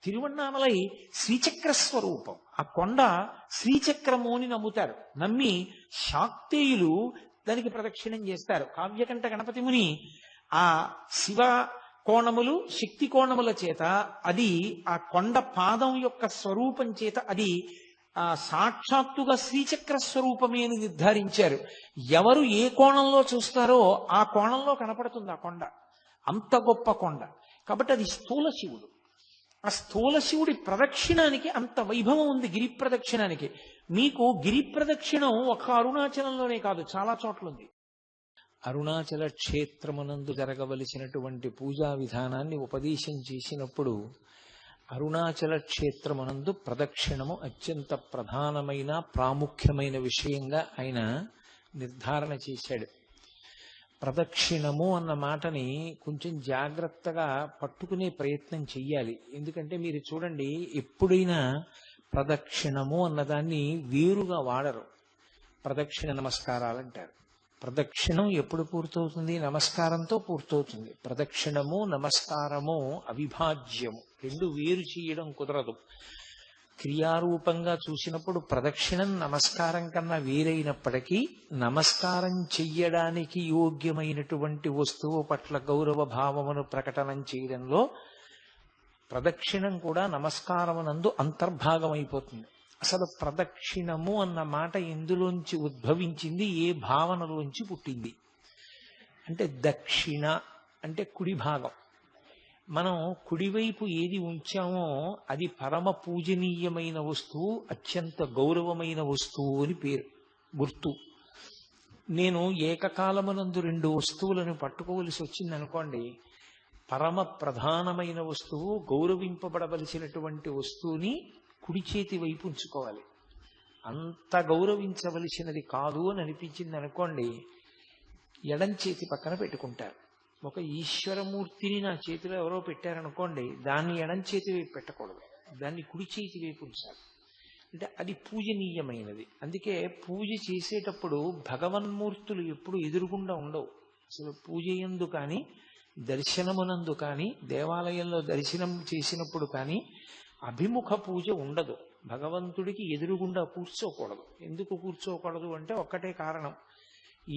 తిరువణ్ణామలై శ్రీచక్ర స్వరూపం. ఆ కొండ శ్రీచక్రము అని నమ్ముతారు. నమ్మి శాక్తేయులు దానికి ప్రదక్షిణం చేస్తారు. కావ్యకంఠ గణపతి ముని ఆ శివ కోణములు శక్తి కోణముల చేత అది ఆ కొండ పాదం యొక్క స్వరూపం చేత అది సాక్షాత్తుగా శ్రీచక్ర స్వరూపమే అని నిర్ధారించారు. ఎవరు ఏ కోణంలో చూస్తారో ఆ కోణంలో కనపడుతుంది ఆ కొండ. అంత గొప్ప కొండ కాబట్టి అది స్థూల శివుడు. ఆ స్థూల శివుడి ప్రదక్షిణానికి అంత వైభవం ఉంది. గిరి ప్రదక్షిణానికి మీకు గిరి ప్రదక్షిణం ఒక అరుణాచలంలోనే కాదు, చాలా చోట్ల ఉంది. అరుణాచల క్షేత్రమునందు జరగవలసినటువంటి పూజా విధానాన్ని ఉపదేశం చేసినప్పుడు అరుణాచల క్షేత్రమునందు ప్రదక్షిణము అత్యంత ప్రధానమైన ప్రాముఖ్యమైన విషయంగా ఆయన నిర్ధారణ చేశాడు. ప్రదక్షిణము అన్న మాటని కొంచెం జాగ్రత్తగా పట్టుకునే ప్రయత్నం చెయ్యాలి. ఎందుకంటే మీరు చూడండి, ఎప్పుడైనా ప్రదక్షిణము అన్నదాన్ని వేరుగా వాడరు. ప్రదక్షిణ నమస్కారాలు అంటారు. ప్రదక్షిణం ఎప్పుడు పూర్తవుతుంది? నమస్కారంతో పూర్తవుతుంది. ప్రదక్షిణము నమస్కారము అవిభాజ్యము, రెండు వేరు చేయడం కుదరదు. క్రియారూపంగా చూసినప్పుడు ప్రదక్షిణం నమస్కారం కన్నా వేరైనప్పటికీ నమస్కారం చెయ్యడానికి యోగ్యమైనటువంటి వస్తువు పట్ల గౌరవ భావమును ప్రకటనం చేయడంలో ప్రదక్షిణం కూడా నమస్కారమునందు అంతర్భాగమైపోతుంది. అసలు ప్రదక్షిణము అన్న మాట ఎందులోంచి ఉద్భవించింది, ఏ భావనలోంచి పుట్టింది అంటే దక్షిణ అంటే కుడి భాగం. మనం కుడివైపు ఏది ఉంచామో అది పరమ పూజనీయమైన వస్తువు, అత్యంత గౌరవమైన వస్తువు అని పేరు, గుర్తు. నేను ఏకకాలమునందు రెండు వస్తువులను పట్టుకోవలసి వచ్చింది అనుకోండి, పరమ ప్రధానమైన వస్తువు, గౌరవింపబడవలసినటువంటి వస్తువుని కుడి చేతి వైపు ఉంచుకోవాలి. అంత గౌరవించవలసినది కాదు అని అనిపించింది అనుకోండి, ఎడం చేతి పక్కన పెట్టుకుంటారు. ఒక ఈశ్వరమూర్తిని నా చేతిలో ఎవరో పెట్టారనుకోండి, దాన్ని ఎడం చేతి వైపు పెట్టకూడదు, దాన్ని కుడి చేతి వైపు ఉంచాలి. అంటే అది పూజనీయమైనది. అందుకే పూజ చేసేటప్పుడు భగవన్మూర్తులు ఎప్పుడు ఎదురుగుండా ఉండవు. అసలు పూజ యందు కానీ దర్శనమునందు కానీ దేవాలయంలో దర్శనం చేసినప్పుడు కానీ అభిముఖ పూజ ఉండదు. భగవంతుడికి ఎదురుగుండా కూర్చోకూడదు. ఎందుకు కూర్చోకూడదు అంటే ఒక్కటే కారణం,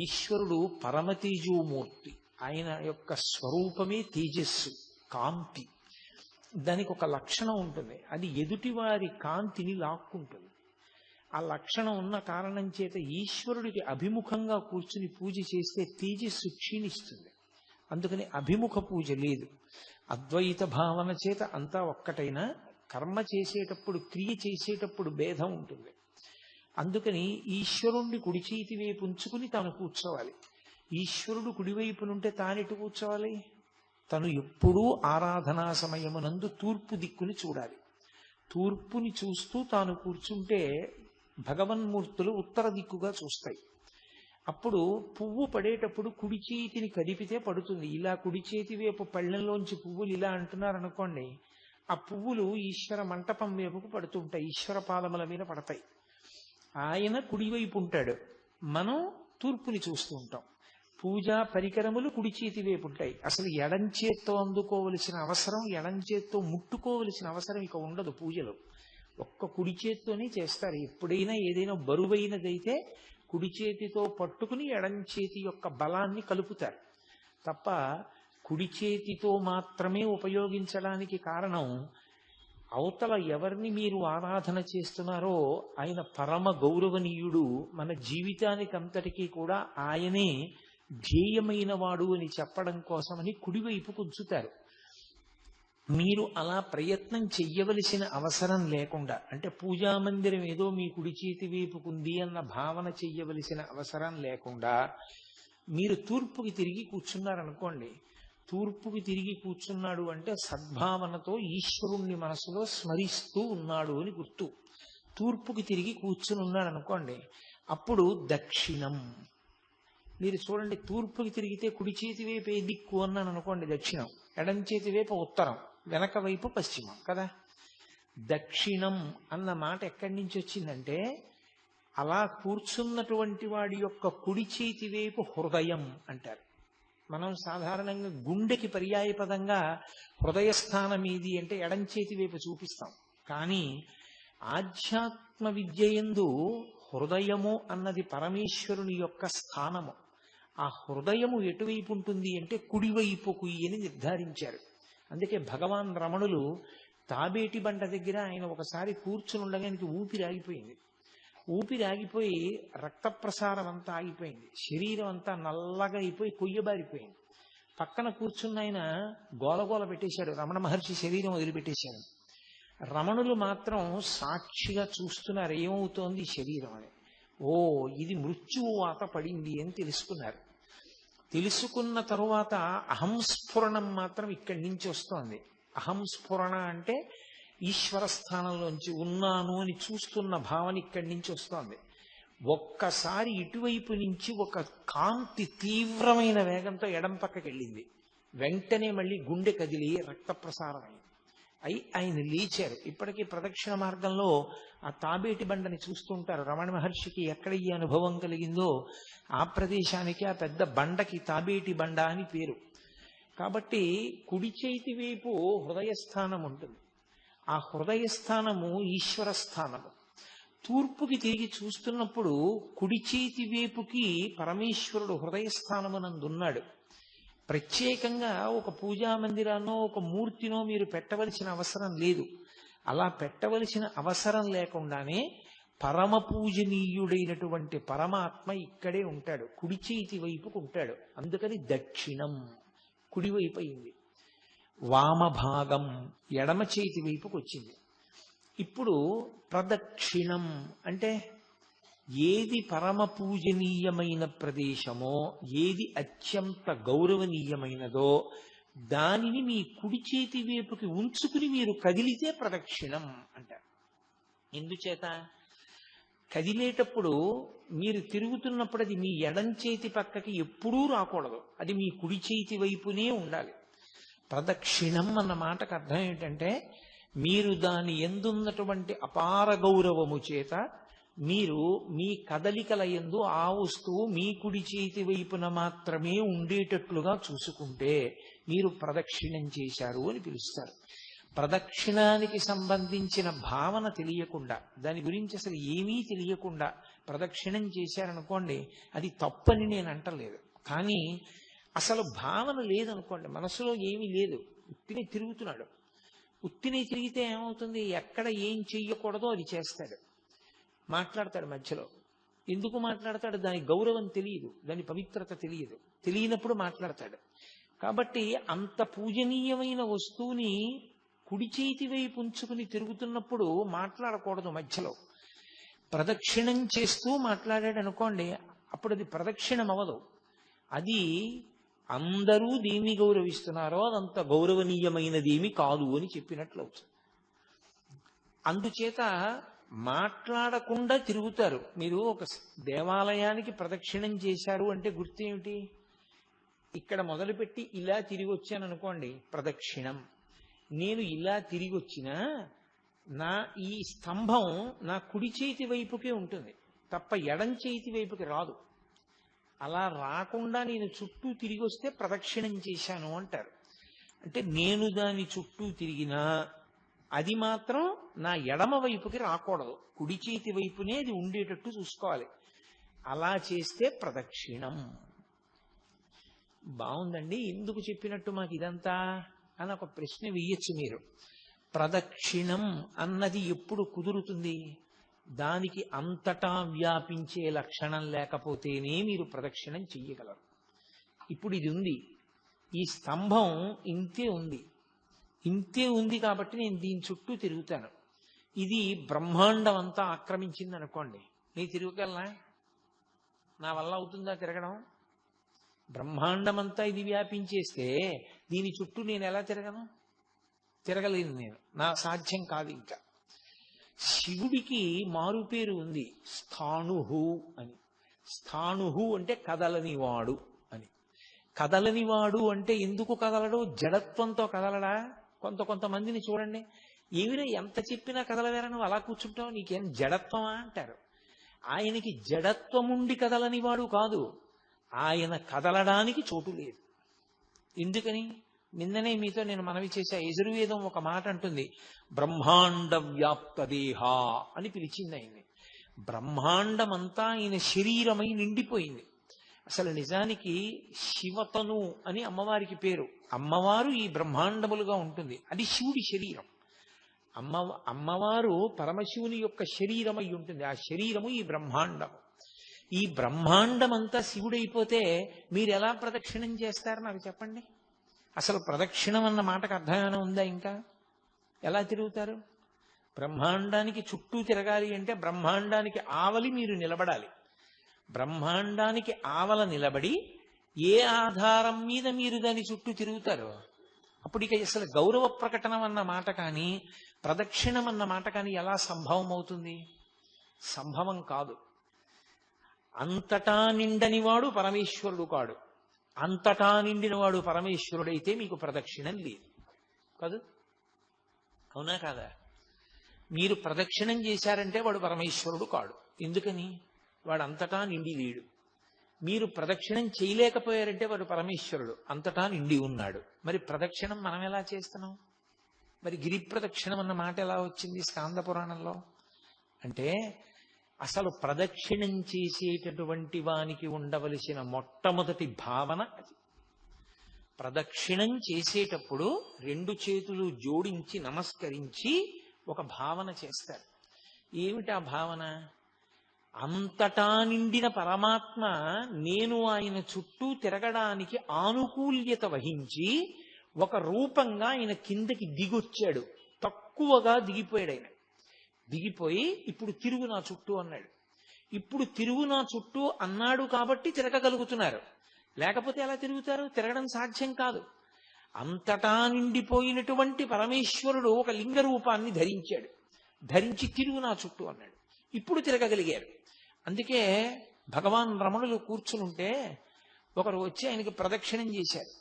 ఈశ్వరుడు పరమతేజోమూర్తి. ఆయన యొక్క స్వరూపమే తేజస్సు, కాంతి. దానికి ఒక లక్షణం ఉంటుంది, అది ఎదుటివారి కాంతిని లాక్కుంటుంది. ఆ లక్షణం ఉన్న కారణం చేత ఈశ్వరుడికి అభిముఖంగా కూర్చుని పూజ చేస్తే తేజస్సు క్షీణిస్తుంది. అందుకని అభిముఖ పూజ లేదు. అద్వైత భావన చేత అంతా ఒక్కటైనా కర్మ చేసేటప్పుడు, క్రియ చేసేటప్పుడు భేదం ఉంటుంది. అందుకని ఈశ్వరుణ్ణి కుడి చేతి వైపు ఉంచుకుని తాను కూర్చోవాలి. ఈశ్వరుడు కుడివైపునుంటే తానెటు కూర్చోవాలి? తను ఎప్పుడూ ఆరాధనా సమయమునందు తూర్పు దిక్కుని చూడాలి. తూర్పుని చూస్తూ తాను కూర్చుంటే భగవన్మూర్తులు ఉత్తర దిక్కుగా చూస్తాయి. అప్పుడు పువ్వు పడేటప్పుడు కుడి చేతిని కదిపితే పడుతుంది. ఇలా కుడి చేతి వైపు పళ్ళెంలోంచి పువ్వులు ఇలా అంటున్నారనుకోండి, ఆ పువ్వులు ఈశ్వర మంటపం వైపుకు పడుతుంటాయి, ఈశ్వర పాదముల మీద పడతాయి. ఆయన కుడివైపు ఉంటాడు, మనం తూర్పుని చూస్తూ ఉంటాం. పూజా పరికరములు కుడి చేతి వైపు ఉంటాయి. అసలు ఎడం చేత్తో అందుకోవలసిన అవసరం, ఎడం చేత్తో ముట్టుకోవలసిన అవసరం ఇక ఉండదు. పూజలో ఒక్క కుడి చేత్తోనే చేస్తారు. ఎప్పుడైనా ఏదైనా బరువైనదైతే కుడి చేతితో పట్టుకుని ఎడం చేతి యొక్క బలాన్ని కలుపుతారు తప్ప కుడి చేతితో మాత్రమే ఉపయోగించడానికి కారణం, అవతల ఎవరిని మీరు ఆరాధన చేస్తున్నారో ఆయన పరమ గౌరవనీయుడు. మన జీవితానికి అంతటికీ కూడా ఆయనే ధ్యేయమైన వాడు అని చెప్పడం కోసమని కుడివైపు ఉంచుతారు. మీరు అలా ప్రయత్నం చెయ్యవలసిన అవసరం లేకుండా, అంటే పూజా మందిరం ఏదో మీ కుడి చేతి వైపుకుంది అన్న భావన చెయ్యవలసిన అవసరం లేకుండా మీరు తూర్పుకి తిరిగి కూర్చున్నారనుకోండి, తూర్పుకి తిరిగి కూర్చున్నాడు అంటే సద్భావనతో ఈశ్వరుణ్ణి మనసులో స్మరిస్తూ ఉన్నాడు అని గుర్తు. తూర్పుకి తిరిగి కూర్చుని ఉన్నాడు అనుకోండి, అప్పుడు దక్షిణం. మీరు చూడండి, తూర్పుకి తిరిగితే కుడి చేతి వైపు ఏ దిక్కు అన్నాను అనుకోండి దక్షిణం, ఎడం చేతి వైపు ఉత్తరం, వెనక వైపు పశ్చిమం కదా. దక్షిణం అన్న మాట ఎక్కడి నుంచి వచ్చిందంటే, అలా కూర్చున్నటువంటి వాడి యొక్క కుడి చేతి వైపు హృదయం అంటారు. మనం సాధారణంగా గుండెకి పర్యాయపదంగా హృదయస్థానం ఏది అంటే ఎడం చేతి వైపు చూపిస్తాం. కానీ ఆధ్యాత్మ విద్యయందు హృదయము అన్నది పరమేశ్వరుని యొక్క స్థానము. ఆ హృదయము ఎటువైపు ఉంటుంది అంటే కుడివైపుకు అని నిర్ధారించారు. అందుకే భగవాన్ రమణులు తాబేటి బండ దగ్గర ఆయన ఒకసారి కూర్చుని ఉండగా ఆయనకి ఊపిరి ఆగిపోయింది. ఊపిరి ఆగిపోయి రక్త ప్రసారం అంతా ఆగిపోయింది. శరీరం అంతా నల్లగా అయిపోయి కొయ్యబారిపోయింది. పక్కన కూర్చున్న ఆయన గోలగోల పెట్టేశాడు, రమణ మహర్షి శరీరం వదిలిపెట్టేశాడు. రమణులు మాత్రం సాక్షిగా చూస్తున్నారు ఏమవుతోంది శరీరం అని. ఓ ఇది మృత్యువు వాత పడింది అని తెలుసుకున్నారు. తెలుసుకున్న తరువాత అహంస్ఫురణం మాత్రం ఇక్కడి నుంచి వస్తోంది. అహంస్ఫురణ అంటే ఈశ్వర స్థానంలోంచి ఉన్నాను అని చూస్తున్న భావన ఇక్కడి నుంచి వస్తోంది. ఒక్కసారి ఇటువైపు నుంచి ఒక కాంతి తీవ్రమైన వేగంతో ఎడం పక్కకి వెళ్ళింది. వెంటనే మళ్ళీ గుండె కదిలి రక్త ప్రసారం అయి ఆయన లేచారు. ఇప్పటికీ ప్రదక్షిణ మార్గంలో ఆ తాబేటి బండని చూస్తుంటారు. రమణ మహర్షికి ఎక్కడ ఈ అనుభవం కలిగిందో ఆ ప్రదేశానికి ఆ పెద్ద బండకి తాబేటి బండ అని పేరు. కాబట్టి కుడి చేతి వైపు హృదయస్థానం ఉంటుంది. ఆ హృదయస్థానము ఈశ్వర స్థానము. తూర్పుకి తిరిగి చూస్తున్నప్పుడు కుడి చేతి వైపుకి పరమేశ్వరుడు హృదయస్థానమునందున్నాడు. ప్రత్యేకంగా ఒక పూజా మందిరాన్నో ఒక మూర్తినో మీరు పెట్టవలసిన అవసరం లేదు. అలా పెట్టవలసిన అవసరం లేకుండానే పరమ పూజనీయుడైనటువంటి పరమాత్మ ఇక్కడే ఉంటాడు, కుడి చేతి వైపుకు ఉంటాడు. అందుకని దక్షిణం కుడివైపు అయింది. వామభాగం ఎడమ చేతి వైపుకు వచ్చింది. ఇప్పుడు ప్రదక్షిణం అంటే ఏది పరమ పూజనీయమైన ప్రదేశమో, ఏది అత్యంత గౌరవనీయమైనదో దానిని మీ కుడి చేతి వైపుకి ఉంచుకుని మీరు కదిలితే ప్రదక్షిణం అంటారు. ఎందుచేత కదిలేటప్పుడు మీరు తిరుగుతున్నప్పుడు అది మీ ఎడం చేతి పక్కకి ఎప్పుడూ రాకూడదు, అది మీ కుడి చేతి వైపునే ఉండాలి. ప్రదక్షిణం అన్న మాటకు అర్థం ఏంటంటే మీరు దాని ఎందున్నటువంటి అపార గౌరవము చేత మీరు మీ కదలికల యందు ఆ వస్తువు మీ కుడి చేతి వైపున మాత్రమే ఉండేటట్లుగా చూసుకుంటే మీరు ప్రదక్షిణం చేశారు అని పిలుస్తారు. ప్రదక్షిణానికి సంబంధించిన భావన తెలియకుండా, దాని గురించి అసలు ఏమీ తెలియకుండా ప్రదక్షిణం చేశారనుకోండి, అది తప్పని నేను అంటలేదు. కానీ అసలు భావన లేదనుకోండి, మనసులో ఏమీ లేదు, ఉత్తిని తిరుగుతున్నాడు. ఉత్తిని తిరిగితే ఏమవుతుంది, ఎక్కడ ఏం చెయ్యకూడదో అది చేస్తాడు, మాట్లాడతాడు మధ్యలో. ఎందుకు మాట్లాడతాడు? దాని గౌరవం తెలియదు, దాని పవిత్రత తెలియదు. తెలియనప్పుడు మాట్లాడతాడు. కాబట్టి అంత పూజనీయమైన వస్తువుని కుడి చేతి వైపు ఉంచుకుని తిరుగుతున్నప్పుడు మాట్లాడకూడదు మధ్యలో. ప్రదక్షిణం చేస్తూ మాట్లాడాడు అనుకోండి, అప్పుడు అది ప్రదక్షిణం అవ్వదు. అది అందరూ దేన్ని గౌరవిస్తున్నారో అదంత గౌరవనీయమైనదేమి కాదు అని చెప్పినట్లు అవుతుంది. అందుచేత మాట్లాడకుండా తిరుగుతారు. మీరు ఒక దేవాలయానికి ప్రదక్షిణం చేశారు అంటే గుర్తు ఏమిటి? ఇక్కడ మొదలుపెట్టి ఇలా తిరిగి వచ్చాను అనుకోండి, ప్రదక్షిణం. నేను ఇలా తిరిగి వచ్చినా నా ఈ స్తంభం నా కుడి చేతి వైపుకే ఉంటుంది తప్ప ఎడం చేతి వైపుకి రాదు. అలా రాకుండా నేను చుట్టూ తిరిగి వస్తే ప్రదక్షిణం చేశాను అంటారు. అంటే నేను దాని చుట్టూ తిరిగినా అది మాత్రం నా ఎడమ వైపుకి రాకూడదు, కుడి చేతి వైపునే అది ఉండేటట్టు చూసుకోవాలి. అలా చేస్తే ప్రదక్షిణం. బాగుందండి, ఎందుకు చెప్పినట్టు మాకు ఇదంతా అని ఒక ప్రశ్న వెయ్యొచ్చు మీరు. ప్రదక్షిణం అన్నది ఎప్పుడు కుదురుతుంది? దానికి అంతటా వ్యాపించే లక్షణం లేకపోతేనే మీరు ప్రదక్షిణం చెయ్యగలరు. ఇప్పుడు ఇది ఉంది, ఈ స్తంభం ఇంతే ఉంది, ఇంతే ఉంది కాబట్టి నేను దీని చుట్టూ తిరుగుతాను. ఇది బ్రహ్మాండం అంతా ఆక్రమించింది అనుకోండి, నేను తిరగగలనా? నా వల్ల అవుతుందా తిరగడం? బ్రహ్మాండమంతా ఇది వ్యాపించేస్తే దీని చుట్టూ నేను ఎలా తిరగను? తిరగలేను నేను, నా సాధ్యం కాదు. ఇంకా శివుడికి మారు పేరు ఉంది, స్థాణుహు అని. స్థాణుహు అంటే కదలనివాడు అని. కదలనివాడు అంటే ఎందుకు కదలడు? జడత్వంతో కదలడా? కొంతమందిని చూడండి, ఏమిరా ఎంత చెప్పినా కదలవేరా, నువ్వు అలా కూర్చుంటావు, నీకేం జడత్వమా అంటారు. ఆయనకి జడత్వముండి కదలనివాడు కాదు, ఆయన కదలడానికి చోటు లేదు. ఎందుకని? నిన్ననే మీతో నేను మనవి చేశా. యజుర్వేదం ఒక మాట అంటుంది, బ్రహ్మాండ వ్యాప్త దేహ అని పిలిచింది ఆయన్ని. బ్రహ్మాండమంతా ఆయన శరీరమై నిండిపోయింది. అసలు నిజానికి శివతను అని అమ్మవారికి పేరు. అమ్మవారు ఈ బ్రహ్మాండములుగా ఉంటుంది. అది శివుడి శరీరం. అమ్మవారు పరమశివుని యొక్క శరీరం అయి ఉంటుంది. ఆ శరీరము ఈ బ్రహ్మాండము. ఈ బ్రహ్మాండమంతా శివుడైపోతే మీరు ఎలా ప్రదక్షిణం చేస్తారు నాకు చెప్పండి. అసలు ప్రదక్షిణం అన్న మాటకు అర్థమైనా ఉందా? ఇంకా ఎలా తిరుగుతారు? బ్రహ్మాండానికి చుట్టూ తిరగాలి అంటే బ్రహ్మాండానికి ఆవలి మీరు నిలబడాలి. బ్రహ్మాండానికి ఆవల నిలబడి ఏ ఆధారం మీద మీరు దాని చుట్టూ తిరుగుతారు? అప్పుడు ఇక అసలు గౌరవ ప్రకటన అన్న మాట కానీ ప్రదక్షిణం అన్న మాట కానీ ఎలా సంభవం అవుతుంది? సంభవం కాదు. అంతటా నిండనివాడు పరమేశ్వరుడు కాడు. అంతటా నిండినవాడు పరమేశ్వరుడైతే మీకు ప్రదక్షిణం లేదు కాదు. అవునా కాదా? మీరు ప్రదక్షిణం చేశారంటే వాడు పరమేశ్వరుడు కాడు. ఎందుకని? వాడు అంతటా నిండి లేడు. మీరు ప్రదక్షిణం చేయలేకపోయారంటే వాడు పరమేశ్వరుడు, అంతటా నిండి ఉన్నాడు. మరి ప్రదక్షిణం మనం ఎలా చేస్తున్నాం? మరి గిరి ప్రదక్షిణం అన్న మాట ఎలా వచ్చింది స్కాంద పురాణంలో? అంటే అసలు ప్రదక్షిణం చేసేటటువంటి వానికి ఉండవలసిన మొట్టమొదటి భావన అది. ప్రదక్షిణం చేసేటప్పుడు రెండు చేతులు జోడించి నమస్కరించి ఒక భావన చేస్తారు. ఏమిటి ఆ భావన? అంతటా నిండిన పరమాత్మ నేను ఆయన చుట్టూ తిరగడానికి ఆనుకూల్యత వహించి ఒక రూపంగా ఆయన కిందకి దిగొచ్చాడు. తక్కువగా దిగిపోయాడు ఆయన. దిగిపోయి ఇప్పుడు తిరుగు నా చుట్టూ అన్నాడు. ఇప్పుడు తిరుగు నా చుట్టూ అన్నాడు కాబట్టి తిరగగలుగుతున్నారు. లేకపోతే ఎలా తిరుగుతారు? తిరగడం సాధ్యం కాదు. అంతటా నిండిపోయినటువంటి పరమేశ్వరుడు ఒక లింగ రూపాన్ని ధరించాడు. ధరించి తిరుగు నా చుట్టూ అన్నాడు. ఇప్పుడు తిరగగలిగారు. అందుకే భగవాన్ రమణులు కూర్చునుంటే ఒకరు వచ్చి ఆయనకి ప్రదక్షిణం చేశారు.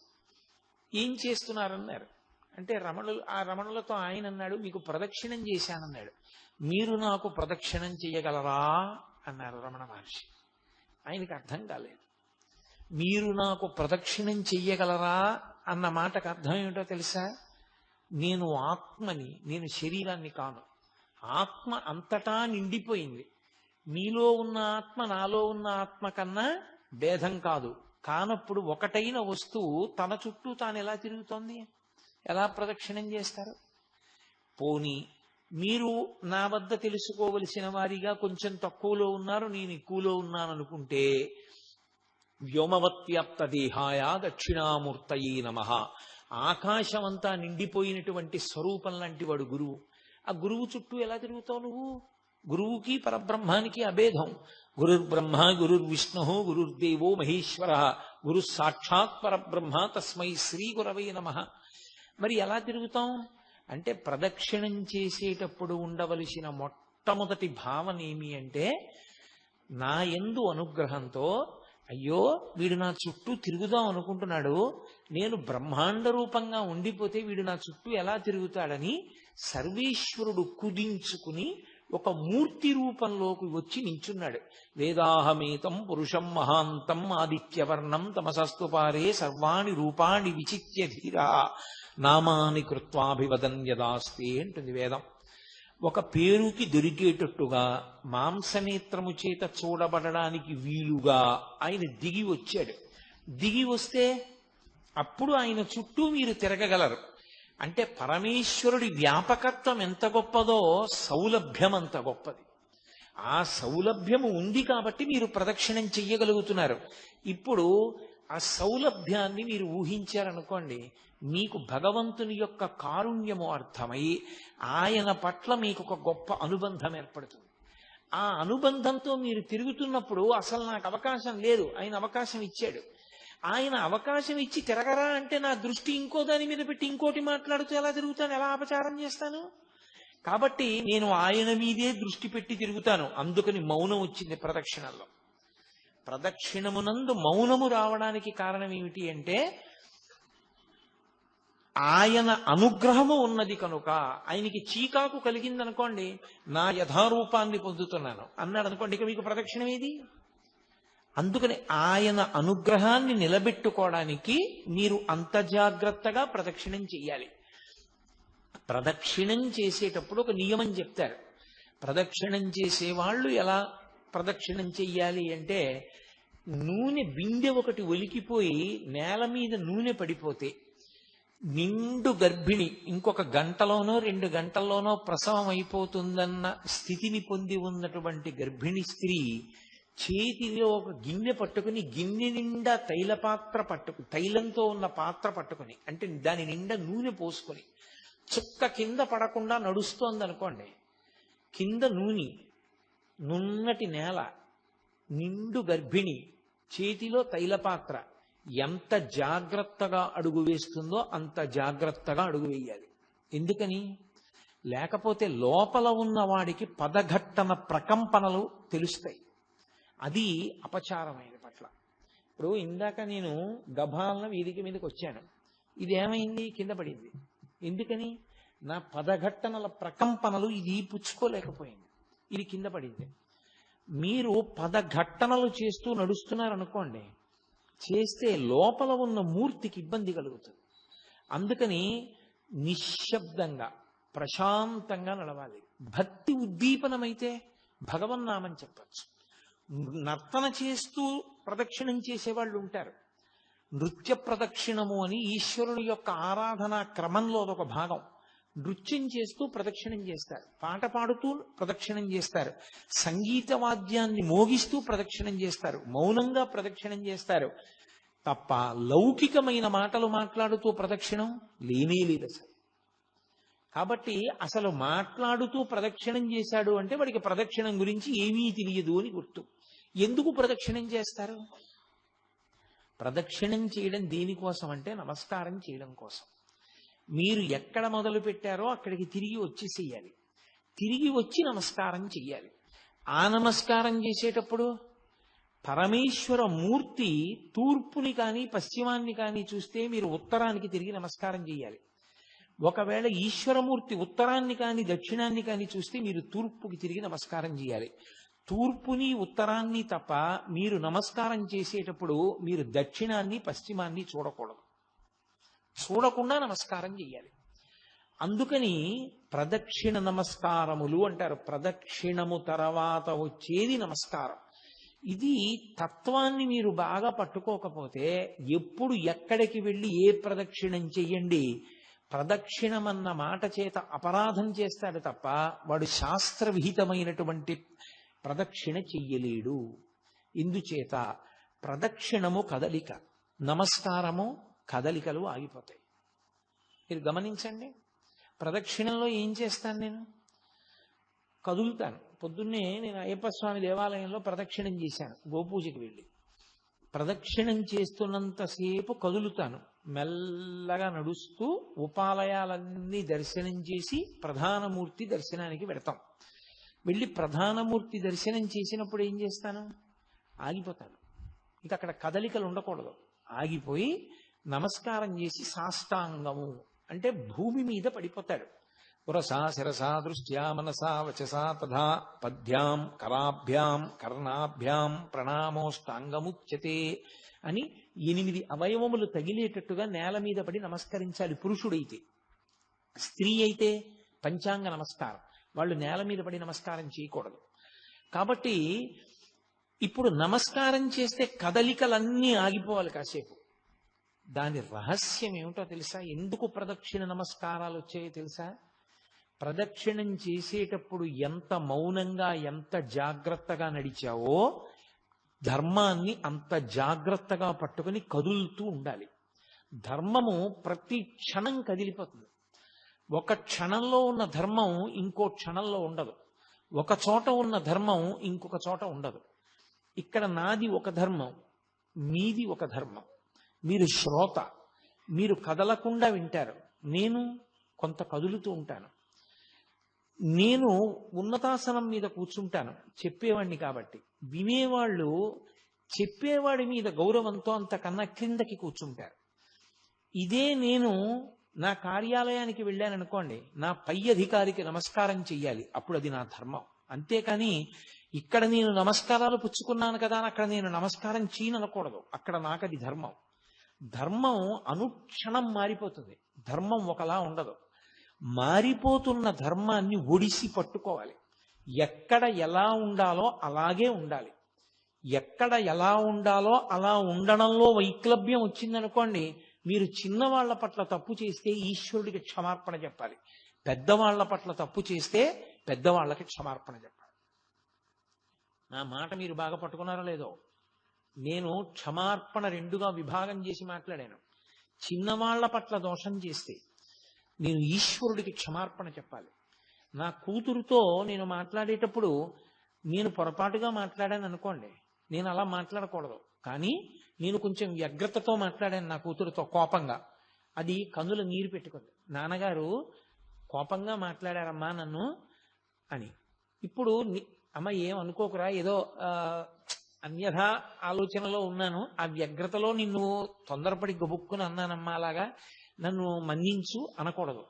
ఏం చేస్తున్నారన్నారు. అంటే రమణులతో ఆయన అన్నాడు, మీకు ప్రదక్షిణం చేశానన్నాడు. మీరు నాకు ప్రదక్షిణం చేయగలరా అన్నారు రమణ మహర్షి. ఆయనకి అర్థం కాలేదు. మీరు నాకు ప్రదక్షిణం చెయ్యగలరా అన్న మాటకు అర్థం ఏమిటో తెలుసా? నేను ఆత్మని, నేను శరీరాన్ని కాను. ఆత్మ అంతటా నిండిపోయింది. మీలో ఉన్న ఆత్మ నాలో ఉన్న ఆత్మ కన్నా భేదం కాదు. కానప్పుడు ఒకటైన వస్తువు తన చుట్టూ తాను ఎలా తిరుగుతోంది? ఎలా ప్రదక్షిణం చేస్తారు? పోనీ మీరు నా వద్ద తెలుసుకోవలసిన వారిగా కొంచెం తక్కువలో ఉన్నారు, నేను ఎక్కువలో ఉన్నాను అనుకుంటే వ్యోమవత్వ్యాప్త దేహాయ దక్షిణామూర్తయే నమః. ఆకాశమంతా నిండిపోయినటువంటి స్వరూపం లాంటి వాడు గురువు. ఆ గురువు చుట్టూ ఎలా తిరుగుతావు నువ్వు? గురువుకి పరబ్రహ్మానికి అభేదం. గురుర్బ్రహ్మ గురుర్విష్ణు గురుర్దేవో మహేశ్వర గురు సాక్షాత్ పరబ్రహ్మ తస్మై శ్రీ గురవే నమః. మరి ఎలా తిరుగుతాం అంటే ప్రదక్షిణం చేసేటప్పుడు ఉండవలసిన మొట్టమొదటి భావన ఏమి అంటే నా యందు అనుగ్రహంతో అయ్యో వీడు నా చుట్టూ తిరుగుదాం అనుకుంటున్నాడు, నేను బ్రహ్మాండ రూపంగా ఉండిపోతే వీడు నా చుట్టూ ఎలా తిరుగుతాడని సర్వేశ్వరుడు కుదించుకుని ఒక మూర్తి రూపంలోకి వచ్చి నించున్నాడు. వేదాహమేతం పురుషం మహాంతం ఆదిత్యవర్ణం తమసస్తు పారే సర్వాణి రూపాణి విచిత్య ధీరా నామాని కృత్వాభివదన్ యదాస్తే అంటుంది వేదం. ఒక పేరుకి దొరికేటట్టుగా మాంసనేత్రము చేత చూడబడడానికి వీలుగా ఆయన దిగి వచ్చాడు. దిగి వస్తే అప్పుడు ఆయన చుట్టూ మీరు తిరగగలరు. అంటే పరమేశ్వరుడి వ్యాపకత్వం ఎంత గొప్పదో సౌలభ్యం అంత గొప్పది. ఆ సౌలభ్యము ఉంది కాబట్టి మీరు ప్రదక్షిణం చెయ్యగలుగుతున్నారు. ఇప్పుడు ఆ సౌలభ్యాన్ని మీరు ఊహించారనుకోండి, మీకు భగవంతుని యొక్క కారుణ్యము అర్థమై ఆయన పట్ల మీకు ఒక గొప్ప అనుబంధం ఏర్పడుతుంది. ఆ అనుబంధంతో మీరు తిరుగుతున్నప్పుడు అసలు నాకు అవకాశం లేదు, ఆయన అవకాశం ఇచ్చాడు. ఆయన అవకాశం ఇచ్చి తిరగరా అంటే నా దృష్టి ఇంకో దాని మీద పెట్టి ఇంకోటి మాట్లాడుతూ ఎలా తిరుగుతాను, ఎలా అపచారం చేస్తాను? కాబట్టి నేను ఆయన మీదే దృష్టి పెట్టి తిరుగుతాను. అందుకని మౌనం వచ్చింది ప్రదక్షిణల్లో. ప్రదక్షిణమునందు మౌనము రావడానికి కారణం ఏమిటి అంటే ఆయన అనుగ్రహము ఉన్నది కనుక. ఆయనకి చీకాకు కలిగిందనుకోండి, నా యథారూపాన్ని పొందుతున్నాను అన్నాడు అనుకోండి, ఇక మీకు ప్రదక్షిణం ఏది? అందుకని ఆయన అనుగ్రహాన్ని నిలబెట్టుకోవడానికి మీరు అంత జాగ్రత్తగా ప్రదక్షిణం చెయ్యాలి. ప్రదక్షిణం చేసేటప్పుడు ఒక నియమం చెప్తారు. ప్రదక్షిణం చేసేవాళ్ళు ఎలా ప్రదక్షిణం చెయ్యాలి అంటే, నూనె బిందె ఒకటి ఒలికిపోయి నేల మీద నూనె పడిపోతే నిండు గర్భిణి ఇంకొక గంటలోనో 2 గంటల్లోనో ప్రసవం అయిపోతుందన్న స్థితిని పొంది ఉన్నటువంటి గర్భిణి స్త్రీ చేతిలో ఒక గిన్నె పట్టుకుని, గిన్నె నిండా తైలంతో ఉన్న పాత్ర పట్టుకుని, అంటే దాని నిండా నూనె పోసుకొని చుక్క కింద పడకుండా నడుస్తోంది అనుకోండి. కింద నూనె, నున్నటి నేల, నిండు గర్భిణి, చేతిలో తైలపాత్ర, ఎంత జాగ్రత్తగా అడుగు వేస్తుందో అంత జాగ్రత్తగా అడుగు వేయాలి. ఎందుకని? లేకపోతే లోపల ఉన్న వాడికి పదఘట్టన ప్రకంపనలు తెలుస్తాయి. అది అపచారమైన పట్ల. ఇప్పుడు ఇందాక నేను గభాలన వేదిక మీదకి వచ్చాను, ఇదేమైంది? కింద పడింది. ఎందుకని? నా పదఘట్టనల ప్రకంపనలు ఇది పుచ్చుకోలేకపోయింది, ఇది కింద పడింది. మీరు పదఘట్టనలు చేస్తూ నడుస్తున్నారనుకోండి, చేస్తే లోపల ఉన్న మూర్తికి ఇబ్బంది కలుగుతుంది. అందుకని నిశ్శబ్దంగా ప్రశాంతంగా నడవాలి. భక్తి ఉద్దీపనమైతే భగవన్నామం చెప్పచ్చు. నర్తన చేస్తూ ప్రదక్షిణం చేసేవాళ్ళు ఉంటారు. నృత్య ప్రదక్షిణము అని ఈశ్వరుని యొక్క ఆరాధనా క్రమంలో ఒక భాగం. నృత్యం చేస్తూ ప్రదక్షిణం చేస్తారు, పాట పాడుతూ ప్రదక్షిణం చేస్తారు, సంగీత వాద్యాన్ని మోగిస్తూ ప్రదక్షిణం చేస్తారు, మౌనంగా ప్రదక్షిణం చేస్తారు. తప్ప లౌకికమైన మాటలు మాట్లాడుతూ ప్రదక్షిణం లేనే లేదు అసలు. కాబట్టి అసలు మాట్లాడుతూ ప్రదక్షిణం చేశాడు అంటే వాడికి ప్రదక్షిణం గురించి ఏమీ తెలియదు అని గుర్తు. ఎందుకు ప్రదక్షిణం చేస్తారు? ప్రదక్షిణం చేయడం దేనికోసం అంటే నమస్కారం చేయడం కోసం. మీరు ఎక్కడ మొదలు పెట్టారో అక్కడికి తిరిగి వచ్చేసేయాలి, తిరిగి వచ్చి నమస్కారం చెయ్యాలి. ఆ నమస్కారం చేసేటప్పుడు పరమేశ్వర మూర్తి తూర్పుని కానీ పశ్చిమాన్ని కానీ చూస్తే మీరు ఉత్తరానికి తిరిగి నమస్కారం చేయాలి. ఒకవేళ ఈశ్వరమూర్తి ఉత్తరాన్ని కానీ దక్షిణాన్ని కానీ చూస్తే మీరు తూర్పుకి తిరిగి నమస్కారం చేయాలి. తూర్పుని ఉత్తరాన్ని తప్ప మీరు నమస్కారం చేసేటప్పుడు మీరు దక్షిణాన్ని పశ్చిమాన్ని చూడకూడదు, చూడకుండా నమస్కారం చేయాలి. అందుకని ప్రదక్షిణ నమస్కారములు అంటారు. ప్రదక్షిణము తర్వాత వచ్చేది నమస్కారం. ఇది తత్వాన్ని మీరు బాగా పట్టుకోకపోతే ఎప్పుడు ఎక్కడికి వెళ్ళి ఏ ప్రదక్షిణం చెయ్యండి, ప్రదక్షిణం అన్న మాట చేత అపరాధం చేస్తాడు తప్ప వాడు శాస్త్రవిహితమైనటువంటి ప్రదక్షిణ చెయ్యలేడు. ఇందుచేత ప్రదక్షిణము కదలిక, నమస్కారము కదలికలు ఆగిపోతాయి. మీరు గమనించండి, ప్రదక్షిణంలో ఏం చేస్తాను? నేను కదులుతాను. పొద్దున్నే నేను అయ్యప్ప స్వామి దేవాలయంలో ప్రదక్షిణం చేశాను, గోపూజకి వెళ్ళి. ప్రదక్షిణం చేస్తున్నంతసేపు కదులుతాను, మెల్లగా నడుస్తూ ఉపాలయాలన్నీ దర్శనం చేసి ప్రధానమూర్తి దర్శనానికి వెడతాం. వెళ్ళి ప్రధానమూర్తి దర్శనం చేసినప్పుడు ఏం చేస్తాను? ఆగిపోతాను. ఇక అక్కడ కదలికలు ఉండకూడదు. ఆగిపోయి నమస్కారం చేసి సాష్టాంగము అంటే భూమి మీద పడిపోతాడు. పురసా శిరసా దృష్ట్యా మనసా వచసా తథా పద్భ్యాం కరాభ్యాం కర్ణాభ్యాం ప్రణామోష్టాంగముచ్యతే అని 8 అవయవములు తగిలేటట్టుగా నేల మీద పడి నమస్కరించాలి పురుషుడైతే. స్త్రీ అయితే పంచాంగ నమస్కారం, వాళ్ళు నేల మీద పడి నమస్కారం చేయకూడదు. కాబట్టి ఇప్పుడు నమస్కారం చేస్తే కదలికలన్నీ ఆగిపోవాలి కాసేపు. దాని రహస్యం ఏమిటో తెలుసా? ఎందుకు ప్రదక్షిణ నమస్కారాలు వచ్చాయో తెలుసా? ప్రదక్షిణం చేసేటప్పుడు ఎంత మౌనంగా ఎంత జాగ్రత్తగా నడిచావో ధర్మాన్ని అంత జాగ్రత్తగా పట్టుకుని కదులుతూ ఉండాలి. ధర్మము ప్రతి క్షణం కదిలిపోతుంది. ఒక క్షణంలో ఉన్న ధర్మం ఇంకో క్షణంలో ఉండదు, ఒక చోట ఉన్న ధర్మం ఇంకొక చోట ఉండదు. ఇక్కడ నాది ఒక ధర్మం, మీది ఒక ధర్మం. మీరు శ్రోత, మీరు కదలకుండా వింటారు, నేను కొంత కదులుతూ ఉంటాను. నేను ఉన్నతాసనం మీద కూర్చుంటాను చెప్పేవాడిని కాబట్టి, వినేవాళ్ళు చెప్పేవాడి మీద గౌరవంతో అంతకన్నా క్రిందకి కూర్చుంటారు. ఇదే నేను నా కార్యాలయానికి వెళ్ళాననుకోండి, నా పై అధికారికి నమస్కారం చెయ్యాలి, అప్పుడు అది నా ధర్మం. అంతేకాని ఇక్కడ నేను నమస్కారాలు పుచ్చుకున్నాను కదా అని అక్కడ నేను నమస్కారం చేయనకూడదు. అక్కడ నాకది ధర్మం. ధర్మం అనుక్షణం మారిపోతుంది. ధర్మం ఒకలా ఉండదు. మారిపోతున్న ధర్మాన్ని ఒడిసి పట్టుకోవాలి. ఎక్కడ ఎలా ఉండాలో అలాగే ఉండాలి. ఎక్కడ ఎలా ఉండాలో అలా ఉండడంలో వైక్లభ్యం వచ్చిందనుకోండి, మీరు చిన్నవాళ్ల పట్ల తప్పు చేస్తే ఈశ్వరుడికి క్షమార్పణ చెప్పాలి. పెద్దవాళ్ల పట్ల తప్పు చేస్తే పెద్దవాళ్ళకి క్షమార్పణ చెప్పాలి. నా మాట మీరు బాగా పట్టుకున్నారో లేదో, నేను క్షమార్పణ రెండుగా విభాగం చేసి మాట్లాడాను. చిన్నవాళ్ల పట్ల దోషం చేస్తే నేను ఈశ్వరుడికి క్షమార్పణ చెప్పాలి. నా కూతురుతో నేను మాట్లాడేటప్పుడు నేను పొరపాటుగా మాట్లాడాను అనుకోండి, నేను అలా మాట్లాడకూడదు. కానీ నేను కొంచెం వ్యగ్రతతో మాట్లాడాను నా కూతురుతో, కోపంగా. అది కన్నుల నీరు పెట్టుకుంది. నాన్నగారు కోపంగా మాట్లాడారమ్మా నన్ను అని. ఇప్పుడు అమ్మ ఏమనుకోకురా, ఏదో అన్యథా ఆలోచనలో ఉన్నాను, ఆ వ్యగ్రతలో నిన్ను తొందరపడి గబుక్కుని అన్నానమ్మా, అలాగా నన్ను మన్నించు అనకూడదు.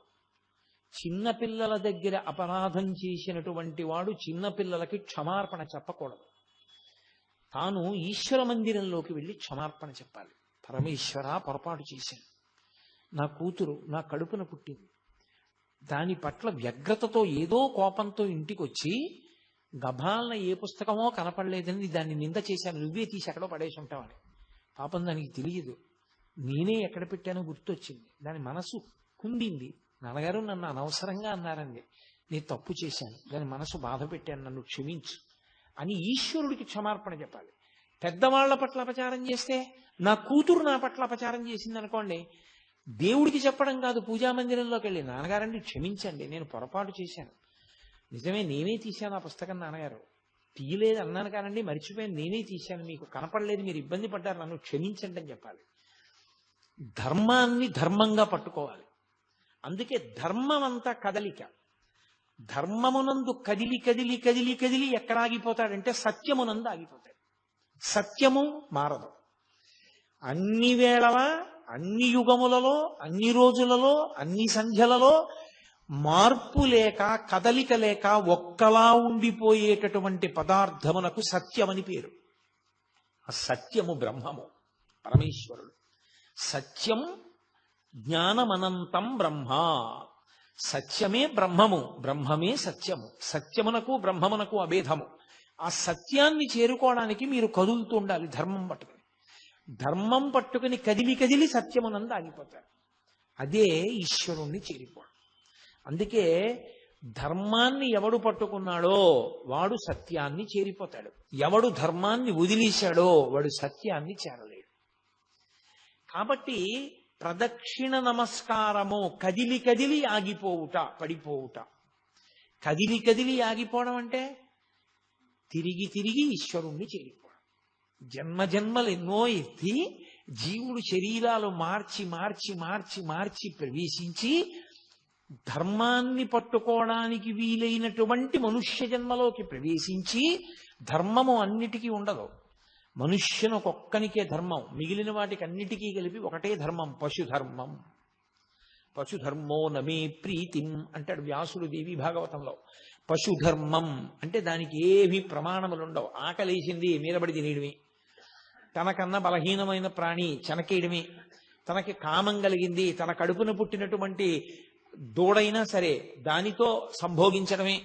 చిన్నపిల్లల దగ్గర అపరాధం చేసినటువంటి వాడు చిన్నపిల్లలకి క్షమార్పణ చెప్పకూడదు. తాను ఈశ్వర మందిరంలోకి వెళ్ళి క్షమార్పణ చెప్పాలి. పరమేశ్వర, పొరపాటు చేశాను, నా కూతురు నా కడుపున పుట్టింది, దాని పట్ల వ్యగ్రతతో ఏదో కోపంతో ఇంటికి వచ్చి గభాలన ఏ పుస్తకమో కనపడలేదని దాన్ని నింద చేశాను, నువ్వే తీసి ఎక్కడో పడేసి ఉంటావని. పాపం దానికి తెలియదు, నేనే ఎక్కడ పెట్టానో గుర్తొచ్చింది. దాని మనసు కుండింది. నాన్నగారు నన్ను అనవసరంగా అన్నారండి, నేను తప్పు చేశాను, దాని మనసు బాధ పెట్టాను, నన్ను క్షమించు అని ఈశ్వరుడికి క్షమార్పణ చెప్పాలి. పెద్దవాళ్ల పట్ల అపచారం చేస్తే, నా కూతురు నా పట్ల అపచారం చేసింది అనుకోండి, దేవుడికి చెప్పడం కాదు, పూజామందిరంలోకి వెళ్ళి నాన్నగారండి క్షమించండి, నేను పొరపాటు చేశాను, నిజమే నేనే తీశాను ఆ పుస్తకం, నాన్నగారు తీయలేదు అన్నాను కానండి, మర్చిపోయాను, నేనే తీశాను, మీకు కనపడలేదు, మీరు ఇబ్బంది పడ్డారు, నన్ను క్షమించండి అని చెప్పాలి. ధర్మాన్ని ధర్మంగా పట్టుకోవాలి. అందుకే ధర్మం అంతా కదలిక. ధర్మమునందు కదిలి కదిలి కదిలి కదిలి ఎక్కడ ఆగిపోతాడంటే సత్యమునందు ఆగిపోతాడు. సత్యము మారదు. అన్ని వేళలా, అన్ని యుగములలో, అన్ని రోజులలో, అన్ని సంధ్యలలో మార్పు లేక, కదలిక లేక ఒక్కలా ఉండిపోయేటటువంటి పదార్థమునకు సత్యమని పేరు. ఆ సత్యము బ్రహ్మము, పరమేశ్వరుడు. సత్యం జ్ఞానమనంతం బ్రహ్మ. సత్యమే బ్రహ్మము, బ్రహ్మమే సత్యము. సత్యమునకు బ్రహ్మమునకు అభేదము. ఆ సత్యాన్ని చేరుకోవడానికి మీరు కదులుతూ ఉండాలి. ధర్మం పట్టుకుని, ధర్మం పట్టుకుని కదిలి కదిలి సత్యమునందు ఆగిపోతారు. అదే ఈశ్వరుణ్ణి చేరిపోవడం. అందుకే ధర్మాన్ని ఎవడు పట్టుకున్నాడో వాడు సత్యాన్ని చేరిపోతాడు. ఎవడు ధర్మాన్ని వదిలేశాడో వాడు సత్యాన్ని చేరలేడు. కాబట్టి ప్రదక్షిణ నమస్కారము కదిలి కదిలి ఆగిపోవుట, పడిపోవుట. కదిలి కదిలి ఆగిపోవడం అంటే తిరిగి తిరిగి ఈశ్వరుణ్ణి చేరిపోవడం. జన్మ జన్మలు ఎన్నో ఎత్తి జీవుడు శరీరాలు మార్చి మార్చి మార్చి మార్చి ప్రవేశించి ధర్మాన్ని పట్టుకోవడానికి వీలైనటువంటి మనుష్య జన్మలోకి ప్రవేశించి, ధర్మము అన్నిటికీ ఉండదు, మనుష్యునొక్కనికే ధర్మం, మిగిలిన వాటికి అన్నిటికీ కలిపి ఒకటే ధర్మం, పశుధర్మం. పశుధర్మో నమే ప్రీతిం అంటాడు వ్యాసుడు దేవి భాగవతంలో. పశుధర్మం అంటే దానికి ఏవి ప్రమాణములుండవు. ఆకలేసింది మీరబడి తినేయడమే, తనకన్నా బలహీనమైన ప్రాణి చెనకేయడమే, తనకి కామం కలిగింది తన కడుపున పుట్టినటువంటి దూడైనా సరే దానితో సంభోగించడమే.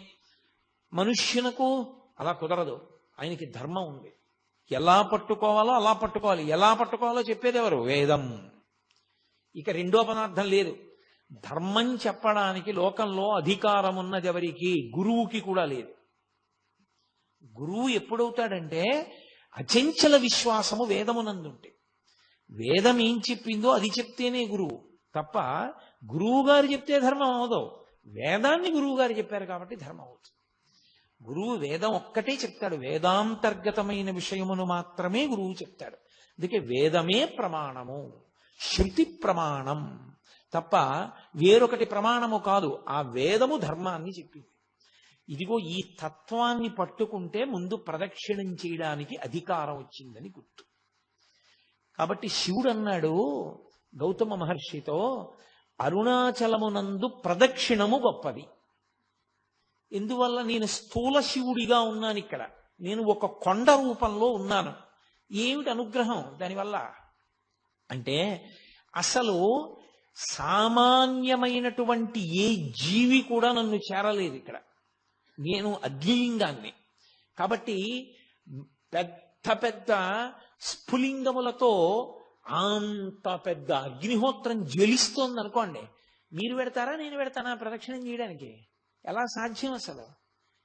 మనుష్యునకు అలా కుదరదు, ఆయనకి ధర్మం ఉంది. ఎలా పట్టుకోవాలో అలా పట్టుకోవాలి. ఎలా పట్టుకోవాలో చెప్పేది ఎవరు? వేదం. ఇక రెండో పదార్థం లేదు. ధర్మం చెప్పడానికి లోకంలో అధికారం ఉన్నది ఎవరికి? గురువుకి కూడా లేదు. గురువు ఎప్పుడవుతాడంటే అచంచల విశ్వాసము వేదమునందుంటే. వేదం ఏం చెప్పిందో అది చెప్తేనే గురువు తప్ప, గురువు గారు చెప్తే ధర్మం అవదు. వేదాన్ని గురువు గారు చెప్పారు కాబట్టి ధర్మం అవుతుంది. గురువు వేదం ఒక్కటే చెప్తాడు, వేదాంతర్గతమైన విషయమును మాత్రమే గురువు చెప్తాడు. అందుకే వేదమే ప్రమాణము, శృతి ప్రమాణం తప్ప వేరొకటి ప్రమాణము కాదు. ఆ వేదము ధర్మాన్ని చెప్పింది. ఇదిగో ఈ తత్వాన్ని పట్టుకుంటే ముందు ప్రదక్షిణం చేయడానికి అధికారం వచ్చిందని గుర్తు. కాబట్టి శివుడు అన్నాడు గౌతమ మహర్షితో, అరుణాచలమునందు ప్రదక్షిణము గొప్పది. ఎందువల్ల? నేను స్థూల శివుడిగా ఉన్నాను ఇక్కడ, నేను ఒక కొండ రూపంలో ఉన్నాను. ఏమిటి అనుగ్రహం దానివల్ల అంటే, అసలు సామాన్యమైనటువంటి ఏ జీవి కూడా నన్ను చేరలేదు ఇక్కడ. నేను అగ్నిలింగాన్ని. కాబట్టి పెద్ద పెద్ద స్ఫులింగములతో అంత పెద్ద అగ్నిహోత్రం జ్వలిస్తోంది అనుకోండి, మీరు పెడతారా నేను పెడతానా ప్రదక్షిణం చేయడానికి? ఎలా సాధ్యం? అసలు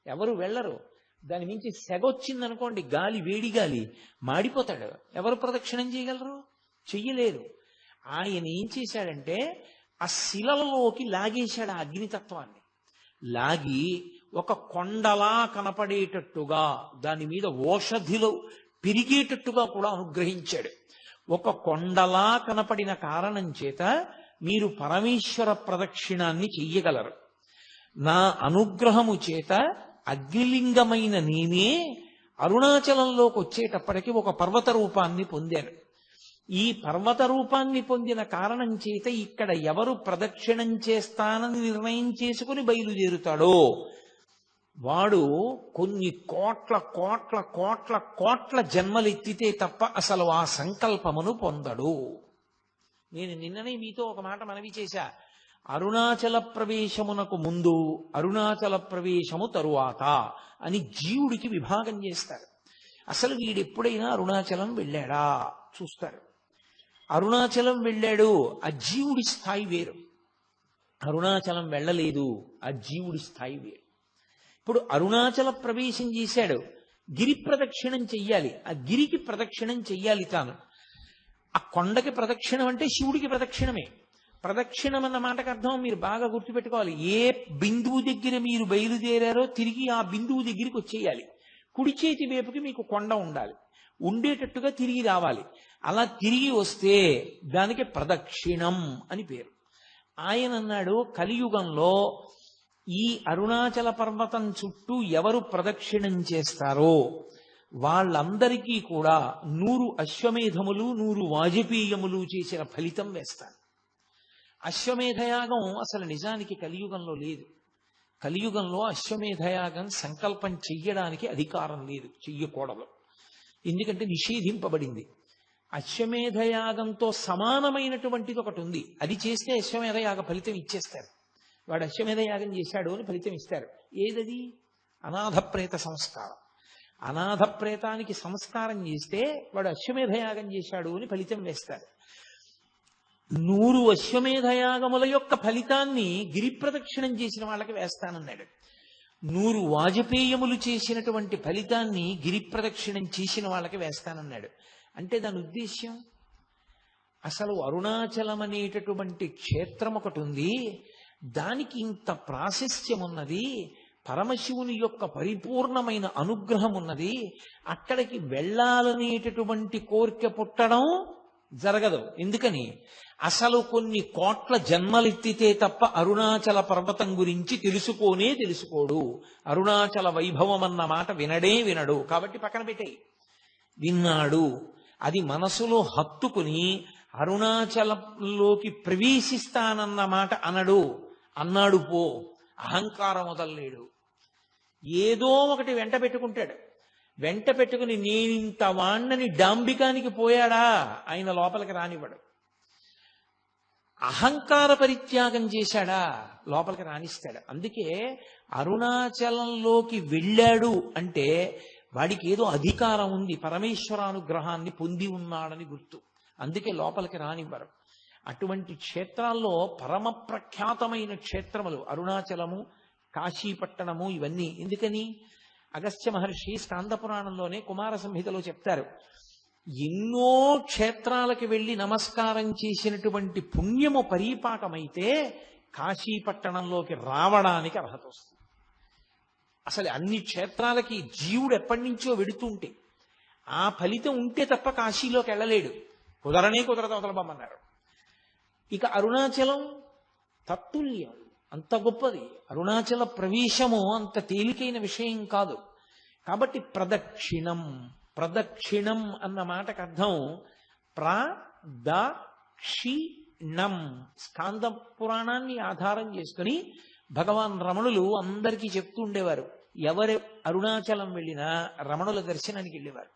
ఎవరు వెళ్ళరు. దాని మించి సెగొచ్చిందనుకోండి, గాలి, వేడి గాలి, మాడిపోతాడు. ఎవరు ప్రదక్షిణం చేయగలరు? చెయ్యలేరు. ఆయన ఏం చేశాడంటే ఆ శిలలలోకి లాగేశాడు ఆ అగ్నితత్వాన్ని. లాగి ఒక కొండలా కనపడేటట్టుగా, దాని మీద ఓషధిలో పెరిగేటట్టుగా కూడా అనుగ్రహించాడు. ఒక కొండలా కనపడిన కారణం చేత మీరు పరమేశ్వర ప్రదక్షిణాన్ని చెయ్యగలరు. నా అనుగ్రహము చేత అగ్నిలింగమైన నేనే అరుణాచలంలోకి వచ్చేటప్పటికి ఒక పర్వత రూపాన్ని పొందాను. ఈ పర్వత రూపాన్ని పొందిన కారణం చేత ఇక్కడ ఎవరు ప్రదక్షిణం చేస్తానని నిర్ణయం చేసుకుని బయలుదేరుతాడో వాడు కొన్ని కోట్ల కోట్ల కోట్ల కోట్ల జన్మలెత్తితే తప్ప అసలు ఆ సంకల్పమును పొందడు. నేను నిన్ననే మీతో ఒక మాట మనవి చేశా. అరుణాచల ప్రవేశమునకు ముందు, అరుణాచల ప్రవేశము తరువాత అని జీవుడికి విభాగం చేస్తారు. అసలు వీడెప్పుడైనా అరుణాచలం వెళ్ళాడా చూస్తారు. అరుణాచలం వెళ్ళాడు, ఆ జీవుడి స్థాయి వేరు. అరుణాచలం వెళ్ళలేదు, ఆ జీవుడి స్థాయి వేరు. ఇప్పుడు అరుణాచల ప్రవేశం చేశాడు, గిరి ప్రదక్షిణం చెయ్యాలి. ఆ గిరికి ప్రదక్షిణం చెయ్యాలి తాను. ఆ కొండకి ప్రదక్షిణం అంటే శివుడికి ప్రదక్షిణమే. ప్రదక్షిణం అన్న మాటకు అర్థం మీరు బాగా గుర్తుపెట్టుకోవాలి. ఏ బిందువు దగ్గర మీరు బయలుదేరారో తిరిగి ఆ బిందువు దగ్గరికి వచ్చేయాలి. కుడి చేతి వైపుకి మీకు కొండ ఉండాలి, ఉండేటట్టుగా తిరిగి రావాలి. అలా తిరిగి వస్తే దానికి ప్రదక్షిణం అని పేరు. ఆయన అన్నాడు, కలియుగంలో ఈ అరుణాచల పర్వతం చుట్టూ ఎవరు ప్రదక్షిణం చేస్తారో వాళ్ళందరికీ కూడా 100 అశ్వమేధములు 100 వాజపేయములు చేసిన ఫలితం వేస్తాను. అశ్వమేధయాగం అసలు నిజానికి కలియుగంలో లేదు. కలియుగంలో అశ్వమేధయాగం సంకల్పం చెయ్యడానికి అధికారం లేదు, చెయ్యకూడదు. ఎందుకంటే నిషేధింపబడింది. అశ్వమేధయాగంతో సమానమైనటువంటిది ఒకటి ఉంది, అది చేస్తే అశ్వమేధయాగ ఫలితం ఇచ్చేస్తారు. వాడు అశ్వమేధయాగం చేశాడు అని ఫలితం ఇస్తారు. ఏదది? అనాథ ప్రేత సంస్కారం. అనాథ ప్రేతానికి సంస్కారం చేస్తే వాడు అశ్వమేధయాగం చేశాడు అని ఫలితం వేస్తారు. 100 అశ్వమేధయాగముల యొక్క ఫలితాన్ని గిరి ప్రదక్షిణం చేసిన వాళ్ళకి వేస్తానన్నాడు. 100 వాజపేయములు చేసినటువంటి ఫలితాన్ని గిరి ప్రదక్షిణం చేసిన వాళ్ళకి వేస్తానన్నాడు. అంటే దాని ఉద్దేశ్యం, అసలు అరుణాచలం అనేటటువంటి క్షేత్రం ఒకటి ఉంది, దానికి ఇంత ప్రాశస్త్యం ఉన్నది, పరమశివుని యొక్క పరిపూర్ణమైన అనుగ్రహం ఉన్నది, అక్కడికి వెళ్ళాలనేటటువంటి కోరిక పుట్టడం జరగదు. ఎందుకని? అసలు కొన్ని కోట్ల జన్మలెత్తితే తప్ప అరుణాచల పర్వతం గురించి తెలుసుకోడు. అరుణాచల వైభవం అన్న మాట వినడు. కాబట్టి పక్కన పెట్టేయి. విన్నాడు, అది మనసులో హత్తుకుని అరుణాచలంలోకి ప్రవేశిస్తానన్న మాట అన్నాడు పో, అహంకారం వదలలేడు. ఏదో ఒకటి వెంట పెట్టుకుంటాడు. వెంట పెట్టుకుని నేనింత వాణ్ణని డాంబికానికి పోయాడా ఆయన లోపలికి రానివ్వడు. అహంకార పరిత్యాగం చేశాడా లోపలికి రానిస్తాడు. అందుకే అరుణాచలంలోకి వెళ్ళాడు అంటే వాడికి ఏదో అధికారం ఉంది, పరమేశ్వరానుగ్రహాన్ని పొంది ఉన్నాడని గుర్తు. అందుకే లోపలికి రానివ్వరు. అటువంటి క్షేత్రాల్లో పరమ ప్రఖ్యాతమైన క్షేత్రములు అరుణాచలము, కాశీపట్టణము, ఇవన్నీ. ఎందుకని? అగస్త్య మహర్షి స్కాంద పురాణంలోనే కుమార సంహితలో చెప్తారు, ఎన్నో క్షేత్రాలకు వెళ్ళి నమస్కారం చేసినటువంటి పుణ్యము పరీపాకమైతే కాశీపట్టణంలోకి రావడానికి అర్హత వస్తుంది. అసలు అన్ని క్షేత్రాలకి జీవుడు ఎప్పటి నుంచో వెడుతుంటే ఆ ఫలితం ఉంటే తప్ప కాశీలోకి వెళ్ళలేడు. కుదరదు, అవతలబమ్మన్నారు. ఇక అరుణాచలం తత్తుల్యం, అంత గొప్పది. అరుణాచల ప్రవేశము అంత తేలికైన విషయం కాదు. కాబట్టి ప్రదక్షిణం అన్న మాటకు అర్థం ప్రదక్షిణం. స్కాంద పురాణాన్ని ఆధారం చేసుకుని భగవాన్ రమణులు అందరికీ చెప్తూ ఉండేవారు, ఎవరు అరుణాచలం వెళ్ళినా రమణుల దర్శనానికి వెళ్ళేవారు.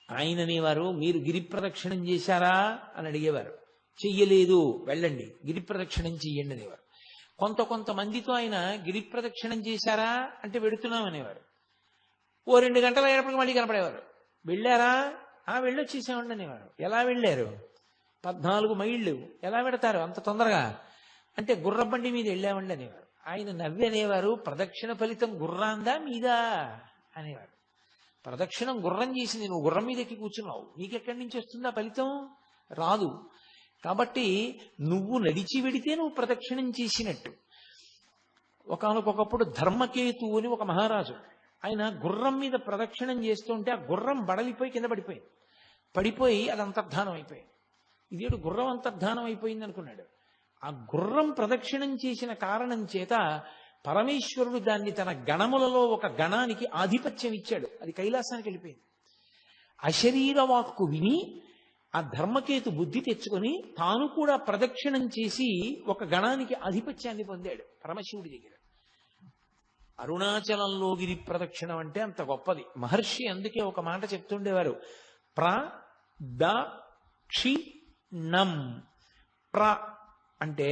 ఆయన అనేవారు, మీరు గిరి ప్రదక్షిణం చేశారా అని అడిగేవారు. చెయ్యలేదు, వెళ్ళండి గిరి ప్రదక్షిణం చెయ్యండి అనేవారు. కొంతమందితో ఆయన గిరి ప్రదక్షిణం చేశారా అంటే వెడుతున్నాం అనేవారు. ఓ 2 గంటలు అయ్యేటప్పటికి మళ్ళీ కనపడేవారు. వెళ్ళారా? వెళ్ళొచ్చేసామండి అనేవారు. ఎలా వెళ్ళారు? 14 మైళ్ళు ఎలా పెడతారు అంత తొందరగా అంటే గుర్రబండి మీద వెళ్ళామండి అనేవారు. ఆయన నవ్వి అనేవారు, ప్రదక్షిణ ఫలితం గుర్రాందా మీదా అనేవారు. ప్రదక్షిణం గుర్రం చేసింది, నువ్వు గుర్రం మీద ఎక్కి కూర్చున్నావు, నీకెక్కడి నుంచి వస్తుందా ఫలితం? రాదు. కాబట్టి నువ్వు నడిచి వెడితే నువ్వు ప్రదక్షిణం చేసినట్టు. ఒకానొకప్పుడు ధర్మకేతు అని ఒక మహారాజు, ఆయన గుర్రం మీద ప్రదక్షిణం చేస్తుంటే ఆ గుర్రం బడలిపోయి కింద పడిపోయి అది అంతర్ధానం అయిపోయింది. ఇదేడు గుర్రం అంతర్ధానం అయిపోయింది అనుకున్నాడు. ఆ గుర్రం ప్రదక్షిణం చేసిన కారణం చేత పరమేశ్వరుడు దాన్ని తన గణములలో ఒక గణానికి ఆధిపత్యం ఇచ్చాడు. అది కైలాసానికి వెళ్ళిపోయింది. అశరీర వాక్కు విని ఆ ధర్మకేతు బుద్ధి తెచ్చుకొని తాను కూడా ప్రదక్షిణం చేసి ఒక గణానికి ఆధిపత్యాన్ని పొందాడు పరమశివుడి దగ్గర. అరుణాచలంలో గిరి ప్రదక్షిణం అంటే అంత గొప్పది. మహర్షి అందుకే ఒక మాట చెప్తుండేవారు, నం. అంటే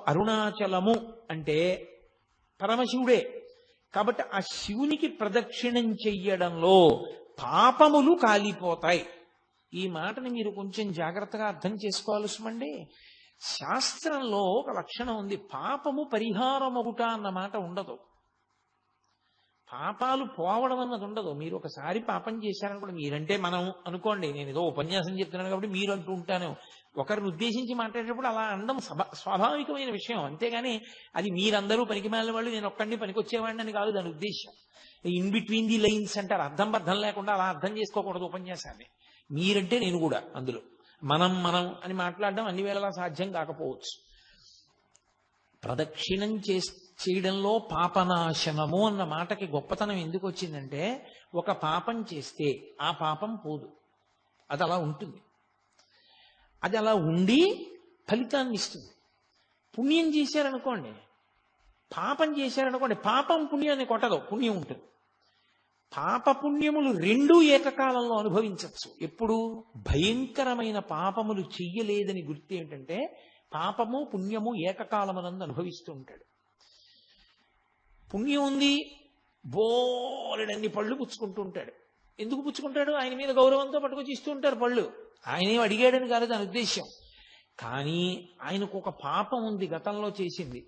అరుణాచలము అంటే పరమశివుడే కాబట్టి ఆ శివునికి ప్రదక్షిణం చెయ్యడంలో పాపములు కాలిపోతాయి. ఈ మాటని మీరు కొంచెం జాగ్రత్తగా అర్థం చేసుకోవాల్సిమండి. శాస్త్రంలో ఒక లక్షణం ఉంది, పాపము పరిహారమగుట అన్న మాట ఉండదు, పాపాలు పోవడం అన్నది ఉండదు. మీరు ఒకసారి పాపం చేశారనుకోండి, మీరంటే మనం అనుకోండి, నేను ఏదో ఉపన్యాసం చెప్తున్నాను కాబట్టి మీరు అంటూ ఉంటాను, ఒకరిని ఉద్దేశించి మాట్లాడేటప్పుడు అలా అనడం స్వాభావికమైన విషయం. అంతేగాని అది మీరందరూ పనికిమాలిన వాళ్ళు, నేను ఒక్కడిని పనికొచ్చేవాడిని అని కాదు దాని ఉద్దేశం. ఇన్ బిట్వీన్ ది లైన్స్ అంటారు, అర్థం బద్ధం లేకుండా అలా అర్థం చేసుకోకూడదు ఉపన్యాసాన్ని. మీరంటే నేను కూడా అందులో మనం అని మాట్లాడడం అన్ని వేళలా సాధ్యం కాకపోవచ్చు. ప్రదక్షిణం చేయడంలో పాపనాశనము అన్న మాటకి గొప్పతనం ఎందుకు వచ్చిందంటే, ఒక పాపం చేస్తే ఆ పాపం పోదు, అది అలా ఉంటుంది, అది అలా ఉండి ఫలితాన్ని ఇస్తుంది. పుణ్యం చేశారనుకోండి, పాపం చేశారనుకోండి, పాపం పుణ్యాన్ని కొట్టదు, పుణ్యం ఉంటుంది. పాప పుణ్యములు రెండూ ఏకకాలంలో అనుభవించవచ్చు. ఎప్పుడు? భయంకరమైన పాపములు చెయ్యలేదని గుర్తు ఏంటంటే, పాపము పుణ్యము ఏకకాలమునందు అనుభవిస్తూ ఉంటాడు. పుణ్యం ఉంది, బోలెడన్ని పళ్ళు పుచ్చుకుంటూ ఉంటాడు. ఎందుకు పుచ్చుకుంటాడు? ఆయన మీద గౌరవంతో పట్టుకొచ్చి ఇస్తూ ఉంటారు పళ్ళు. ఆయనేం అడిగాడని కాదు దాని ఉద్దేశం. కానీ ఆయనకు ఒక పాపం ఉంది గతంలో చేసింది,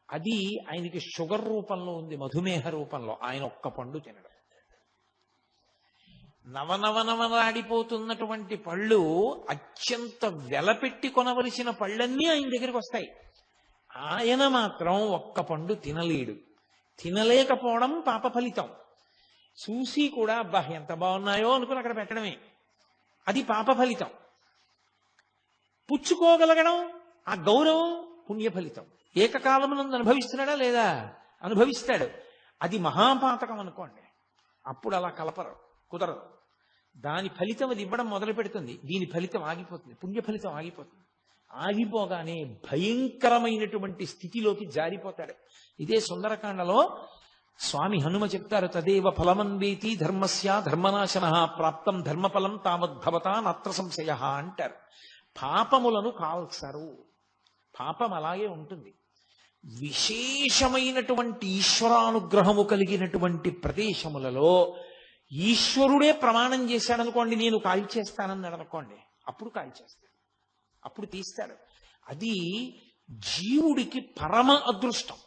అది ఆయనకి షుగర్ రూపంలో ఉంది, మధుమేహ రూపంలో. ఆయన ఒక్క పండు తినడం, నవనవనవలాడిపోతున్నటువంటి పళ్ళు, అత్యంత వెలపెట్టి కొనవలసిన పళ్ళన్నీ ఆయన దగ్గరికి వస్తాయి. ఆయన మాత్రం ఒక్క పండు తినలేడు. తినలేకపోవడం పాప ఫలితం. చూసి కూడా అబ్బా ఎంత బాగున్నాయో అనుకుని అక్కడ పెట్టడమే, అది పాప ఫలితం. పుచ్చుకోగలగడం, ఆ గౌరవం పుణ్య ఫలితం. ఏకకాలమునందు అనుభవిస్తున్నాడా లేదా? అనుభవిస్తాడు. అది మహాపాతకం అనుకోండి, అప్పుడు అలా కలపరు, కుదరదు. దాని ఫలితం అది ఇవ్వడం మొదలు పెడుతుంది, దీని ఫలితం ఆగిపోతుంది, పుణ్య ఫలితం ఆగిపోతుంది. ఆగిపోగానే భయంకరమైనటువంటి స్థితిలోకి జారిపోతాడు. ఇదే సుందరకాండలో స్వామి హనుమ చెప్తారు, తదేవ ఫలమన్వేతి ధర్మస్య ధర్మనాశన ప్రాప్తం ధర్మఫలం తావద్భవతా నత్ర సంశయ అంటారు. పాపములను కాల్సరు, పాపం అలాగే ఉంటుంది. విశేషమైనటువంటి ఈశ్వరానుగ్రహము కలిగినటువంటి ప్రదేశములలో ఈశ్వరుడే ప్రమాణం చేశాడనుకోండి, నేను కాల్చేస్తానన్నాడు అనుకోండి, అప్పుడు కాల్చేస్తాడు, అప్పుడు తీస్తాడు. అది జీవుడికి పరమ అదృష్టం.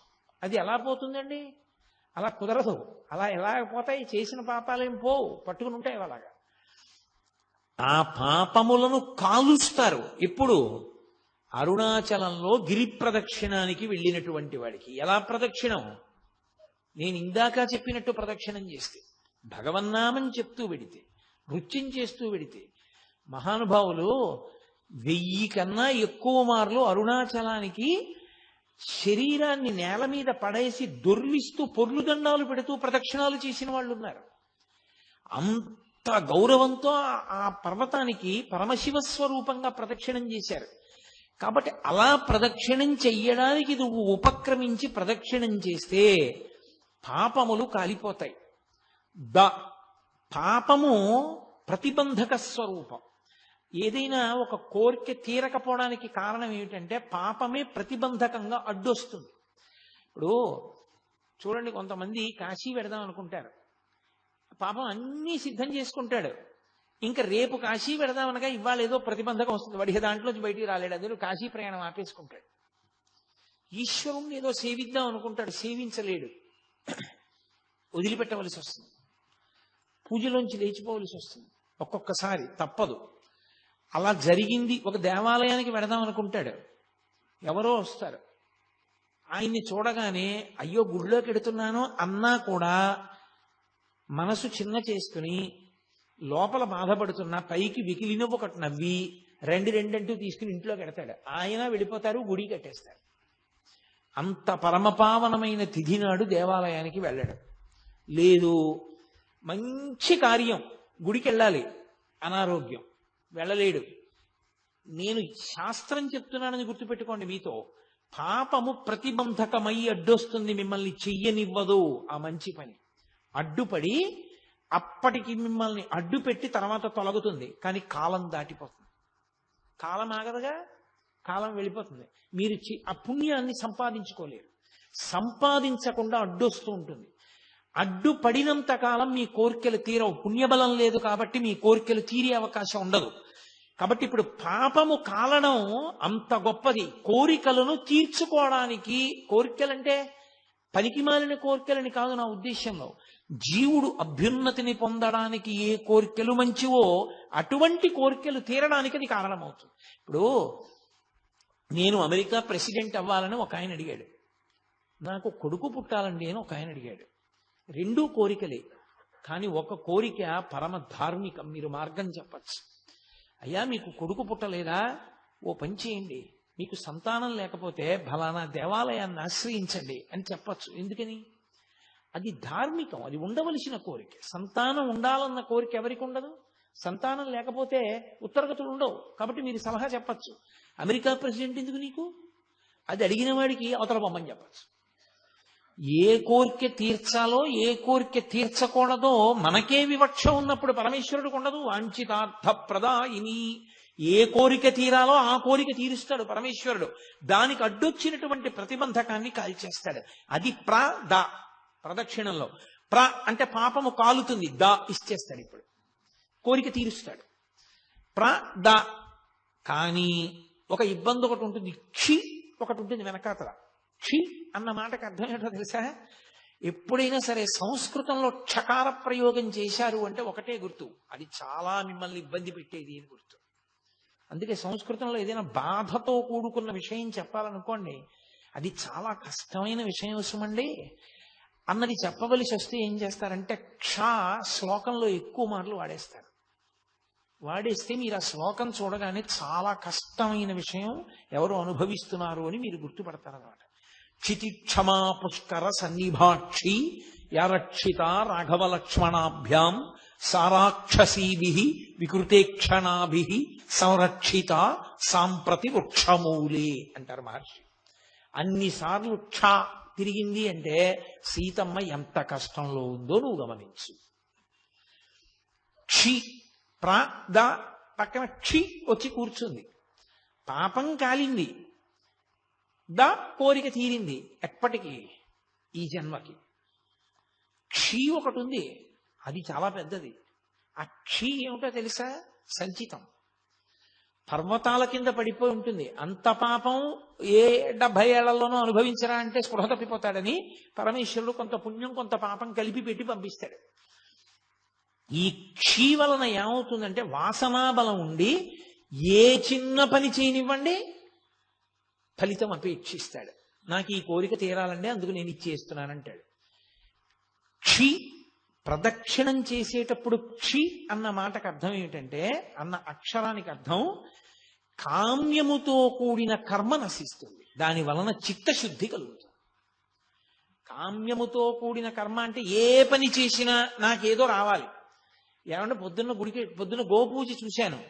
అది ఎలా పోతుందండి? అలా కుదరదు. అలా ఎలా పోతాయి? చేసిన పాపాలేం పోవు, పట్టుకుని ఉంటాయి అలాగా. ఆ పాపములను కాలుస్తారు. ఎప్పుడు? అరుణాచలంలో గిరి ప్రదక్షిణానికి వెళ్ళినటువంటి వాడికి. ఎలా ప్రదక్షిణం? నేను ఇందాక చెప్పినట్టు ప్రదక్షిణం చేస్తే, భగవన్నామం చెప్తూ వెడితే, నృత్యం చేస్తూ వెడితే, మహానుభావులు 1000 కన్నా ఎక్కువ మార్లు అరుణాచలానికి శరీరాన్ని నేల మీద పడేసి దొర్లిస్తూ పొర్లు దండాలు పెడుతూ ప్రదక్షిణాలు చేసిన వాళ్ళు ఉన్నారు. అంత గౌరవంతో ఆ పర్వతానికి పరమశివ స్వరూపంగా ప్రదక్షిణం చేశారు. కాబట్టి అలా ప్రదక్షిణం చెయ్యడానికి నువ్వు ఉపక్రమించి ప్రదక్షిణం చేస్తే పాపములు కాలిపోతాయి. పాపము ప్రతిబంధక స్వరూపం. ఏదైనా ఒక కోరిక తీరకపోవడానికి కారణం ఏమిటంటే పాపమే ప్రతిబంధకంగా అడ్డొస్తుంది. ఇప్పుడు చూడండి, కొంతమంది కాశీ వెడదాం అనుకుంటారు, పాపం అన్నీ సిద్ధం చేసుకుంటాడు, ఇంకా రేపు కాశీ వెడదామనగా ఇవాళ ఏదో ప్రతిబంధకం వస్తుంది, వాడికి దాంట్లోంచి బయటికి రాలేడు, అందులో కాశీ ప్రయాణం ఆపేసుకుంటాడు. ఈశ్వరుణ్ణి ఏదో సేవిద్దాం అనుకుంటాడు, సేవించలేడు, వదిలిపెట్టవలసి వస్తుంది, పూజలోంచి లేచిపోవలసి వస్తుంది, ఒక్కొక్కసారి తప్పదు. అలా జరిగింది. ఒక దేవాలయానికి వెడదాం అనుకుంటాడు, ఎవరో వస్తారు, ఆయన్ని చూడగానే అయ్యో గుడిలోకి ఎడుతున్నాను అన్నా కూడా మనసు చిన్న చేసుకుని లోపల బాధపడుతున్నా పైకి వికిలిన ఒకటి నవ్వి రెండంటూ తీసుకుని ఇంట్లోకి ఎడతాడు. ఆయన వెళ్ళిపోతారు, గుడి కట్టేస్తారు. అంత పరమపావనమైన తిథి నాడు దేవాలయానికి వెళ్ళడం లేదు. మంచి కార్యం, గుడికి వెళ్ళాలి, అనారోగ్యం, వెళ్ళలేడు. నేను శాస్త్రం చెప్తున్నానని గుర్తుపెట్టుకోండి. మీతో పాపము ప్రతిబంధకమై అడ్డొస్తుంది, మిమ్మల్ని చెయ్యనివ్వదు. ఆ మంచి పని అడ్డుపడి అప్పటికి మిమ్మల్ని అడ్డుపెట్టి తర్వాత తొలగుతుంది, కానీ కాలం దాటిపోతుంది. కాలం ఆగదుగా, కాలం వెళ్ళిపోతుంది. మీరు ఆ పుణ్యాన్ని సంపాదించుకోలేరు. సంపాదించకుండా అడ్డొస్తూ ఉంటుంది. అడ్డుపడినంత కాలం మీ కోరికలు తీరవు. పుణ్యబలం లేదు కాబట్టి మీ కోరికలు తీరే అవకాశం ఉండదు. కాబట్టి ఇప్పుడు పాపము కాలడం అంత గొప్పది. కోరికలను తీర్చుకోవడానికి, కోరికలంటే పనికిమాలిన కోరికలని కాదు నా ఉద్దేశంలో, జీవుడు అభ్యున్నతిని పొందడానికి ఏ కోరికలు మంచివో అటువంటి కోరికలు తీరడానికి అది కారణమవుతుంది. ఇప్పుడు నేను అమెరికా ప్రెసిడెంట్ అవ్వాలని ఒక ఆయన అడిగాడు, నాకు కొడుకు పుట్టాలండి అని ఒక ఆయన అడిగాడు. రెండూ కోరికలే, కానీ ఒక కోరిక పరమ ధార్మికం. మీరు మార్గం చెప్పచ్చు. అయ్యా మీకు కొడుకు పుట్టలేదా, ఓ పని చేయండి, మీకు సంతానం లేకపోతే ఫలానా దేవాలయాన్ని ఆశ్రయించండి అని చెప్పచ్చు. ఎందుకని? అది ధార్మికం, అది ఉండవలసిన కోరిక. సంతానం ఉండాలన్న కోరిక ఎవరికి ఉండదు? సంతానం లేకపోతే ఉత్తరగతులు ఉండవు. కాబట్టి మీరు సలహా చెప్పచ్చు. అమెరికా ప్రెసిడెంట్ ఎందుకు నీకు? అది అడిగిన వాడికి అవతల బొమ్మని చెప్పచ్చు. ఏ కోరిక తీర్చాలో ఏ కోరిక తీర్చకూడదో మనకే వివక్ష ఉన్నప్పుడు పరమేశ్వరుడికి ఉండదు. వాంఛితార్థ ప్రదాయిని, ఏ కోరిక తీరాలో ఆ కోరిక తీరుస్తాడు పరమేశ్వరుడు. దానికి అడ్డొచ్చినటువంటి ప్రతిబంధకాన్ని కాల్చేస్తాడు. అది ప్రదక్షిణంలో అంటే పాపము కాలుతుంది, ఇచ్చేస్తాడు. ఇప్పుడు కోరిక తీరుస్తాడు. కానీ ఒక ఇబ్బంది ఒకటి ఉంటుంది, ఒకటి ఉంటుంది వెనకాతల. అన్న మాటకు అర్థం ఏంటో తెలుసా? ఎప్పుడైనా సరే సంస్కృతంలో క్షకార ప్రయోగం చేశారు అంటే ఒకటే గుర్తు, అది చాలా మిమ్మల్ని ఇబ్బంది పెట్టేది అని గుర్తు. అందుకే సంస్కృతంలో ఏదైనా బాధతో కూడుకున్న విషయం చెప్పాలనుకోండి, అది చాలా కష్టమైన విషయం వస్తుందండి అన్నది చెప్పవలసి వస్తే ఏం చేస్తారంటే శ్లోకంలో ఎక్కువ మార్లు వాడేస్తే మీరు ఆ శ్లోకం చూడగానే చాలా కష్టమైన విషయం ఎవరు అనుభవిస్తున్నారు అని మీరు గుర్తుపడతారన్నమాట. క్షితిక్షమా పుష్కర సన్నిభాక్షి యారక్షిత రాఘవ లక్ష్మణాభ్యాం సారాక్షసీభి వికృతేక్షణాభి సంరక్షిత సాంప్రతి వృక్షమూలే అంటారు మహర్షి. అన్నిసార్లు తిరిగింది అంటే సీతమ్మ ఎంత కష్టంలో ఉందో నువ్వు గమనించు. పక్కన వచ్చి కూర్చుంది. పాపం కాలింది, కోరిక తీరింది. ఎప్పటికీ? ఈ జన్మకి. ఒకటి ఉంది, అది చాలా పెద్దది. ఆ ఏమిటో తెలుసా? సంచితం. పర్వతాల కింద పడిపోయి ఉంటుంది. అంత పాపం ఏ 70 ఏళ్లలోనూ అనుభవించరా అంటే స్పృహ తప్పిపోతాడని పరమేశ్వరుడు కొంత పుణ్యం కొంత పాపం కలిపి పెట్టి పంపిస్తాడు. ఈ వలన ఏమవుతుందంటే వాసనాబలం ఉండి ఏ చిన్న పని చేయనివ్వండి ఫలితం అపేక్షిస్తాడు. నాకు ఈ కోరిక తీరాలండి, అందుకు నేను ఇచ్చేస్తున్నానంటాడు. ప్రదక్షిణం చేసేటప్పుడు అన్న మాటకు అర్థం ఏమిటంటే, అన్న అక్షరానికి అర్థం కామ్యముతో కూడిన కర్మ నశిస్తుంది, దాని వలన చిత్తశుద్ధి కలుగుతుంది. కామ్యముతో కూడిన కర్మ అంటే ఏ పని చేసినా నాకేదో రావాలి. ఏమంటే పొద్దున్న గోపూజ చూశాను,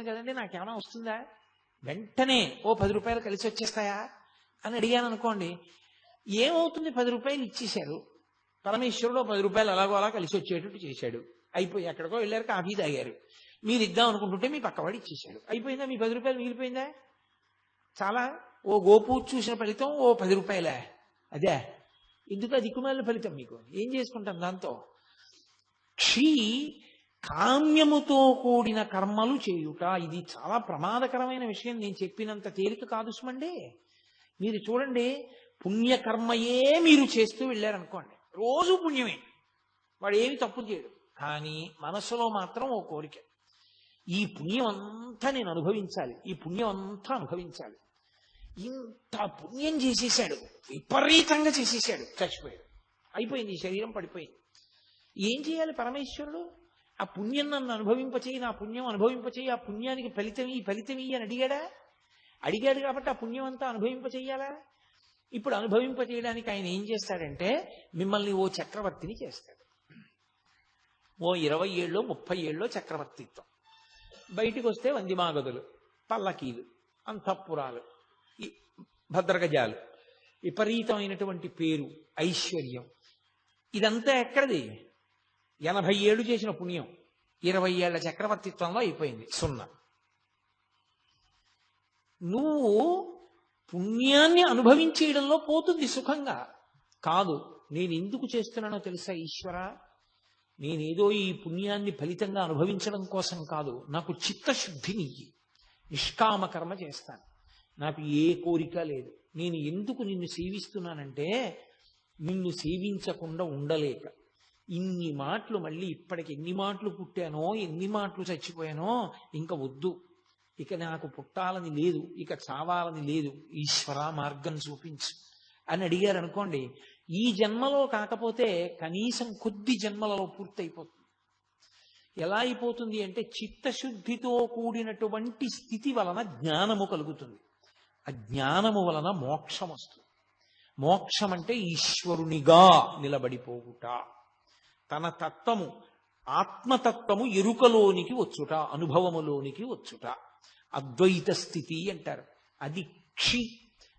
కదండి నాకేమైనా వస్తుందా? వెంటనే ఓ 10 రూపాయలు కలిసి వచ్చేస్తాయా అని అడిగాను అనుకోండి, ఏమవుతుంది? 10 రూపాయలు ఇచ్చేశారు, పరమేశ్వరుడు 10 రూపాయలు అలాగో అలా కలిసి వచ్చేటట్టు చేశాడు. అయిపోయి ఎక్కడికో వెళ్ళారు, కాఫీ తాగారు, మీరు ఇద్దాం అనుకుంటుంటే మీ పక్కవాడు ఇచ్చేశాడు. అయిపోయిందా? మీ 10 రూపాయలు మిగిలిపోయిందా? చాలా ఓ గోపూ చూసిన ఫలితం ఓ 10 రూపాయలే. అదే ఎందుకు దిక్కుమాలిన ఫలితం? మీకు ఏం చేసుకుంటాం దాంతో? క్షీ కామ్యముతో కూడిన కర్మలు చేయుట, ఇది చాలా ప్రమాదకరమైన విషయం. నేను చెప్పినంత తేలిక కాదు సుమండి. మీరు చూడండి, పుణ్యకర్మయే మీరు చేస్తూ వెళ్ళారనుకోండి, రోజు పుణ్యమే, వాడు ఏమి తప్పు చేయడు. కానీ మనస్సులో మాత్రం ఓ కోరిక, ఈ పుణ్యం అంతా నేను అనుభవించాలి, ఈ పుణ్యం అంతా అనుభవించాలి. ఇంత పుణ్యం చేసేసాడు, విపరీతంగా చేసేసాడు, చచ్చిపోయాడు, అయిపోయింది, శరీరం పడిపోయింది. ఏం చేయాలి పరమేశ్వరుడు? ఆ పుణ్యం నన్ను అనుభవింపచేయి, నా పుణ్యం అనుభవింపచేయి, ఆ పుణ్యానికి ఫలితం అని అడిగాడా? అడిగాడు కాబట్టి ఆ పుణ్యం అంతా అనుభవింపచేయాలా? ఇప్పుడు అనుభవింపచేయడానికి ఆయన ఏం చేస్తాడంటే, మిమ్మల్ని ఓ చక్రవర్తిని చేస్తాడు. ఓ 20 ఏళ్ళో 30 ఏళ్ళో చక్రవర్తిత్వం. బయటికి వస్తే వందిమాగదులు, పల్లకీలు, అంతఃపురాలు, భద్రగజాలు, విపరీతమైనటువంటి పేరు, ఐశ్వర్యం. ఇదంతా ఎక్కడిది? 80 ఏళ్ళు చేసిన పుణ్యం 20 ఏళ్ల చక్రవర్తిత్వంలో అయిపోయింది, సున్నా. నువ్వు పుణ్యాన్ని అనుభవించేయడంలో పోతుంది సుఖంగా. కాదు, నేను ఎందుకు చేస్తున్నానో తెలుసా ఈశ్వర? నేనేదో ఈ పుణ్యాన్ని ఫలితంగా అనుభవించడం కోసం కాదు, నాకు చిత్తశుద్ధినియ్యి, నిష్కామ కర్మ చేస్తాను, నాకు ఏ కోరిక లేదు. నేను ఎందుకు నిన్ను సేవిస్తున్నానంటే, నిన్ను సేవించకుండా ఉండలేక ఇన్ని మాటలు, మళ్ళీ ఇప్పటికి ఎన్ని మాటలు పుట్టానో, ఎన్ని మాటలు చచ్చిపోయానో, ఇంకా వద్దు, ఇక నాకు పుట్టాలని లేదు, ఇక చావాలని లేదు, ఈశ్వర మార్గం చూపించు అని అడిగారు అనుకోండి, ఈ జన్మలో కాకపోతే కనీసం కొద్ది జన్మలలో పూర్తయిపోతుంది. ఎలా అయిపోతుంది అంటే, చిత్తశుద్ధితో కూడినటువంటి స్థితి వలన జ్ఞానము కలుగుతుంది. ఆ జ్ఞానము వలన మోక్షం వస్తుంది. మోక్షం అంటే ఈశ్వరునిగా నిలబడిపోవుట, తన తత్వము, ఆత్మతత్వము ఎరుకలోనికి వచ్చుట, అనుభవములోనికి వచ్చుట, అద్వైత స్థితి అంటారు. అది క్షి,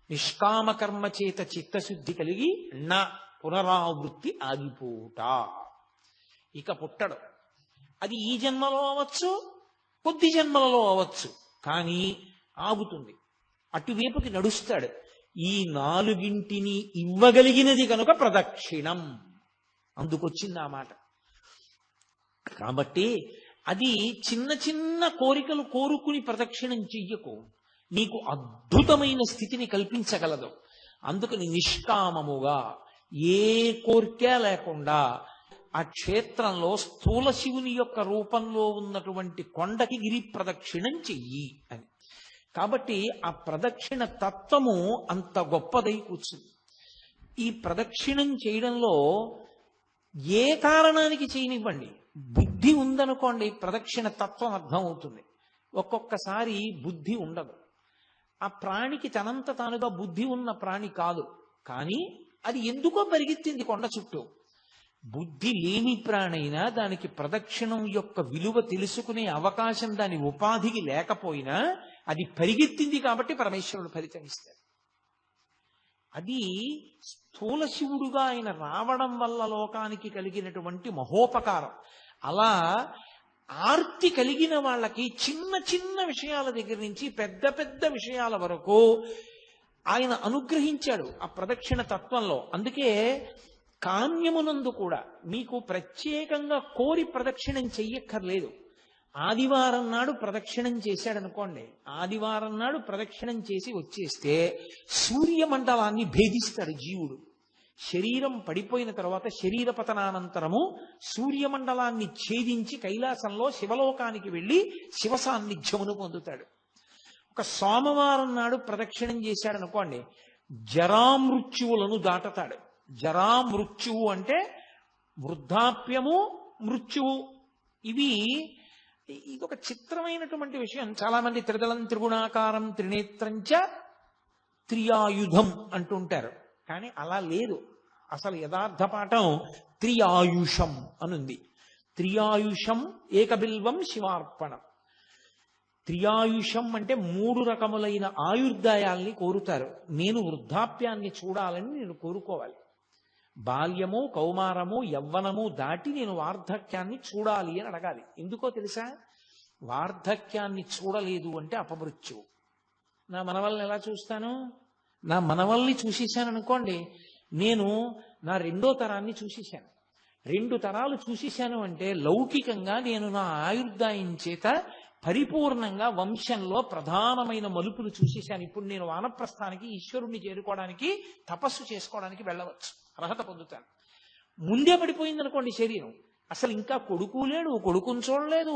నిష్కామకర్మ చేత చిత్తశుద్ధి కలిగి నా పునరావృత్తి ఆగిపోవుట, ఇక పుట్టడు. అది ఈ జన్మలో అవచ్చు, కొద్ది జన్మలలో అవచ్చు, కానీ ఆగుతుంది, అటువైపుకి నడుస్తాడు. ఈ 4గింటిని ఇవ్వగలిగినది కనుక ప్రదక్షిణం, అందుకొచ్చింది ఆ మాట. కాబట్టి అది చిన్న చిన్న కోరికలు కోరుకుని ప్రదక్షిణం చెయ్యకు, నీకు అద్భుతమైన స్థితిని కల్పించగలదు. అందుకని నిష్కామముగా ఏ కోరిక లేకుండా ఆ క్షేత్రంలో స్థూల శివుని యొక్క రూపంలో ఉన్నటువంటి కొండకి గిరి ప్రదక్షిణం చెయ్యి అని. కాబట్టి ఆ ప్రదక్షిణ తత్వము అంత గొప్పదై కూర్చుంది. ఈ ప్రదక్షిణం చేయడంలో ఏ కారణానికి చేయనివ్వండి, బుద్ధి ఉందనుకోండి, ప్రదక్షిణ తత్వం అర్థం అవుతుంది. ఒక్కొక్కసారి బుద్ధి ఉండదు. ఆ ప్రాణికి తనంత తానుగా బుద్ధి ఉన్న ప్రాణి కాదు, కానీ అది ఎందుకో పరిగెత్తింది కొండ చుట్టూ. బుద్ధి లేని ప్రాణైనా దానికి ప్రదక్షిణం యొక్క విలువ తెలుసుకునే అవకాశం దాని ఉపాధికి లేకపోయినా అది పరిగెత్తింది కాబట్టి పరమేశ్వరుడు ఫలితం ఇస్తాడు. అది స్థూల శివుడుగా ఆయన రావడం వల్ల లోకానికి కలిగినటువంటి మహోపకారం. అలా ఆర్తి కలిగిన వాళ్ళకి చిన్న చిన్న విషయాల దగ్గర నుంచి పెద్ద పెద్ద విషయాల వరకు ఆయన అనుగ్రహించాడు ఆ ప్రదక్షిణ తత్వంలో. అందుకే కామ్యమునందు కూడా మీకు ప్రత్యేకంగా కోరి ప్రదక్షిణం చెయ్యక్కర్లేదు. ఆదివారం నాడు ప్రదక్షిణం చేశాడనుకోండి, ఆదివారం నాడు ప్రదక్షిణం చేసి వచ్చేస్తే సూర్యమండలాన్ని భేదిస్తాడు జీవుడు. శరీరం పడిపోయిన తర్వాత శరీర పతనానంతరము సూర్యమండలాన్ని ఛేదించి కైలాసంలో శివలోకానికి వెళ్ళి శివ సాన్నిధ్యమును పొందుతాడు. ఒక సోమవారం నాడు ప్రదక్షిణం చేశాడనుకోండి, జరామృత్యువులను దాటతాడు. జరామృత్యువు అంటే వృద్ధాప్యము, మృత్యువు. ఇదొక చిత్రమైనటువంటి విషయం. చాలా మంది త్రిదళం త్రిగుణాకారం త్రినేత్రంచ త్రియాయుధం అంటుంటారు, కానీ అలా లేదు. అసలు యథార్థ పాఠం త్రియాయుషం అనుంది. త్రియాయుషం ఏకబిల్వం శివార్పణం. త్రియాయుషం అంటే 3 రకములైన ఆయుర్దాయాల్ని కోరుతారు. నేను వృద్ధాప్యాన్ని చూడాలని నేను కోరుకోవాలి. బాల్యము, కౌమారము, యవ్వనము దాటి నేను వార్ధక్యాన్ని చూడాలి అని అడగాలి. ఎందుకో తెలుసా? వార్ధక్యాన్ని చూడలేదు అంటే అపమృత్యువు. నా మనవల్ని ఎలా చూస్తాను? నా మనవల్ని చూసేశాను అనుకోండి, నేను నా 2వ తరాన్ని చూసేశాను. 2 తరాలు చూసేశాను అంటే లౌకికంగా నేను నా ఆయుర్దాయం చేత పరిపూర్ణంగా వంశంలో ప్రధానమైన మలుపులు చూసేశాను. ఇప్పుడు నేను వానప్రస్థానికి, ఈశ్వరుణ్ణి చేరుకోవడానికి, తపస్సు చేసుకోవడానికి వెళ్ళవచ్చు, అర్హత పొందుతాను. ముందే పడిపోయింది అనుకోండి శరీరం, అసలు ఇంకా కొడుకు లేడు, కొడుకుని చూడలేదు,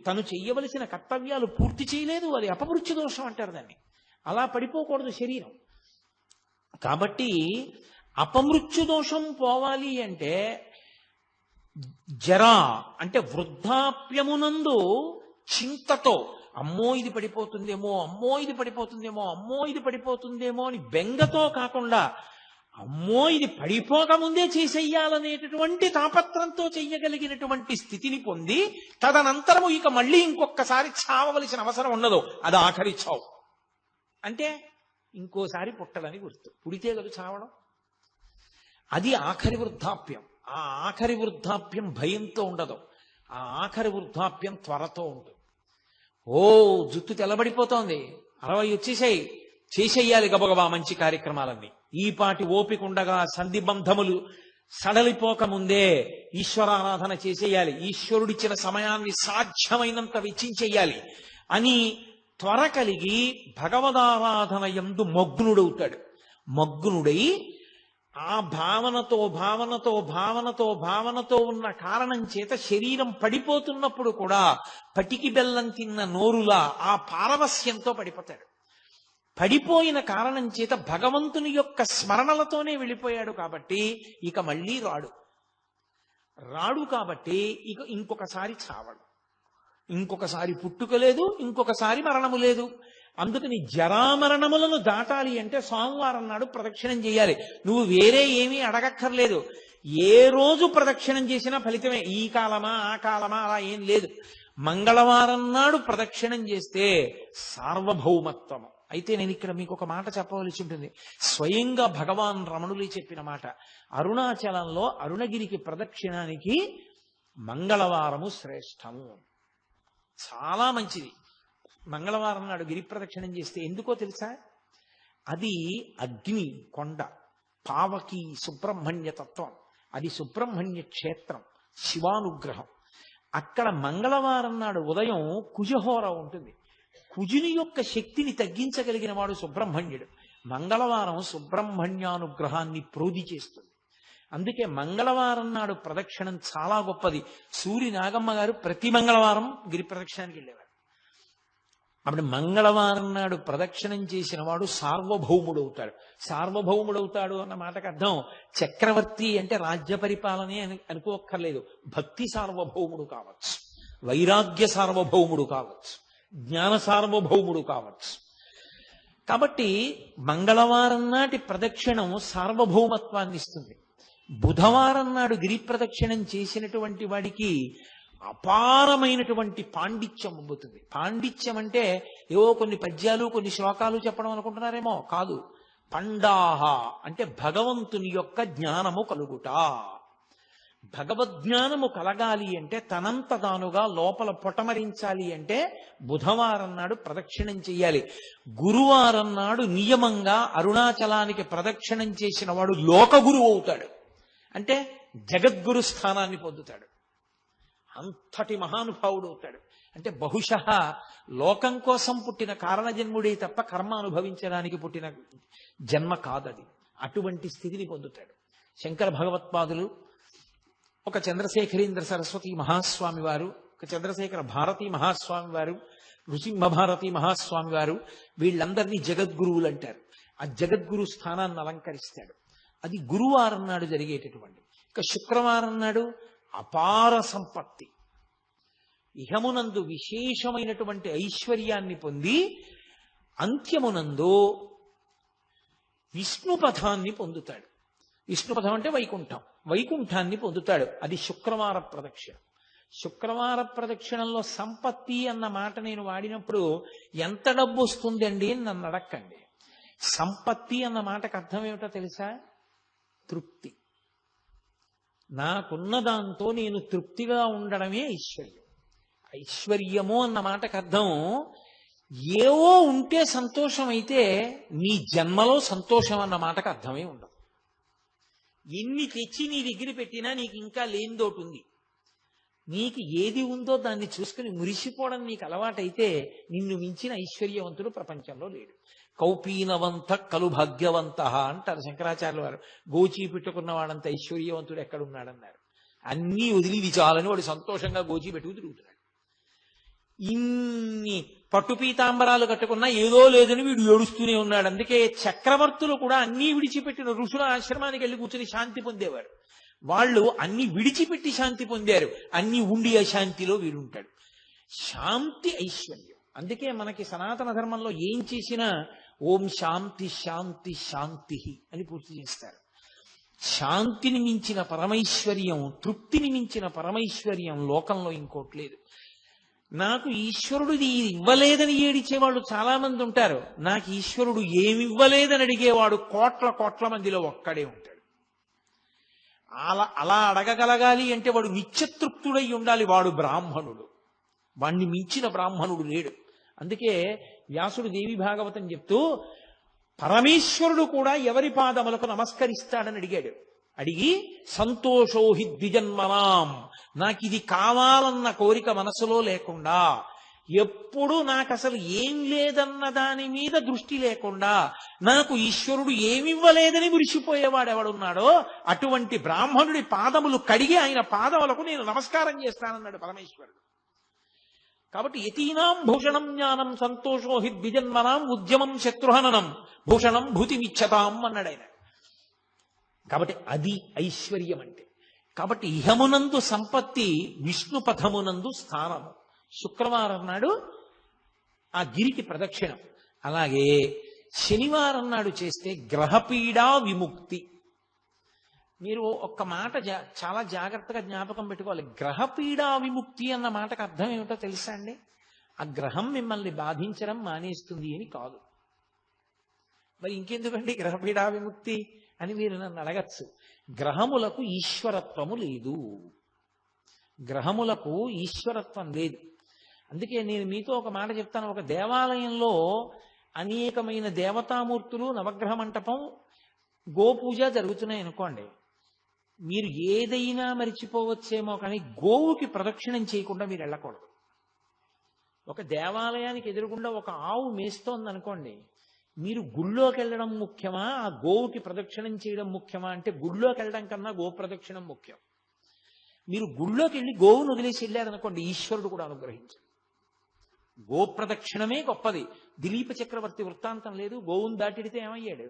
తను చెయ్యవలసిన కర్తవ్యాలు పూర్తి చేయలేదు, అది అపమృత్యు దోషం అంటారు దాన్ని. అలా పడిపోకూడదు శరీరం. కాబట్టి అపమృత్యు దోషం పోవాలి అంటే జరా అంటే వృద్ధాప్యమునందు చింతతో అమ్మో ఇది పడిపోతుందేమో, అమ్మో ఇది పడిపోతుందేమో, అమ్మో ఇది పడిపోతుందేమో అని బెంగతో కాకుండా అమ్మో ఇది పడిపోకముందే చేసేయాలనేటటువంటి తాపత్రంతో చెయ్యగలిగినటువంటి స్థితిని పొంది తదనంతరము ఇక మళ్ళీ ఇంకొకసారి చావవలసిన అవసరం ఉండదు. అది ఆఖరి చావు. అంటే ఇంకోసారి పుట్టడని గుర్తు. పుడితే కదా చావడం. అది ఆఖరి వృద్ధాప్యం. ఆ ఆఖరి వృద్ధాప్యం భయంతో ఉండదు. ఆ ఆఖరి వృద్ధాప్యం త్వరతో ఉంటుంది. ఓ జుట్టు తెల్లబడిపోతోంది, 60 వచ్చేసాయి, చేసేయాలి గబగబా మంచి కార్యక్రమాలన్నీ. ఈపాటి ఓపిక ఉండగా సంధిబంధములు సడలిపోకముందే ఈశ్వరారాధన చేసేయాలి, ఈశ్వరుడిచ్చిన సమయాన్ని సాధ్యమైనంత వెచ్చించేయాలి అని త్వర కలిగి భగవదారాధన యందు మగ్నుడవుతాడు. మగ్నుడై ఆ భావనతో భావనతో భావనతో భావనతో ఉన్న కారణం చేత శరీరం పడిపోతున్నప్పుడు కూడా పటికి బెల్లం తిన్న నోరులా ఆ పారవస్యంతో పడిపోతాడు. పడిపోయిన కారణం చేత భగవంతుని యొక్క స్మరణలతోనే వెళ్ళిపోయాడు కాబట్టి ఇక మళ్ళీ రాడు కాబట్టి ఇక ఇంకొకసారి చావడు, ఇంకొకసారి పుట్టుక లేదు, ఇంకొకసారి మరణము లేదు. అందుకని జరామరణములను దాటాలి అంటే సోమవారం నాడు ప్రదక్షిణం చేయాలి. నువ్వు వేరే ఏమీ అడగక్కర్లేదు. ఏ రోజు ప్రదక్షిణం చేసినా ఫలితమే. ఈ కాలమా ఆ కాలమా అలా ఏం లేదు. మంగళవారం నాడు ప్రదక్షిణం చేస్తే సార్వభౌమత్వము. అయితే నేను ఇక్కడ మీకు ఒక మాట చెప్పవలసి ఉంటుంది. స్వయంగా భగవాన్ రమణులు చెప్పిన మాట. అరుణాచలంలో అరుణగిరికి ప్రదక్షిణానికి మంగళవారము శ్రేష్టము, చాలా మంచిది. మంగళవారం నాడు గిరి ప్రదక్షిణం చేస్తే ఎందుకో తెలుసా? అది అగ్ని కొండ, పావకి సుబ్రహ్మణ్య తత్వం, అది సుబ్రహ్మణ్య క్షేత్రం, శివానుగ్రహం. అక్కడ మంగళవారం నాడు ఉదయం కుజహోర ఉంటుంది. కుజుని యొక్క శక్తిని తగ్గించగలిగిన వాడు సుబ్రహ్మణ్యుడు. మంగళవారం సుబ్రహ్మణ్యానుగ్రహాన్ని ప్రోధి చేస్తుంది. అందుకే మంగళవారం నాడు ప్రదక్షిణం చాలా గొప్పది. సూరి నాగమ్మ గారు ప్రతి మంగళవారం గిరి ప్రదక్షిణానికి వెళ్ళేవారు. అప్పుడు మంగళవారం నాడు ప్రదక్షిణం చేసిన వాడు సార్వభౌముడవుతాడు. సార్వభౌముడవుతాడు అన్న మాటకు అర్థం చక్రవర్తి అంటే రాజ్య పరిపాలనే అనుకోక్కర్లేదు. భక్తి సార్వభౌముడు కావచ్చు, వైరాగ్య సార్వభౌముడు కావచ్చు, జ్ఞాన సార్వభౌముడు కావచ్చు. కాబట్టి మంగళవారం నాటి ప్రదక్షిణం సార్వభౌమత్వాన్ని ఇస్తుంది. బుధవారం నాడు గిరి ప్రదక్షిణం చేసినటువంటి వాడికి అపారమైనటువంటి పాండిత్యం అబ్బుతుంది. పాండిత్యం అంటే ఏవో కొన్ని పద్యాలు కొన్ని శ్లోకాలు చెప్పడం అనుకుంటున్నారేమో, కాదు. పండాహ అంటే భగవంతుని యొక్క జ్ఞానము కలుగుట. భగవద్జ్ఞానము కలగాలి అంటే తనంత తానుగా లోపల పొటమరించాలి అంటే బుధవారం నాడు ప్రదక్షిణం చెయ్యాలి. గురువారం నాడు నియమంగా అరుణాచలానికి ప్రదక్షిణం చేసిన వాడు లోకగురువు అవుతాడు. అంటే జగద్గురు స్థానాన్ని పొందుతాడు. అంతటి మహానుభావుడు అవుతాడు. అంటే బహుశః లోకం కోసం పుట్టిన కారణజన్ముడే తప్ప కర్మ అనుభవించడానికి పుట్టిన జన్మ కాదది. అటువంటి స్థితిని పొందుతాడు. శంకర భగవత్పాదులు, ఒక చంద్రశేఖరేంద్ర సరస్వతి మహాస్వామి వారు, ఒక చంద్రశేఖర భారతీ మహాస్వామి వారు, నృసింహ భారతీ మహాస్వామి వారు, వీళ్ళందరినీ జగద్గురువులు అంటారు. ఆ జగద్గురు స్థానాన్ని అలంకరిస్తాడు. అది గురువారం నాడు జరిగేటటువంటి. ఇక శుక్రవారం నాడు అపార సంపత్తి, ఇహమునందు విశేషమైనటువంటి ఐశ్వర్యాన్ని పొంది అంత్యమునందు విష్ణుపథాన్ని పొందుతాడు. విష్ణుపథం అంటే వైకుంఠం, వైకుంఠాన్ని పొందుతాడు. అది శుక్రవార ప్రదక్షిణ. శుక్రవార ప్రదక్షిణంలో సంపత్తి అన్న మాట నేను వాడినప్పుడు ఎంత డబ్బు వస్తుందండి అని నన్ను అడక్కండి. సంపత్తి అన్న మాటకు అర్థం ఏమిటో తెలుసా? తృప్తి. నాకున్న దాంతో నేను తృప్తిగా ఉండడమే ఐశ్వర్యం. ఐశ్వర్యము అన్న మాటకు అర్థం ఏవో ఉంటే సంతోషం అయితే నీ జన్మలో సంతోషం అన్న మాటకు అర్థమే ఉండదు. ఎన్ని తెచ్చి నీ దగ్గర పెట్టినా నీకు ఇంకా లేనిదోటి ఉంది. నీకు ఏది ఉందో దాన్ని చూసుకుని మురిసిపోవడం నీకు అలవాటైతే నిన్ను మించిన ఐశ్వర్యవంతుడు ప్రపంచంలో లేడు. కౌపీనవంత కలు భాగ్యవంత అంటారు శంకరాచార్యుల వారు. గోచి పెట్టుకున్న వాడంత ఐశ్వర్యవంతుడు ఎక్కడున్నాడన్నారు. అన్నీ వదిలి ఇది చాలని వాడు సంతోషంగా గోచి పెట్టుకు తిరుగుతున్నాడు. ఇన్ని పట్టు పీతాంబరాలు కట్టుకున్నా ఏదో లేదని వీడు ఏడుస్తూనే ఉన్నాడు. అందుకే చక్రవర్తులు కూడా అన్నీ విడిచిపెట్టిన ఋషుల ఆశ్రమానికి వెళ్ళి కూర్చుని శాంతి పొందేవారు. వాళ్ళు అన్ని విడిచిపెట్టి శాంతి పొందారు. అన్ని ఉండి అశాంతిలో వీడుంటాడు. శాంతి ఐశ్వర్యం. అందుకే మనకి సనాతన ధర్మంలో ఏం చేసినా ఓం శాంతి శాంతి శాంతి అని పూర్తి చేస్తారు. శాంతిని మించిన పరమైశ్వర్యం, తృప్తిని మించిన పరమైశ్వర్యం లోకంలో ఇంకోటి లేదు. నాకు ఈశ్వరుడు ఇవ్వలేదని ఏడిచేవాళ్ళు చాలా మంది ఉంటారు. నాకు ఈశ్వరుడు ఏమివ్వలేదని అడిగేవాడు కోట్ల కోట్ల మందిలో ఒక్కడే ఉంటాడు. అలా అడగగలగాలి అంటే వాడు నిత్యతృప్తుడై ఉండాలి. వాడు బ్రాహ్మణుడు. వాణ్ణి మించిన బ్రాహ్మణుడు లేడు. అందుకే వ్యాసుడు దేవి భాగవతం చెప్తూ పరమేశ్వరుడు కూడా ఎవరి పాదములకు నమస్కరిస్తాడని అడిగాడు. అడిగి సంతోషోహి ద్విజన్మనాం, నాకు ఇది కావాలన్న కోరిక మనసులో లేకుండా, ఎప్పుడు నాకు అసలు ఏం లేదన్న దాని మీద దృష్టి లేకుండా, నాకు ఈశ్వరుడు ఏమివ్వలేదని మురిసిపోయేవాడు ఎవడున్నాడో అటువంటి బ్రాహ్మణుడి పాదములు కడిగి ఆయన పాదములకు నేను నమస్కారం చేస్తానన్నాడు పరమేశ్వరుడు. కాబట్టి యతీనాం భూషణం జ్ఞానం సంతోషోహి ద్విజన్మనాం ఉద్యమం శత్రుహననం భూషణం భూతిమిచ్చతాం అన్నాడు ఆయన. కాబట్టి అది ఐశ్వర్యం అంటే. కాబట్టి ఇహమునందు సంపత్తి, విష్ణు పథమునందు స్థానము. శుక్రవారం నాడు ఆ గిరికి ప్రదక్షిణం. అలాగే శనివారం నాడు చేస్తే గ్రహపీడా విముక్తి. మీరు ఒక్క మాట చాలా జాగ్రత్తగా జ్ఞాపకం పెట్టుకోవాలి. గ్రహపీడా విముక్తి అన్న మాటకు అర్థం ఏమిటో తెలుసా అండి? ఆ గ్రహం మిమ్మల్ని బాధించడం మానేస్తుంది అని కాదు. మరి ఇంకెందుకండి గ్రహపీడా విముక్తి అని మీరు నన్ను అడగచ్చు. గ్రహములకు ఈశ్వరత్వము లేదు. గ్రహములకు ఈశ్వరత్వం లేదు. అందుకే నేను మీతో ఒక మాట చెప్తాను. ఒక దేవాలయంలో అనేకమైన దేవతామూర్తులు, నవగ్రహ మంటపం, గోపూజ జరుగుతున్నాయి అనుకోండి. మీరు ఏదైనా మరిచిపోవచ్చేమో కానీ గోవుకి ప్రదక్షిణం చేయకుండా మీరు వెళ్ళకూడదు. ఒక దేవాలయానికి ఎదురుగుండా ఒక ఆవు మేస్తోంది అనుకోండి, మీరు గుళ్ళోకి వెళ్ళడం ముఖ్యమా, ఆ గోవుకి ప్రదక్షిణం చేయడం ముఖ్యమా అంటే గుళ్ళోకి వెళ్ళడం కన్నా గో ప్రదక్షిణం ముఖ్యం. మీరు గుళ్ళోకి వెళ్ళి గోవును వదిలేసి వెళ్ళారనుకోండి, ఈశ్వరుడు కూడా అనుగ్రహించాడు. గో ప్రదక్షిణమే గొప్పది. దిలీప చక్రవర్తి వృత్తాంతం లేదు? గోవును దాటిడితే ఏమయ్యాడు?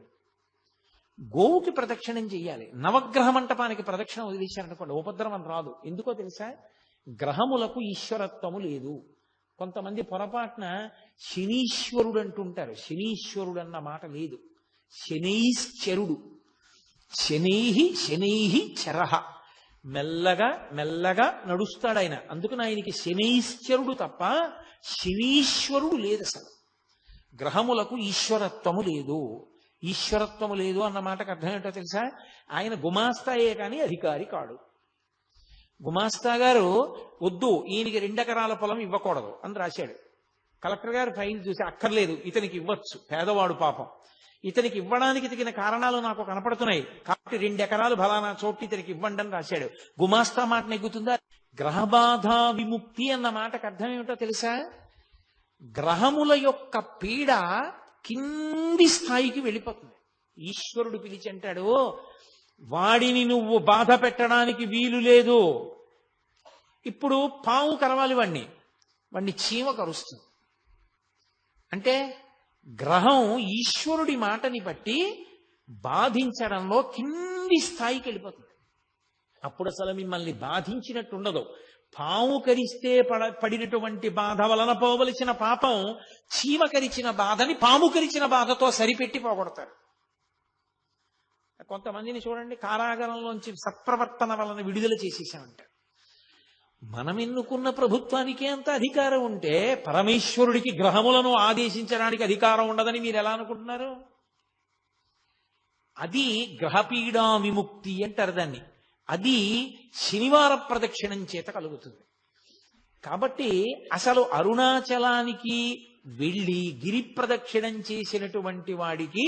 గోవుకి ప్రదక్షిణం చెయ్యాలి. నవగ్రహ మంటపానికి ప్రదక్షిణం వదిలేశారనుకోండి, ఉపద్రవం రాదు. ఎందుకో తెలుసా? గ్రహములకు ఈశ్వరత్వము లేదు. కొంతమంది పొరపాటున శనీశ్వరుడు అంటుంటారు. శనీశ్వరుడు అన్న మాట లేదు. శనైశ్చరుడు. శనైహి చరహ. మెల్లగా మెల్లగా నడుస్తాడు ఆయన. అందుకని ఆయనకి శనైశ్చరుడు తప్ప శనీశ్వరుడు లేదు. అసలు గ్రహములకు ఈశ్వరత్వము లేదు. ఈశ్వరత్వము లేదు అన్న మాటకు అర్థం ఏంటో తెలుసా? ఆయన గుమాస్తాయే కానీ అధికారి కాడు. గుమాస్తా గారు వద్దు, ఈయనకి 2 ఎకరాల పొలం ఇవ్వకూడదు అని రాశాడు. కలెక్టర్ గారు ఫైల్ చూసి అక్కర్లేదు, ఇతనికి ఇవ్వచ్చు, పేదవాడు పాపం, ఇతనికి ఇవ్వడానికి తగిన కారణాలు నాకు కనపడుతున్నాయి కాబట్టి 2 ఎకరాలు ఫలానా చోటు ఇతనికి ఇవ్వండి అని రాశాడు. గుమాస్తా మాట నెగ్గుతుందా? గ్రహబాధ విముక్తి అన్న మాటకు అర్థం ఏమిటో తెలుసా? గ్రహముల యొక్క పీడ కింది స్థాయికి వెళ్ళిపోతుంది. ఈశ్వరుడు పిలిచి అంటాడు, వాడిని నువ్వు బాధ పెట్టడానికి వీలు లేదు. ఇప్పుడు పాము కరవాలి వాణ్ణి చీమ కరుస్తుంది. అంటే గ్రహం ఈశ్వరుడి మాటని బట్టి బాధించడంలో కింది స్థాయికి వెళ్ళిపోతుంది. అప్పుడు అసలు మిమ్మల్ని బాధించినట్టు ఉండదు. పాము కరిస్తే పడినటువంటి బాధ వలన పోవలసిన పాపం చీమ కరిచిన బాధని పాము కరిచిన బాధతో సరిపెట్టి పోగొడతారు. కొంతమందిని చూడండి, కారాగారంలోంచి సత్ప్రవర్తన వలన విడుదల చేసేసామంటారు. మనం ఎన్నుకున్న ప్రభుత్వానికే అంత అధికారం ఉంటే పరమేశ్వరుడికి గ్రహములను ఆదేశించడానికి అధికారం ఉండదని మీరు ఎలా అనుకుంటున్నారు? అది గ్రహపీడా విముక్తి అంటారు దాన్ని. అది శనివార ప్రదక్షిణం చేత కలుగుతుంది. కాబట్టి అసలు అరుణాచలానికి వెళ్ళి గిరి ప్రదక్షిణం చేసినటువంటి వాడికి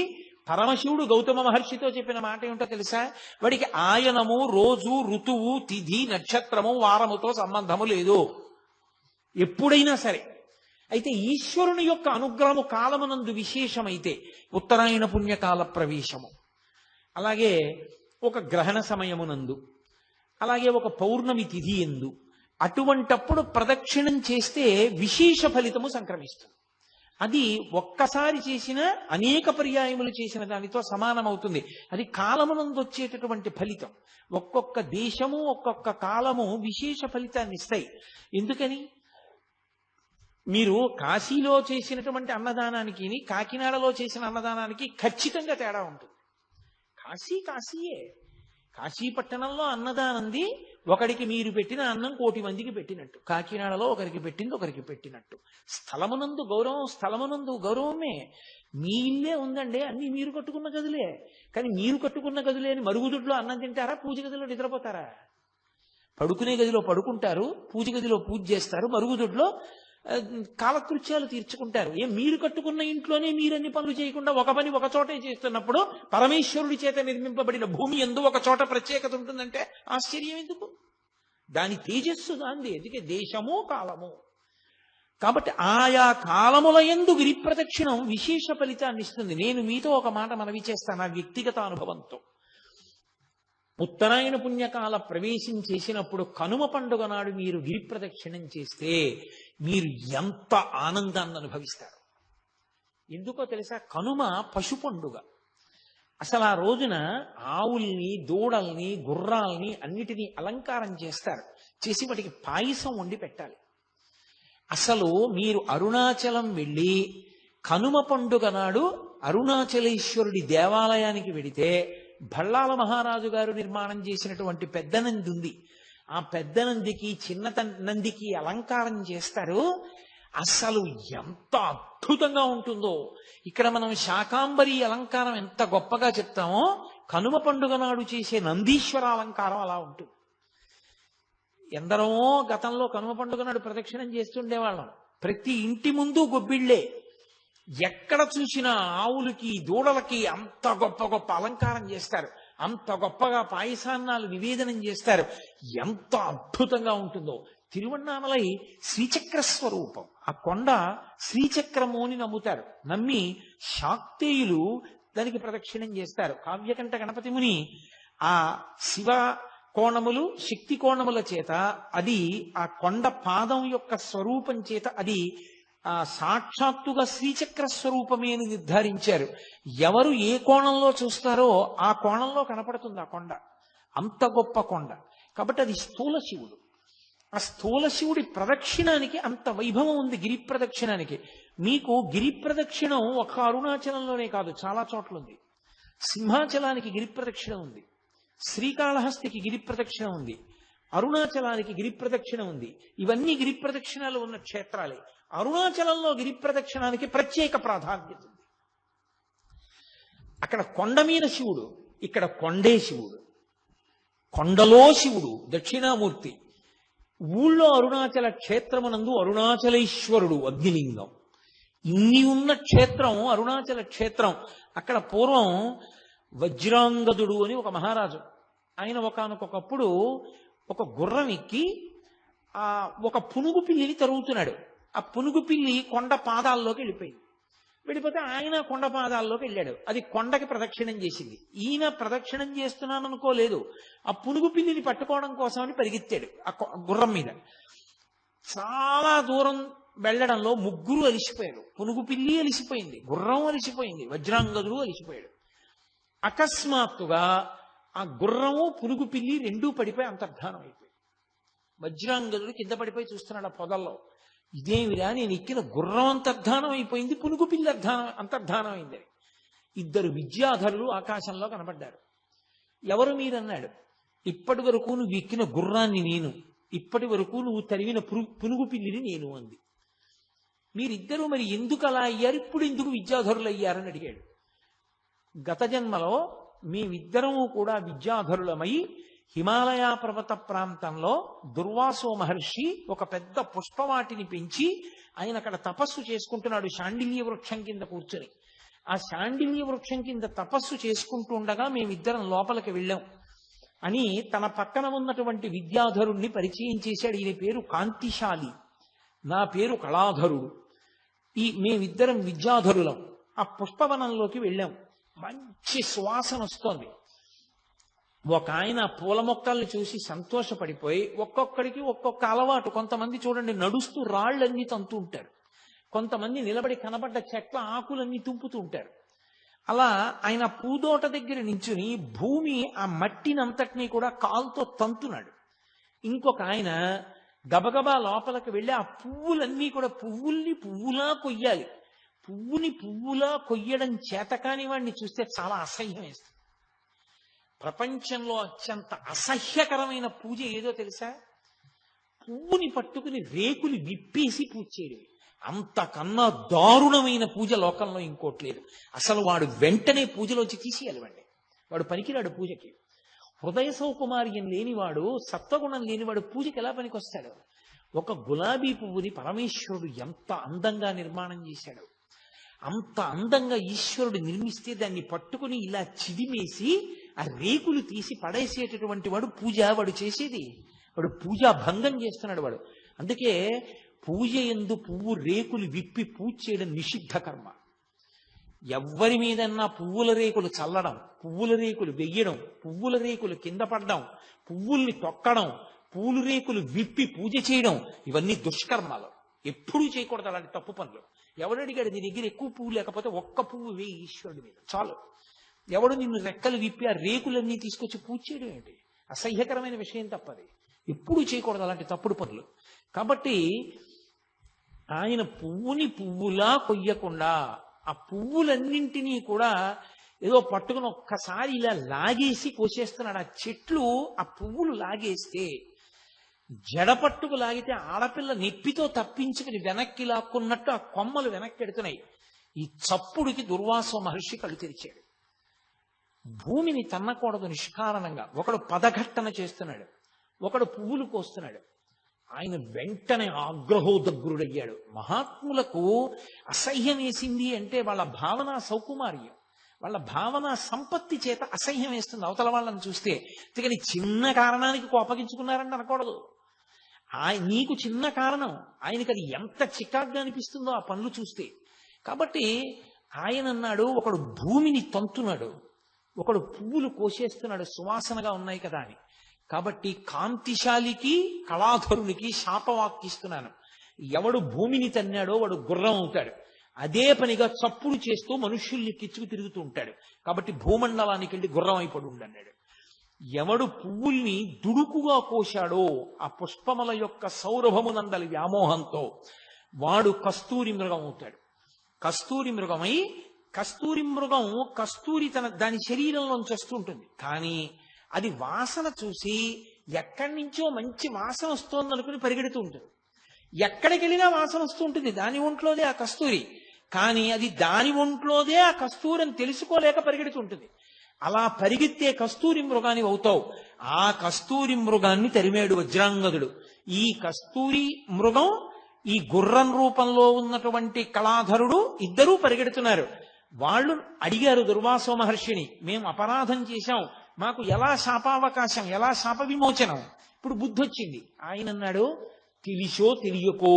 పరమశివుడు గౌతమ మహర్షితో చెప్పిన మాట ఏమిటో తెలుసా? వాడికి ఆయనము, రోజు, ఋతువు, తిథి, నక్షత్రము, వారముతో సంబంధము లేదు ఎప్పుడైనా సరే. అయితే ఈశ్వరుని యొక్క అనుగ్రహము కాలమునందు విశేషమైతే ఉత్తరాయణ పుణ్యకాల ప్రవేశము, అలాగే ఒక గ్రహణ సమయమునందు, అలాగే ఒక పౌర్ణమి తిథి ఎందు, అటువంటప్పుడు ప్రదక్షిణం చేస్తే విశేష ఫలితము సంక్రమిస్తుంది. అది ఒక్కసారి చేసిన అనేక పర్యాయములు చేసిన దానితో సమానమవుతుంది. అది కాలమునందు వచ్చేటటువంటి ఫలితం. ఒక్కొక్క దేశము ఒక్కొక్క కాలము విశేష ఫలితాన్ని ఇస్తాయి. ఎందుకని? మీరు కాశీలో చేసినటువంటి అన్నదానానికి కాకినాడలో చేసిన అన్నదానానికి ఖచ్చితంగా తేడా ఉంటుంది. కాశీయే. కాశీ పట్టణంలో అన్నదానంది ఒకడికి మీరు పెట్టిన అన్నం 1,000,000 మందికి పెట్టినట్టు, కాకినాడలో ఒకరికి పెట్టింది ఒకరికి పెట్టినట్టు. స్థలమునందు గౌరవమే. మీ ఇల్లే ఉందండి, అన్ని మీరు కట్టుకున్న గదులే. కానీ మీరు కట్టుకున్న గదులే అని మరుగుదొడ్లో అన్నం తింటారా? పూజ గదిలో నిద్రపోతారా? పడుకునే గదిలో పడుకుంటారు, పూజ గదిలో పూజ చేస్తారు, మరుగుదొడ్లో కాలకృత్యాలు తీర్చుకుంటారు. మీరు కట్టుకున్న ఇంట్లోనే మీరన్ని పనులు చేయకుండా ఒక పని ఒక చోటే చేస్తున్నప్పుడు పరమేశ్వరుడి చేత నిర్మింపబడిన భూమి యందు ఒక చోట ప్రత్యేకత ఉంటుందంటే ఆశ్చర్యం ఎందుకు? దాని తేజస్సు దాంది. అందుకే దేశము కాలము. కాబట్టి ఆయా కాలముల యందు గిరి ప్రదక్షిణం విశేష ఫలితాన్ని ఇస్తుంది. నేను మీతో ఒక మాట మనవి చేస్తాను నా వ్యక్తిగత అనుభవంతో. ఉత్తరాయణ పుణ్యకాల ప్రవేశం చేసినప్పుడు కనుమ పండుగ నాడు మీరు గిరి ప్రదక్షిణం చేస్తే మీరు ఎంత ఆనందాన్ని అనుభవిస్తారు. ఎందుకో తెలుసా? కనుమ పశు పండుగ. అసలు ఆ రోజున ఆవుల్ని, దూడల్ని, గుర్రాల్ని అన్నిటినీ అలంకారం చేస్తారు. చేసి వాటికి పాయసం వండి పెట్టాలి. అసలు మీరు అరుణాచలం వెళ్ళి కనుమ పండుగ నాడు అరుణాచలేశ్వరుడి దేవాలయానికి వెడితే భళ్ళాల మహారాజు గారు నిర్మాణం చేసినటువంటి పెద్ద నంది ఉంది. ఆ పెద్ద నందికి చిన్న నందికి అలంకారం చేస్తారు. అసలు ఎంత అద్భుతంగా ఉంటుందో. ఇక్కడ మనం శాకాంబరి అలంకారం ఎంత గొప్పగా చెప్తామో కనుమ పండుగ నాడు చేసే నందీశ్వర అలంకారం అలా ఉంటుంది. ఎందరో గతంలో కనుమ పండుగ నాడు ప్రదక్షిణం చేస్తుండేవాళ్ళం. ప్రతి ఇంటి ముందు గొబ్బిళ్లే. ఎక్కడ చూసినా ఆవులకి, దూడలకి అంత గొప్ప గొప్ప అలంకారం చేస్తారు. అంత గొప్పగా పాయసాన్నాలు నివేదనం చేస్తారు. ఎంత అద్భుతంగా ఉంటుందో. తిరువన్నామలై శ్రీచక్ర స్వరూపం. ఆ కొండ శ్రీచక్రము అని నమ్ముతారు. నమ్మి శాక్తేయులు దానికి ప్రదక్షిణం చేస్తారు. కావ్యకంఠ గణపతి ముని ఆ శివ కోణములు, శక్తి కోణముల చేత అది ఆ కొండ పాదం యొక్క స్వరూపం చేత అది సాక్షాత్తుగా శ్రీచక్ర స్వరూపమే అని నిర్ధారించారు. ఎవరు ఏ కోణంలో చూస్తారో ఆ కోణంలో కనపడుతుంది ఆ కొండ. అంత గొప్ప కొండ. కాబట్టి అది స్థూల శివుడు. ఆ స్థూల శివుడి ప్రదక్షిణానికి అంత వైభవం ఉంది. గిరి ప్రదక్షిణానికి మీకు గిరి ప్రదక్షిణం ఒక అరుణాచలంలోనే కాదు, చాలా చోట్ల ఉంది. సింహాచలానికి గిరి ప్రదక్షిణ ఉంది, శ్రీకాళహస్తికి గిరి ప్రదక్షిణ ఉంది, అరుణాచలానికి గిరి ప్రదక్షిణ ఉంది. ఇవన్నీ గిరి ప్రదక్షిణాలు ఉన్న క్షేత్రాలే. అరుణాచలంలో గిరి ప్రదక్షిణానికి ప్రత్యేక ప్రాధాన్యత ఉంది. అక్కడ కొండ మీద శివుడు, ఇక్కడ కొండే శివుడు. కొండలో శివుడు దక్షిణామూర్తి. ఊళ్ళో అరుణాచల క్షేత్రమునందు అరుణాచలేశ్వరుడు అగ్నిలింగం. ఇన్ని ఉన్న క్షేత్రం అరుణాచల క్షేత్రం. అక్కడ పూర్వం వజ్రాంగదుడు అని ఒక మహారాజు, ఆయన ఒకానొకప్పుడు ఒక గుర్రం ఎక్కి ఒక పునుగు పిల్లిని తరుగుతున్నాడు. ఆ పునుగు పిల్లి కొండ పాదాల్లోకి వెళ్ళిపోయింది. వెళ్ళిపోతే ఆయన కొండ పాదాల్లోకి వెళ్ళాడు. అది కొండకి ప్రదక్షిణం చేసింది. ఈయన ప్రదక్షిణం చేస్తున్నాను అనుకోలేదు. ఆ పునుగు పిల్లిని పట్టుకోవడం కోసమని పరిగెత్తాడు ఆ గుర్రం మీద. చాలా దూరం వెళ్ళడంలో ముగ్గురు అలిసిపోయారు. పునుగు పిల్లి అలిసిపోయింది, గుర్రం అలిసిపోయింది, వజ్రాంగదుడు అలిసిపోయాడు. అకస్మాత్తుగా ఆ గుర్రము, పునుగు పిల్లి రెండూ పడిపోయి అంతర్ధానం అయిపోయి. వజ్రాంగదుడు కింద పడిపోయి చూస్తున్నాడు ఆ పొదల్లో. ఇదేమిరా, నేను ఎక్కిన గుర్రం అంతర్ధానం అయిపోయింది, పునుగు పిల్లి అంతర్ధానం అయింది. ఇద్దరు విద్యాధరులు ఆకాశంలో కనబడ్డారు. ఎవరు మీరన్నాడు. ఇప్పటి వరకు నువ్వు ఎక్కిన గుర్రాన్ని నేను, ఇప్పటి వరకు నువ్వు తరివిన పునుగు పిల్లిని నేను అంది. మీరిద్దరూ మరి ఎందుకు అలా అయ్యారు, ఇప్పుడు ఎందుకు విద్యాధరులు అయ్యారని అడిగాడు. గత జన్మలో మేమిద్దరము కూడా విద్యాధరులమై హిమాలయ పర్వత ప్రాంతంలో దుర్వాసో మహర్షి ఒక పెద్ద పుష్పవాటిని పెంచి ఆయన అక్కడ తపస్సు చేసుకుంటున్నాడు శాండిల్య వృక్షం కింద కూర్చొని. ఆ శాండిల్య వృక్షం కింద తపస్సు చేసుకుంటూ ఉండగా మేమిద్దరం లోపలికి వెళ్ళాం అని తన పక్కన ఉన్నటువంటి విద్యాధరుణ్ణి పరిచయం చేశాడు. ఈయన పేరు కాంతిశాలి, నా పేరు కళాధరుడు. మేమిద్దరం విద్యాధరులం. ఆ పుష్పవనంలోకి వెళ్ళాం. మంచి సువాసన వస్తోంది. ఒక ఆయన పూల మొక్కల్ని చూసి సంతోషపడిపోయి ఒక్కొక్కడికి ఒక్కొక్క అలవాటు. కొంతమంది చూడండి నడుస్తూ రాళ్లన్నీ తంతూ ఉంటారు, కొంతమంది నిలబడి కనబడ్డ చెట్ల ఆకులన్నీ తుంపుతూ ఉంటారు. అలా ఆయన పూదోట దగ్గర నించుని భూమి ఆ మట్టినంతటినీ కూడా కాలుతో తంతున్నాడు. ఇంకొక ఆయన గబగబా లోపలికి వెళ్ళి ఆ పువ్వులన్నీ కూడా పువ్వుల్ని పువ్వులా కొయ్యాలి. పువ్వుని పువ్వులా కొయ్యడం చేతకాని వాడిని చూస్తే చాలా అసహ్యం వేస్తుంది. ప్రపంచంలో అత్యంత అసహ్యకరమైన పూజ ఏదో తెలుసా? పువ్వుని పట్టుకుని రేకులు విప్పేసి పూజ చేయడం. అంతకన్నా దారుణమైన పూజ లోకంలో ఇంకోటి లేదు. అసలు వాడు వెంటనే పూజలోంచి తీసేయాలి. వాడు పనికిరాడు పూజకి. హృదయ సౌకుమార్యం లేనివాడు, సత్వగుణం లేనివాడు పూజకి ఎలా పనికొస్తాడు? ఒక గులాబీ పువ్వుని పరమేశ్వరుడు ఎంత అందంగా నిర్మాణం చేశాడు. అంత అందంగా ఈశ్వరుడు నిర్మిస్తే దాన్ని పట్టుకుని ఇలా చిదిమేసి ఆ రేకులు తీసి పడేసేటటువంటి వాడు పూజ వాడు చేసేది. వాడు పూజా భంగం చేస్తున్నాడు వాడు. అందుకే పూజ యందు పువ్వు రేకులు విప్పి పూజ చేయడం నిషిద్ధ కర్మ. ఎవ్వరి మీదన్నా పువ్వుల రేకులు చల్లడం, పువ్వుల రేకులు వెయ్యడం, పువ్వుల రేకులు కింద పడడం, పువ్వుల్ని తొక్కడం, పూలు రేకులు విప్పి పూజ చేయడం, ఇవన్నీ దుష్కర్మాలు. ఎప్పుడూ చేయకూడదు అలాంటి తప్పు పనులు. ఎవడడిగాడు నీ దగ్గర ఎక్కువ పువ్వు లేకపోతే ఒక్క పువ్వు వేయి ఈశ్వరుడి మీద చాలు. ఎవడు నిన్ను రెక్కలు విప్పి ఆ రేకులన్నీ తీసుకొచ్చి పూజ చేయడం ఏంటి? అసహ్యకరమైన విషయం తప్పది. ఎప్పుడూ చేయకూడదు అలాంటి తప్పుడు పనులు. కాబట్టి ఆయన పువ్వుని పువ్వులా కొయ్యకుండా ఆ పువ్వులన్నింటినీ కూడా ఏదో పట్టుకుని ఒక్కసారి ఇలా లాగేసి కోసేస్తున్నాడు. ఆ చెట్లు ఆ పువ్వులు లాగేస్తే జడపట్టుకు లాగితే ఆడపిల్ల నెప్పితో తప్పించుకుని వెనక్కి లాక్కున్నట్టు ఆ కొమ్మలు వెనక్కి ఎడుతున్నాయి. ఈ చప్పుడికి దుర్వాసో మహర్షి కళ్ళు తెరిచాడు. భూమిని తన్నకూడదు నిష్కారణంగా. ఒకడు పదఘట్టన చేస్తున్నాడు, ఒకడు పువ్వులు కోస్తున్నాడు. ఆయన వెంటనే ఆగ్రహోదగ్రుడయ్యాడు. మహాత్ములకు అసహ్యం వేసింది అంటే వాళ్ళ భావన సౌకుమార్యం, వాళ్ళ భావన సంపత్తి చేత అసహ్యం వేస్తుంది అవతల వాళ్ళని చూస్తే. అందుకని చిన్న కారణానికి కోపగించుకున్నారని అనకూడదు. నీకు చిన్న కారణం, ఆయనకి అది ఎంత చికాగ్గా అనిపిస్తుందో ఆ పనులు చూస్తే. కాబట్టి ఆయన అన్నాడు, ఒకడు భూమిని తంతున్నాడు, ఒకడు పువ్వులు కోసేస్తున్నాడు సువాసనగా ఉన్నాయి కదా అని. కాబట్టి కాంతిశాలికి కళాధరునికి శాపవాక్కిస్తున్నాను. ఎవడు భూమిని తన్నాడో వాడు గుర్రం అవుతాడు. అదే పనిగా చప్పుడు చేస్తూ మనుష్యుల్ని కిచ్చుకు తిరుగుతూ ఉంటాడు. కాబట్టి భూమండలానికి వెళ్ళి గుర్రం అయిపడు ఉండన్నాడు. ఎవడు పువ్వుల్ని దుడుకుగా కోశాడో ఆ పుష్పముల యొక్క సౌరభమునందలి వ్యామోహంతో వాడు కస్తూరి మృగం అవుతాడు. కస్తూరి మృగమై కస్తూరి మృగం కస్తూరి దాని శరీరంలోంచి వస్తుంటుంది. కానీ అది వాసన చూసి ఎక్కడి నుంచో మంచి వాసన వస్తోంది అనుకుని పరిగెడుతూ ఉంటుంది. ఎక్కడికి వెళ్ళినా వాసన వస్తూ ఉంటుంది, దాని ఒంట్లోదే ఆ కస్తూరి. కానీ అది దాని ఒంట్లోదే ఆ కస్తూరి అని తెలుసుకోలేక పరిగెడుతుంటుంది. అలా పరిగెత్తే కస్తూరి మృగాన్ని అవుతావు. ఆ కస్తూరి మృగాన్ని తరిమేడు వజ్రాంగదుడు. ఈ కస్తూరి మృగం ఈ గుర్రం రూపంలో ఉన్నటువంటి కళాధరుడు ఇద్దరూ పరిగెడుతున్నారు. వాళ్ళు అడిగారు దుర్వాసో మహర్షిని, మేము అపరాధం చేశాం, మాకు ఎలా శాపావకాశం, ఎలా శాప విమోచనం? ఇప్పుడు బుద్ధి వచ్చింది. ఆయన అన్నాడు, తెలిసో తెలియకో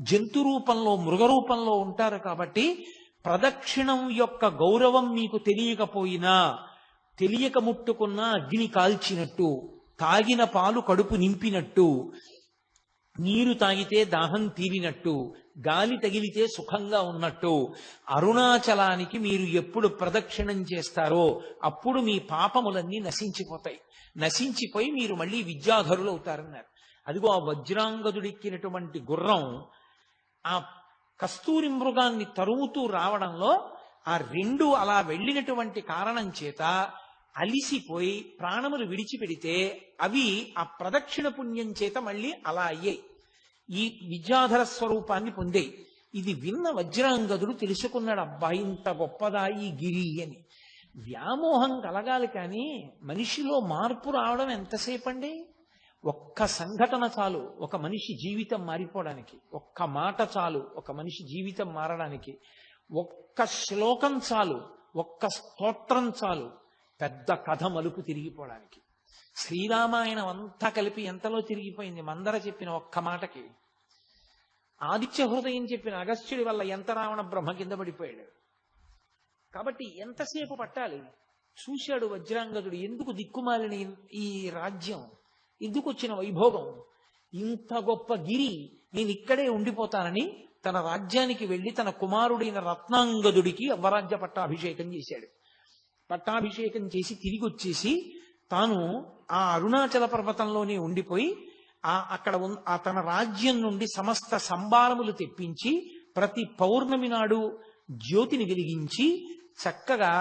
జంతు రూపంలో మృగ రూపంలో ఉంటారు కాబట్టి ప్రదక్షిణం యొక్క గౌరవం మీకు తెలియకపోయినా తెలియక ముట్టుకున్న అగ్ని కాల్చినట్టు, తాగిన పాలు కడుపు నింపినట్టు, నీరు తాగితే దాహం తీరినట్టు, గాలి తగిలితే సుఖంగా ఉన్నట్టు అరుణాచలానికి మీరు ఎప్పుడు ప్రదక్షిణం చేస్తారో అప్పుడు మీ పాపములన్నీ నశించిపోతాయి. నశించిపోయి మీరు మళ్ళీ విద్యాధరులు అవుతారన్నారు. అదిగో ఆ వజ్రాంగదుడెక్కినటువంటి గుర్రం ఆ కస్తూరి మృగాన్ని తరుముతూ రావడంలో ఆ రెండు అలా వెళ్ళినటువంటి కారణం చేత అలిసిపోయి ప్రాణములు విడిచిపెడితే అవి ఆ ప్రదక్షిణ పుణ్యం చేత మళ్ళీ అలా అయ్యాయి, ఈ విద్యాధర స్వరూపాన్ని పొందాయి. ఇది విన్న వజ్రాంగదుడు తెలుసుకున్నాడు, అబ్బాయి ఇంత గొప్పదా ఈ గిరి అని. వ్యామోహం కలగాలి కానీ మనిషిలో మార్పు రావడం ఎంతసేపు అండి? ఒక్క సంఘటన చాలు ఒక మనిషి జీవితం మారిపోవడానికి, ఒక్క మాట చాలు ఒక మనిషి జీవితం మారడానికి, ఒక్క శ్లోకం చాలు, ఒక్క స్తోత్రం చాలు పెద్ద కథ మలుపు తిరిగిపోవడానికి. శ్రీరామాయణం అంతా కలిపి ఎంతలో తిరిగిపోయింది మందర చెప్పిన ఒక్క మాటకి. ఆదిత్య హృదయం చెప్పిన అగస్త్యుడి వల్ల ఎంత రావణ బ్రహ్మ కింద పడిపోయాడు. కాబట్టి ఎంతసేపు పట్టాలి? చూశాడు వజ్రాంగదుడు, ఎందుకు దిక్కుమాలిన ఈ రాజ్యం, ఎందుకు వచ్చిన వైభోగం, ఇంత గొప్ప గిరి, నేను ఇక్కడే ఉండిపోతానని తన రాజ్యానికి వెళ్లి తన కుమారుడైన రత్నాంగదుడికి అవ్వరాజ్య పట్టాభిషేకం చేశాడు. పట్టాభిషేకం చేసి తిరిగి వచ్చేసి తాను ఆ అరుణాచల పర్వతంలోనే ఉండిపోయి అక్కడ తన రాజ్యం నుండి సమస్త సంభారములు తెప్పించి ప్రతి పౌర్ణమి నాడు జ్యోతిని వెలిగించి చక్కగా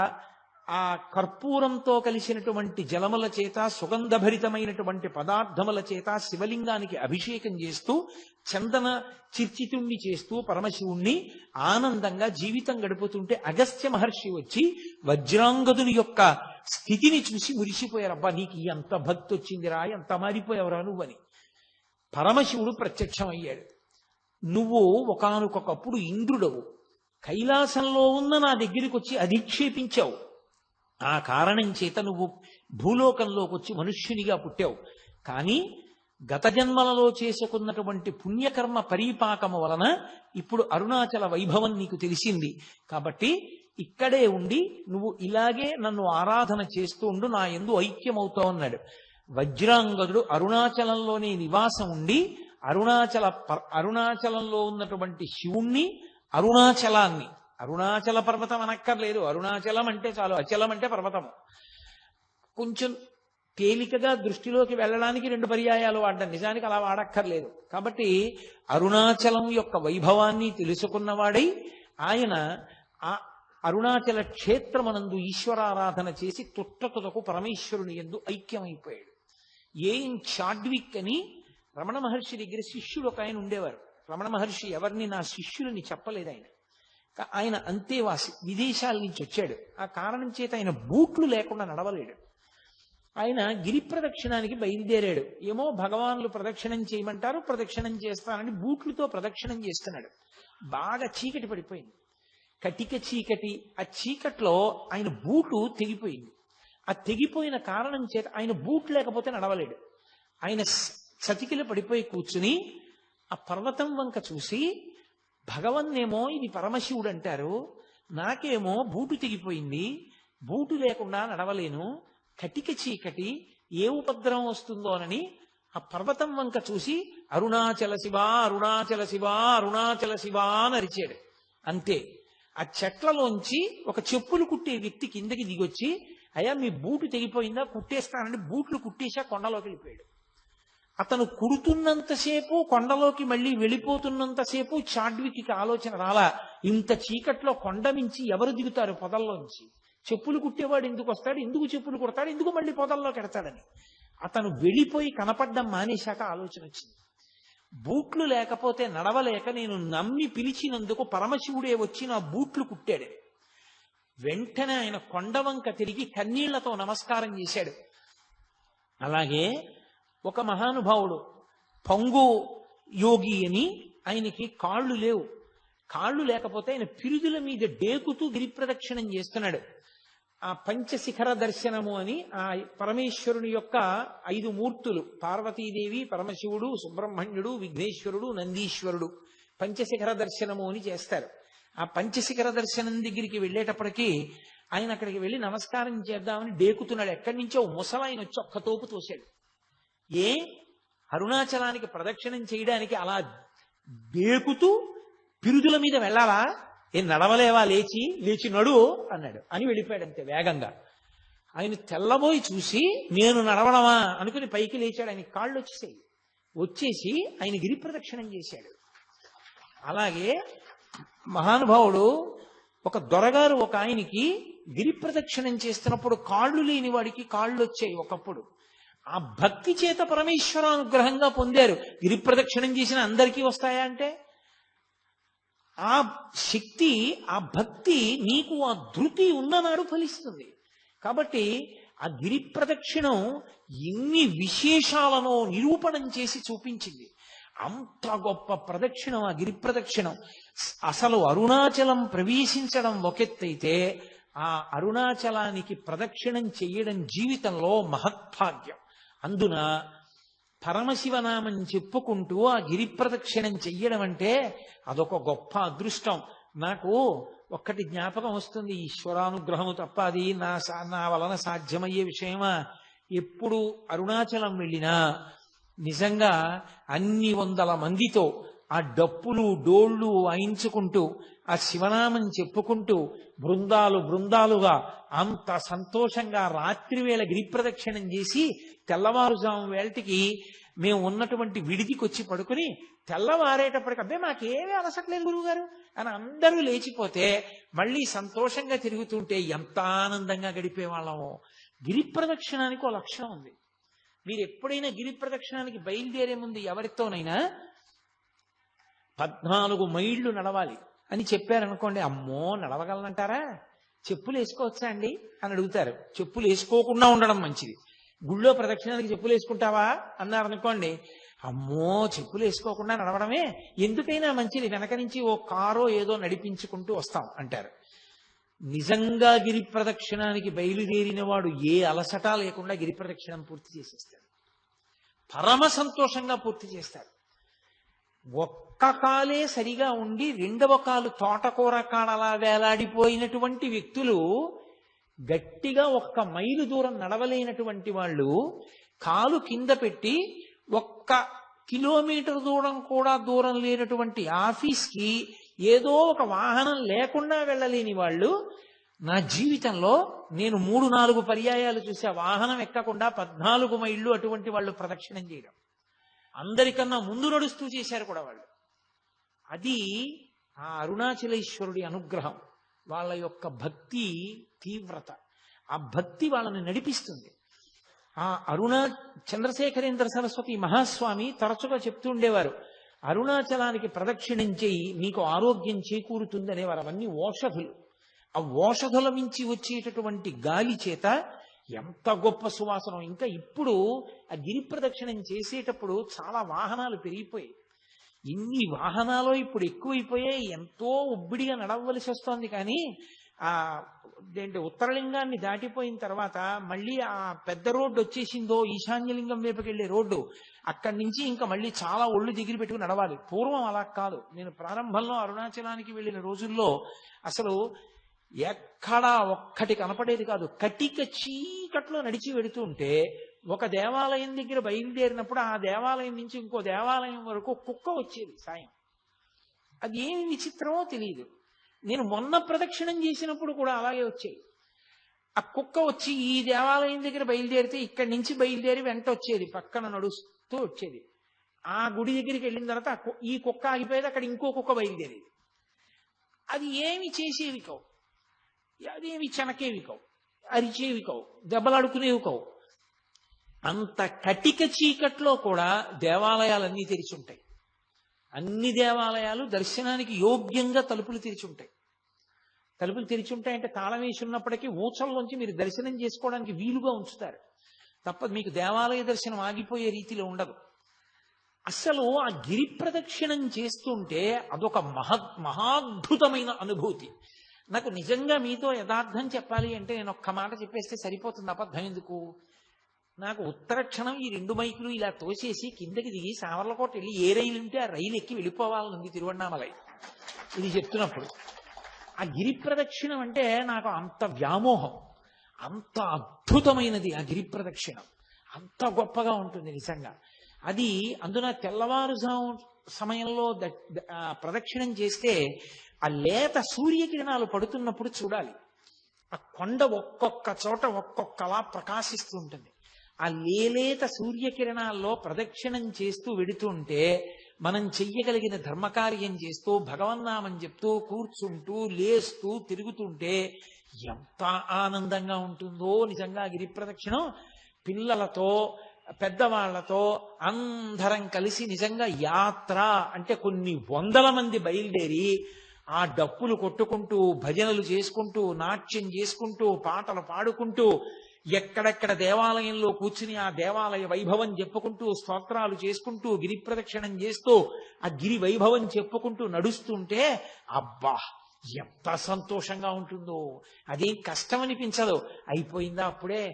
ఆ కర్పూరంతో కలిసినటువంటి జలముల చేత సుగంధభరితమైనటువంటి పదార్థముల చేత శివలింగానికి అభిషేకం చేస్తూ చందన చిర్చితుణ్ణి చేస్తూ పరమశివుణ్ణి ఆనందంగా జీవితం గడుపుతుంటే అగస్త్య మహర్షి వచ్చి వజ్రాంగదుని యొక్క స్థితిని చూసి మురిసిపోయారు. అబ్బా నీకు ఎంత భక్తి వచ్చిందిరా, ఎంత మారిపోయావురా నువ్వని. పరమశివుడు ప్రత్యక్షమయ్యాడు. నువ్వు ఒకానొకప్పుడు ఇంద్రుడవు, కైలాసంలో ఉన్న నా దగ్గరికి వచ్చి అధిక్షేపించావు, ఆ కారణం చేత నువ్వు భూలోకంలోకి వచ్చి మనుష్యునిగా పుట్టావు. కానీ గత జన్మలలో చేసుకున్నటువంటి పుణ్యకర్మ పరీపాకము వలన ఇప్పుడు అరుణాచల వైభవం నీకు తెలిసింది. కాబట్టి ఇక్కడే ఉండి నువ్వు ఇలాగే నన్ను ఆరాధన చేస్తూ ఉండు, నా యందు ఐక్యమవుతావు అన్నాడు. వజ్రాంగదుడు అరుణాచలంలోనే నివాసం ఉండి అరుణాచలంలో ఉన్నటువంటి శివుణ్ణి, అరుణాచలాన్ని, అరుణాచల పర్వతం అనక్కర్లేదు, అరుణాచలం అంటే చాలు, అచలం అంటే పర్వతము. కొంచెం తేలికగా దృష్టిలోకి వెళ్ళడానికి 2 పర్యాయాలు వాడడం, నిజానికి అలా వాడక్కర్లేదు. కాబట్టి అరుణాచలం యొక్క వైభవాన్ని తెలుసుకున్నవాడై ఆయన ఆ అరుణాచల క్షేత్రమనందు ఈశ్వరారాధన చేసి తుట్టతుదకు పరమేశ్వరుని యందు ఐక్యమైపోయాడు. ఏం చాడ్విక్ అని రమణ మహర్షి దగ్గర శిష్యుడు ఒక ఆయన ఉండేవారు. రమణ మహర్షి ఎవరిని నా శిష్యులని చెప్పలేదు. ఆయన అంతేవాసి, విదేశాల నుంచి వచ్చాడు. ఆ కారణం చేత ఆయన బూట్లు లేకుండా నడవలేడు. ఆయన గిరి ప్రదక్షిణానికి బయలుదేరాడు. ఏమో భగవానులు ప్రదక్షిణం చేయమంటారు, ప్రదక్షిణం చేస్తానని బూట్లతో ప్రదక్షిణం చేస్తున్నాడు. బాగా చీకటి పడిపోయింది, కటిక చీకటి. ఆ చీకట్లో ఆయన బూటు తెగిపోయింది. ఆ తెగిపోయిన కారణం చేత ఆయన బూట్ లేకపోతే నడవలేడు. ఆయన చతికిలు పడిపోయి కూర్చుని ఆ పర్వతం వంక చూసి, భగవన్నేమో ఇది పరమశివుడు అంటారు, నాకేమో బూటు తెగిపోయింది, బూటు లేకుండా నడవలేను, కటిక చీకటి, ఏ ఉపద్రవం వస్తుందోనని ఆ పర్వతం వంక చూసి అరుణాచల శివ, అరుణాచల శివ, అరుణాచల శివ అని అరిచాడు. అంతే. ఆ చెట్లలోంచి ఒక చెప్పులు కుట్టే వ్యక్తి కిందకి దిగొచ్చి, అయ్యా మీ బూటు తెగిపోయిందా, కుట్టేస్తానని బూట్లు కుట్టేశా కొండలోకి వెళ్ళిపోయాడు. అతను కుడుతున్నంతసేపు, కొండలోకి మళ్ళీ వెళ్ళిపోతున్నంతసేపు చాడ్వికి ఆలోచన రాలా, ఇంత చీకట్లో కొండ మించి ఎవరు దిగుతారు పొదల్లోంచి, చెప్పులు కుట్టేవాడు ఎందుకు వస్తాడు, ఎందుకు చెప్పులు కుడతాడు, ఎందుకు మళ్ళీ పొదల్లోకి ఎడతాడని. అతను వెళ్ళిపోయి కనపడ్డం మానేశాక ఆలోచన వచ్చింది, బూట్లు లేకపోతే నడవలేక నేను నమ్మి పిలిచినందుకు పరమశివుడే వచ్చి నా బూట్లు కుట్టాడు. వెంటనే ఆయన కొండవంక తిరిగి కన్నీళ్లతో నమస్కారం చేశాడు. అలాగే ఒక మహానుభావుడు పంగు యోగి అని, ఆయనకి కాళ్ళు లేవు. కాళ్ళు లేకపోతే ఆయన పిరుదుల మీద డేకుతూ గిరి ప్రదక్షిణం చేస్తున్నాడు. ఆ పంచశిఖర దర్శనము అని ఆ పరమేశ్వరుని యొక్క 5 మూర్తులు, పార్వతీదేవి, పరమశివుడు, సుబ్రహ్మణ్యుడు, విఘ్నేశ్వరుడు, నందీశ్వరుడు, పంచశిఖర దర్శనము అని చేస్తారు. ఆ పంచశిఖర దర్శనం దగ్గరికి వెళ్ళేటప్పటికీ ఆయన అక్కడికి వెళ్ళి నమస్కారం చేద్దామని డేకుతున్నాడు. ఎక్కడి నుంచో ముసలాయన వచ్చి ఒక్క తోపు తోశాడు. ఏ అరుణాచలానికి ప్రదక్షిణం చేయడానికి అలా డేకుతూ పిరుదుల మీద వెళ్ళాలా, ఏం నడవలేవా, లేచి నడు అన్నాడు. అని వెళ్ళిపోయాడు అంతే వేగంగా. ఆయన తెల్లబోయి చూసి నేను నడవడమా అనుకుని పైకి లేచాడు. ఆయన కాళ్ళు వచ్చేసి ఆయన గిరి ప్రదక్షిణం చేశాడు. అలాగే మహానుభావుడు ఒక దొరగారు ఒక ఆయనకి గిరి ప్రదక్షిణం చేస్తున్నప్పుడు కాళ్ళు లేని వాడికి కాళ్ళు వచ్చాయి ఒకప్పుడు. ఆ భక్తి చేత పరమేశ్వరానుగ్రహంగా పొందారు. గిరి ప్రదక్షిణం చేసిన అందరికీ వస్తాయా అంటే, ఆ శక్తి, ఆ భక్తి నీకు ఆ ధృతి ఉన్ననాడు ఫలిస్తుంది. కాబట్టి ఆ గిరి ప్రదక్షిణం ఎన్ని విశేషాలను నిరూపణం చేసి చూపించింది. అంత గొప్ప ప్రదక్షిణం ఆ గిరి ప్రదక్షిణం. అసలు అరుణాచలం ప్రవేశించడం ఒకెత్తైతే, ఆ అరుణాచలానికి ప్రదక్షిణం చెయ్యడం జీవితంలో మహత్భాగ్యం. అందున పరమశివనామం చెప్పుకుంటూ ఆ గిరి ప్రదక్షిణం చెయ్యడం అంటే అదొక గొప్ప అదృష్టం. నాకు ఒక్కటి జ్ఞాపకం వస్తుంది, ఈశ్వరానుగ్రహము తప్ప అది నా వలన సాధ్యమయ్యే విషయమా? ఎప్పుడు అరుణాచలం వెళ్ళినా నిజంగా అన్ని వందల మందితో ఆ డప్పులు డోళ్ళు వాయించుకుంటూ ఆ శివనామం చెప్పుకుంటూ బృందాలు బృందాలుగా అంత సంతోషంగా రాత్రివేళ గిరి ప్రదక్షిణం చేసి తెల్లవారుజాము వేళటికి మేము ఉన్నటువంటి విడిదికి వచ్చి పడుకుని తెల్లవారేటప్పటికి అబ్బే మాకేమీ అలసట్లేదు గురువుగారు అని అందరూ లేచిపోతే మళ్ళీ సంతోషంగా తిరుగుతుంటే ఎంత ఆనందంగా గడిపేవాళ్ళము. గిరి ప్రదక్షిణానికి ఒక లక్షణం ఉంది. మీరు ఎప్పుడైనా గిరి ప్రదక్షిణానికి బయలుదేరే ముందు ఎవరితోనైనా 14 మైళ్ళు నడవాలి అని చెప్పారనుకోండి, అమ్మో నడవగలనంటారా, చెప్పులు వేసుకోవచ్చా అండి అని అడుగుతారు. చెప్పులు వేసుకోకుండా ఉండడం మంచిది. గుళ్ళో ప్రదక్షిణానికి చెప్పులు వేసుకుంటావా అన్నారనుకోండి, అమ్మో చెప్పులు వేసుకోకుండా నడవడమే ఎందుకైనా మంచిది, వెనక నుంచి ఓ కారో ఏదో నడిపించుకుంటూ వస్తాం అంటారు. నిజంగా గిరి ప్రదక్షిణానికి బయలుదేరిన వాడు ఏ అలసట లేకుండా గిరి ప్రదక్షిణం పూర్తి చేసేస్తాడు. పరమ సంతోషంగా పూర్తి చేస్తాడు. ఒక్క కాలే సరిగా ఉండి రెండవ కాలు తోటకూర కాడలా వేలాడిపోయినటువంటి వ్యక్తులు, గట్టిగా 1 మైలు దూరం నడవలేనటువంటి వాళ్ళు కాలు కింద పెట్టి 1 కిలోమీటర్ దూరం లేనటువంటి ఆఫీస్కి ఏదో ఒక వాహనం లేకుండా వెళ్ళలేని వాళ్ళు, నా జీవితంలో నేను 3-4 పర్యాయాలు చూసా వాహనం ఎక్కకుండా 14 మైళ్ళు అటువంటి వాళ్ళు ప్రదక్షిణం చేయడం. అందరికన్నా ముందు నడుస్తూ చేశారు కూడా వాళ్ళు. అది ఆ అరుణాచలేశ్వరుడి అనుగ్రహం, వాళ్ళ యొక్క భక్తి తీవ్రత. ఆ భక్తి వాళ్ళని నడిపిస్తుంది. ఆ చంద్రశేఖరేంద్ర సరస్వతి మహాస్వామి తరచుగా చెప్తూ ఉండేవారు, అరుణాచలానికి ప్రదక్షిణం చేయి నీకు ఆరోగ్యం చేకూరుతుంది అనేవారు. అవన్నీ ఓషధులు. ఆ ఓషధుల మించి వచ్చేటటువంటి గాలి చేత ఎంత గొప్ప సువాసనం. ఇంకా ఇప్పుడు ఆ గిరి ప్రదక్షిణం చేసేటప్పుడు చాలా వాహనాలు పెరిగిపోయాయి. ఇన్ని వాహనాలు ఇప్పుడు ఎక్కువైపోయాయి. ఎంతో ఉబ్బిడిగా నడవలసి వస్తోంది. కానీ ఆ ఉత్తరలింగాన్ని దాటిపోయిన తర్వాత మళ్ళీ ఆ పెద్ద రోడ్డు వచ్చేసిందో, ఈశాన్యలింగం వైపుకి వెళ్ళే రోడ్డు, అక్కడి నుంచి ఇంకా మళ్ళీ చాలా ఒళ్ళు దగ్గర పెట్టుకుని నడవాలి. పూర్వం అలా కాదు. నేను ప్రారంభంలో అరుణాచలానికి వెళ్ళిన రోజుల్లో అసలు ఎక్కడా ఒక్కటి కనపడేది కాదు. కటిక చీకట్లో నడిచి వెడుతూ ఉంటే ఒక దేవాలయం దగ్గర బయలుదేరినప్పుడు ఆ దేవాలయం నుంచి ఇంకో దేవాలయం వరకు కుక్క వచ్చేది సాయం. అది ఏమి విచిత్రమో తెలియదు. నేను మొన్న ప్రదక్షిణం చేసినప్పుడు కూడా అలాగే వచ్చాయి. ఆ కుక్క వచ్చి ఈ దేవాలయం దగ్గర బయలుదేరితే ఇక్కడి నుంచి బయలుదేరి వెంట వచ్చేది, పక్కన నడుస్తూ వచ్చేది. ఆ గుడి దగ్గరికి వెళ్ళిన తర్వాత ఈ కుక్క ఆగిపోయేది, అక్కడ ఇంకో కుక్క బయలుదేరేది. అది ఏమి చేసేవి కావు, అదేమి చెనకేవి కావు, అరిచేవి కావు, దెబ్బలాడుకునేవి కావు. అంత కటిక చీకట్లో కూడా దేవాలయాలన్నీ తెరిచి ఉంటాయి. అన్ని దేవాలయాలు దర్శనానికి యోగ్యంగా తలుపులు తెరిచి ఉంటాయి. తలుపులు తెరిచి ఉంటాయంటే తాళం వేసి ఉన్నప్పటికీ ఊచల్లోంచి మీరు దర్శనం చేసుకోవడానికి వీలుగా ఉంచుతారు తప్ప మీకు దేవాలయ దర్శనం ఆగిపోయే రీతిలో ఉండదు. అసలు ఆ గిరి ప్రదక్షిణం చేస్తుంటే అదొక మహాద్భుతమైన అనుభూతి. నాకు నిజంగా మీతో యథార్థం చెప్పాలి అంటే నేను ఒక్క మాట చెప్పేస్తే సరిపోతుంది, అబద్ధం ఎందుకు. నాకు ఉత్తర క్షణం ఈ 2 మైకులు ఇలా తోసేసి కిందకి దిగి సావర్లకోట వెళ్ళి ఏ రైలు ఉంటే ఆ రైలు ఎక్కి వెళ్ళిపోవాలనుంది తిరువണ്ണామలై. ఇది చెప్తున్నప్పుడు ఆ గిరి ప్రదక్షిణం అంటే నాకు అంత వ్యామోహం, అంత అద్భుతమైనది ఆ గిరి ప్రదక్షిణం, అంత గొప్పగా ఉంటుంది నిజంగా. అది అందున తెల్లవారుజాము సమయంలో ప్రదక్షిణం చేస్తే ఆ లేత సూర్యకిరణాలు పడుతున్నప్పుడు చూడాలి. ఆ కొండ ఒక్కొక్క చోట ఒక్కొక్కలా ప్రకాశిస్తూ ఉంటుంది. ఆ లేలేత సూర్యకిరణాల్లో ప్రదక్షిణం చేస్తూ వెడుతుంటే మనం చెయ్యగలిగిన ధర్మకార్యం చేస్తూ భగవన్నామం చెప్తూ కూర్చుంటూ లేస్తూ తిరుగుతుంటే ఎంత ఆనందంగా ఉంటుందో నిజంగా గిరి ప్రదక్షిణం. పిల్లలతో పెద్దవాళ్లతో అందరం కలిసి నిజంగా యాత్ర అంటే కొన్ని వందల మంది బయలుదేరి ఆ డప్పులు కొట్టుకుంటూ భజనలు చేసుకుంటూ నాట్యం చేసుకుంటూ పాటలు పాడుకుంటూ ఎక్కడెక్కడ దేవాలయంలో కూర్చుని ఆ దేవాలయ వైభవం చెప్పుకుంటూ స్తోత్రాలు చేసుకుంటూ గిరి ప్రదక్షిణం చేస్తూ ఆ గిరి వైభవం చెప్పుకుంటూ నడుస్తుంటే అబ్బా ఎంత సంతోషంగా ఉంటుందో. అదేం కష్టం అనిపించదు. అయిపోయిందా అప్పుడే,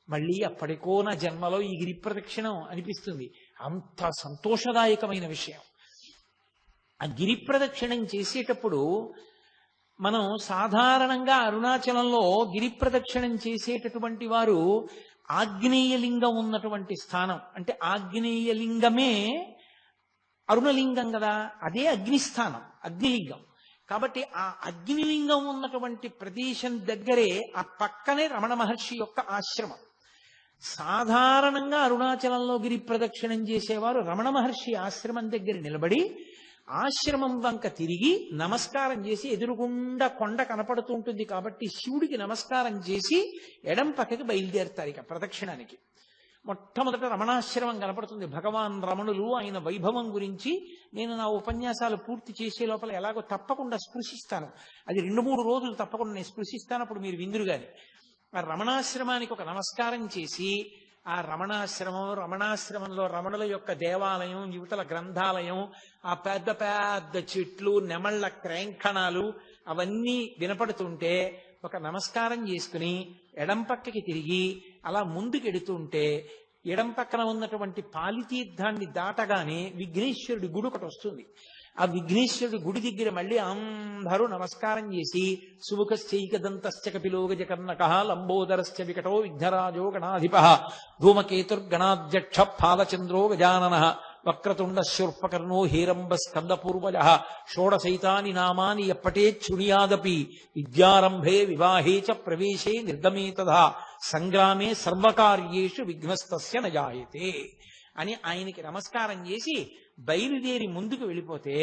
మళ్ళీ అప్పటికో నా జన్మలో ఈ గిరి ప్రదక్షిణం అనిపిస్తుంది. అంత సంతోషదాయకమైన విషయం. ఆ గిరి ప్రదక్షిణం చేసేటప్పుడు మనం సాధారణంగా అరుణాచలంలో గిరి ప్రదక్షిణం చేసేటటువంటి వారు ఆగ్నేయలింగం ఉన్నటువంటి స్థానం, అంటే ఆగ్నేయలింగమే అరుణలింగం కదా, అదే అగ్నిస్థానం, అగ్నిలింగం. కాబట్టి ఆ అగ్నిలింగం ఉన్నటువంటి ప్రదేశం దగ్గరే ఆ పక్కనే రమణ మహర్షి యొక్క ఆశ్రమం. సాధారణంగా అరుణాచలంలో గిరి ప్రదక్షిణం చేసేవారు రమణ మహర్షి ఆశ్రమం దగ్గర నిలబడి ఆశ్రమం వంక తిరిగి నమస్కారం చేసి, ఎదురుగుండా కొండ కనపడుతూ ఉంటుంది కాబట్టి శివుడికి నమస్కారం చేసి ఎడం పక్కకి బయలుదేరుతారు ఇక ప్రదక్షిణానికి. మొట్టమొదట రమణాశ్రమం కనపడుతుంది. భగవాన్ రమణులు ఆయన వైభవం గురించి నేను నా ఉపన్యాసాలు పూర్తి చేసే లోపల ఎలాగో తప్పకుండా స్పృశిస్తాను. అది 2-3 రోజులు తప్పకుండా నేను స్పృశిస్తాను, అప్పుడు మీరు విందురు గాని. ఆ రమణాశ్రమానికి ఒక నమస్కారం చేసి ఆ రమణాశ్రమంలో రమణుల యొక్క దేవాలయం, యువతల గ్రంథాలయం, ఆ పెద్ద పెద్ద చెట్లు, నెమళ్ల క్రేంఖణాలు అవన్నీ వినపడుతుంటే ఒక నమస్కారం చేసుకుని ఎడం పక్కకి తిరిగి అలా ముందుకెడుతుంటే ఎడం పక్కన ఉన్నటువంటి పాలితీర్థాన్ని దాటగానే విఘ్నేశ్వరుడి గుడి ఒకటి వస్తుంది. ఆ విఘ్నేశ్వరుడి గుడి దగ్గర మళ్ళీ అందరూ నమస్కారం చేసి సుముఖశ్చైకదంతశ్చ కపిలో గజకర్ణకః లంబోదరశ్చ వికటో విఘ్నరాజో గణాధిపః ధూమకేతుర్గణాధ్యక్ష ఫాలచంద్రో గజాననః వక్రతుండ శూర్పకర్ణో హేరంబ స్కందపూర్వజః షోడశైతాని నామాని ఎప్పటేత్ శృణుయాదపి విద్యారంభే వివాహే చ ప్రవేశే నిర్గమే తథా సంగ్రామే సర్వకార్యేషు విఘ్నస్తస్య న జాయతే అని ఆయనకి నమస్కారం చేసి బయలుదేరి ముందుకు వెళ్ళిపోతే,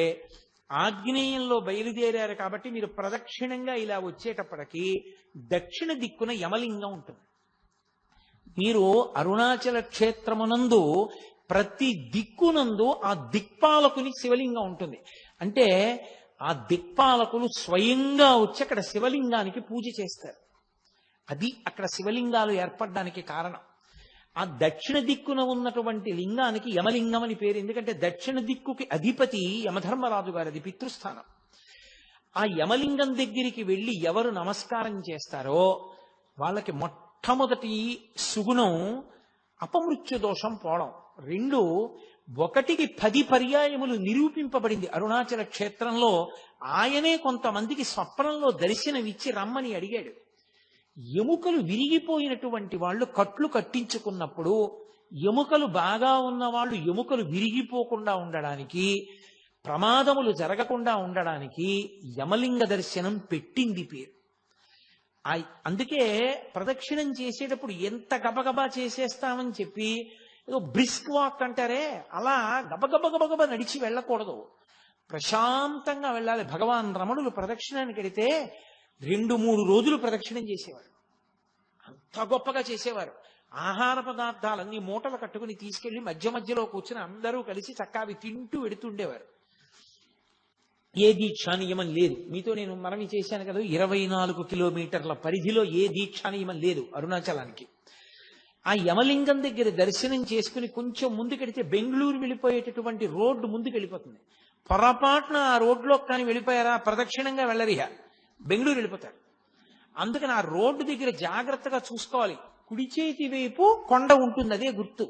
ఆగ్నేయంలో బయలుదేరారు కాబట్టి మీరు ప్రదక్షిణంగా ఇలా వచ్చేటప్పటికి దక్షిణ దిక్కున యమలింగం ఉంటుంది. మీరు అరుణాచల క్షేత్రమునందు ప్రతి దిక్కునందు ఆ దిక్పాలకుని శివలింగం ఉంటుంది. అంటే ఆ దిక్పాలకులు స్వయంగా వచ్చి అక్కడ శివలింగానికి పూజ చేస్తారు. అది అక్కడ శివలింగాలు ఏర్పడడానికి కారణం. ఆ దక్షిణ దిక్కున ఉన్నటువంటి లింగానికి యమలింగం అని పేరు. ఎందుకంటే దక్షిణ దిక్కుకి అధిపతి యమధర్మరాజు గారు, అది పితృస్థానం. ఆ యమలింగం దగ్గరికి వెళ్ళి ఎవరు నమస్కారం చేస్తారో వాళ్ళకి మొట్టమొదటి సుగుణం అపమృత్యు దోషం పోవడం. 2, 1కి 10 పర్యాయములు నిరూపింపబడింది అరుణాచల క్షేత్రంలో. ఆయనే కొంతమందికి స్వప్నంలో దర్శనమిచ్చి రమ్మని అడిగాడు. ఎముకలు విరిగిపోయినటువంటి వాళ్ళు కట్లు కట్టించుకున్నప్పుడు, ఎముకలు బాగా ఉన్న వాళ్ళు ఎముకలు విరిగిపోకుండా ఉండడానికి, ప్రమాదములు జరగకుండా ఉండడానికి యమలింగ దర్శనం పెట్టింది పేరు. అందుకే ప్రదక్షిణం చేసేటప్పుడు ఎంత గబగబా చేసేస్తామని చెప్పి ఏదో బ్రిస్క్ వాక్ అంటారే, అలా గబగబ నడిచి వెళ్ళకూడదు. ప్రశాంతంగా వెళ్ళాలి. భగవాన్ రమణులు ప్రదక్షిణానికి వెడితే 2-3 రోజులు ప్రదక్షిణం చేసేవారు. అంత గొప్పగా చేసేవారు. ఆహార పదార్థాలన్నీ మూటలు కట్టుకుని తీసుకెళ్లి మధ్య మధ్యలో కూర్చుని అందరూ కలిసి చక్కావి తింటూ వెడుతుండేవారు. ఏ దీక్షా నియమం లేదు. మీతో నేను మనవి చేశాను కదా, 24 కిలోమీటర్ల పరిధిలో ఏ దీక్షా నియమం లేదు అరుణాచలానికి. ఆ యమలింగం దగ్గర దర్శనం చేసుకుని కొంచెం ముందుకెడితే బెంగళూరు వెళ్ళిపోయేటటువంటి రోడ్డు ముందుకు వెళ్ళిపోతుంది. పొరపాటున ఆ రోడ్లో కానీ వెళ్ళిపోయారా ప్రదక్షిణంగా వెళ్ళరిహ, బెంగళూరు వెళ్ళిపోతారు. అందుకని ఆ రోడ్డు దగ్గర జాగ్రత్తగా చూసుకోవాలి. కుడి చేతి వైపు కొండ ఉంటుంది, అదే గుర్తు.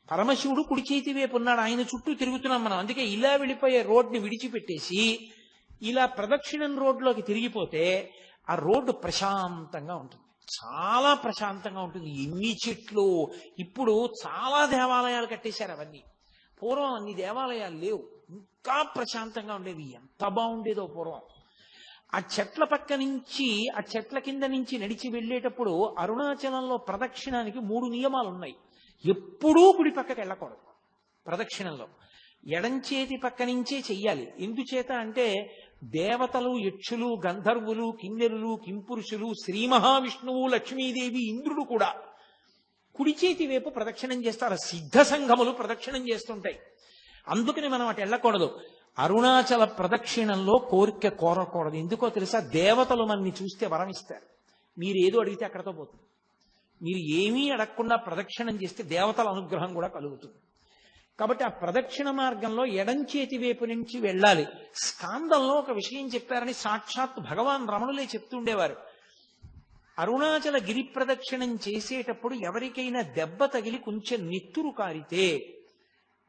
పరమశివుడు కుడి చేతి వైపు ఉన్నాడు, ఆయన చుట్టూ తిరుగుతున్నాం మనం. అందుకే ఇలా వెళ్ళిపోయే రోడ్ని విడిచిపెట్టేసి ఇలా ప్రదక్షిణం రోడ్లోకి తిరిగిపోతే ఆ రోడ్డు ప్రశాంతంగా ఉంటుంది, చాలా ప్రశాంతంగా ఉంటుంది. ఎన్ని చెట్లు! ఇప్పుడు చాలా దేవాలయాలు కట్టేశారు అవన్నీ. పూర్వం అన్ని దేవాలయాలు లేవు, ఇంకా ప్రశాంతంగా ఉండేవి. ఎంత బాగుండేదో పూర్వం. ఆ చెట్ల పక్క నుంచి, ఆ చెట్ల కింద నుంచి నడిచి వెళ్ళేటప్పుడు అరుణాచలంలో ప్రదక్షిణానికి 3 నియమాలు ఉన్నాయి. ఎప్పుడూ కుడి పక్కకి వెళ్ళకూడదు ప్రదక్షిణంలో. ఎడంచేతి పక్క నుంచే చెయ్యాలి. ఎందుచేత అంటే దేవతలు, యక్షులు, గంధర్వులు, కిన్నెరులు, కింపురుషులు, శ్రీ మహావిష్ణువు, లక్ష్మీదేవి, ఇంద్రుడు కూడా కుడి చేతి వైపు ప్రదక్షిణం చేస్తారు. సిద్ధ సంఘములు ప్రదక్షిణం చేస్తుంటాయి. అందుకని మనం అటు వెళ్ళకూడదు. అరుణాచల ప్రదక్షిణంలో కోరిక కోరకూడదు. ఎందుకో తెలుసా? దేవతలు మనని చూస్తే వరం ఇస్తారు. మీరు ఏదో అడిగితే అక్కడతో పోతుంది. మీరు ఏమీ అడగకుండా ప్రదక్షిణం చేస్తే దేవతల అనుగ్రహం కూడా కలుగుతుంది. కాబట్టి ఆ ప్రదక్షిణ మార్గంలో ఎడం చేతి వైపు నుంచి వెళ్ళాలి. స్కాందంలో ఒక విషయం చెప్పారని సాక్షాత్ భగవాన్ రమణులే చెప్తుండేవారు. అరుణాచల గిరి ప్రదక్షిణం చేసేటప్పుడు ఎవరికైనా దెబ్బ తగిలి కొంచెం నెత్తురు కారితే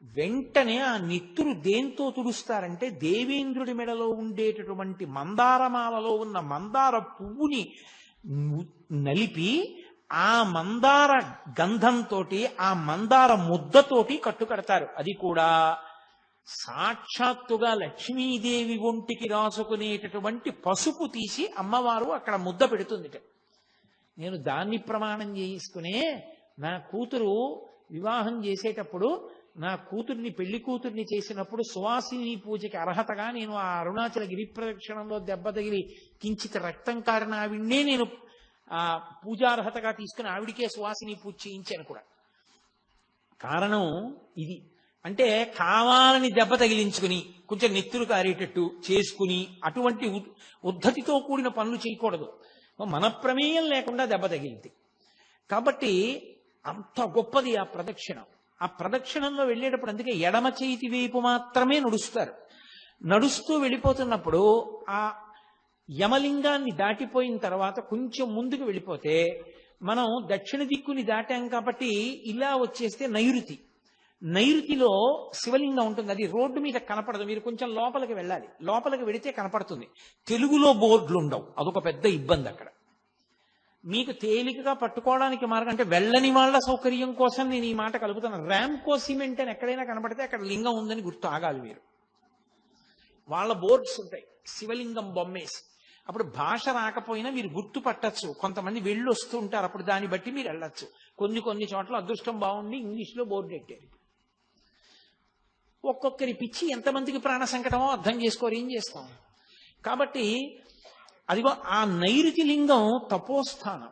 వెంటనే ఆ నెత్తురు దేంతో తుడుస్తారంటే దేవేంద్రుడి మెడలో ఉండేటటువంటి మందారమాలలో ఉన్న మందార పువ్వుని నలిపి ఆ మందార గంధంతో ఆ మందార ముద్దతోటి కట్టుకడతారు. అది కూడా సాక్షాత్తుగా లక్ష్మీదేవి ఒంటికి రాసుకునేటటువంటి పసుపు తీసి అమ్మవారు అక్కడ ముద్ద పెడుతుందిట. నేను దాన్ని ప్రమాణం చేసుకునే నా కూతురు వివాహం చేసేటప్పుడు నా కూతుర్ని పెళ్లి కూతుర్ని చేసినప్పుడు సువాసిని పూజకి అర్హతగా నేను ఆ అరుణాచల గిరి ప్రదక్షిణంలో దెబ్బ తగిలి కించిత రక్తం కారిన ఆవిడ్నే నేను ఆ పూజార్హతగా తీసుకుని ఆవిడికే సువాసిని పూజ చేయించాను కూడా. కారణం ఇది. అంటే కావాలని దెబ్బ తగిలించుకుని కొంచెం నెత్తురు కారేటట్టు చేసుకుని అటువంటి ఉద్ధతితో కూడిన పనులు చేయకూడదు. మన ప్రమేయం లేకుండా దెబ్బ తగిలింది. కాబట్టి అంత గొప్పది ఆ ప్రదక్షిణం. ఆ ప్రదక్షిణంలో వెళ్ళేటప్పుడు అందుకే ఎడమ చేతి వైపు మాత్రమే నడుస్తారు. నడుస్తూ వెళ్ళిపోతున్నప్పుడు ఆ యమలింగాన్ని దాటిపోయిన తర్వాత కొంచెం ముందుకు వెళ్ళిపోతే మనం దక్షిణ దిక్కుని దాటాం కాబట్టి ఇలా వచ్చేస్తే నైరుతి. నైరుతిలో శివలింగం ఉంటుంది. అది రోడ్డు మీద కనపడదు. మీరు కొంచెం లోపలికి వెళ్ళాలి. లోపలికి వెళితే కనపడుతుంది. తెలుగులో బోర్డులు ఉండవు. అదొక పెద్ద ఇబ్బంది అక్కడ. మీకు తేలికగా పట్టుకోవడానికి మార్గం అంటే వెళ్ళని వాళ్ళ సౌకర్యం కోసం నేను ఈ మాట కలుపుతున్నాను. ర్యాంకో సిమెంట్ అని ఎక్కడైనా కనపడితే అక్కడ లింగం ఉందని గుర్తు ఆగాలి మీరు. వాళ్ళ బోర్డ్స్ ఉంటాయి శివలింగం బొమ్మేసి. అప్పుడు భాష రాకపోయినా మీరు గుర్తు పట్టచ్చు. కొంతమంది వెళ్ళి వస్తూ ఉంటారు. అప్పుడు దాన్ని బట్టి మీరు వెళ్ళొచ్చు. కొన్ని చోట్ల అదృష్టం బాగుండి ఇంగ్లీష్లో బోర్డు పెట్టారు. ఒక్కొక్కరి పిచ్చి ఎంతమందికి ప్రాణ సంకటమో అర్థం చేసుకోరు. ఏం చేస్తాం? కాబట్టి అదిగో ఆ నైరుతి లింగం తపోస్థానం.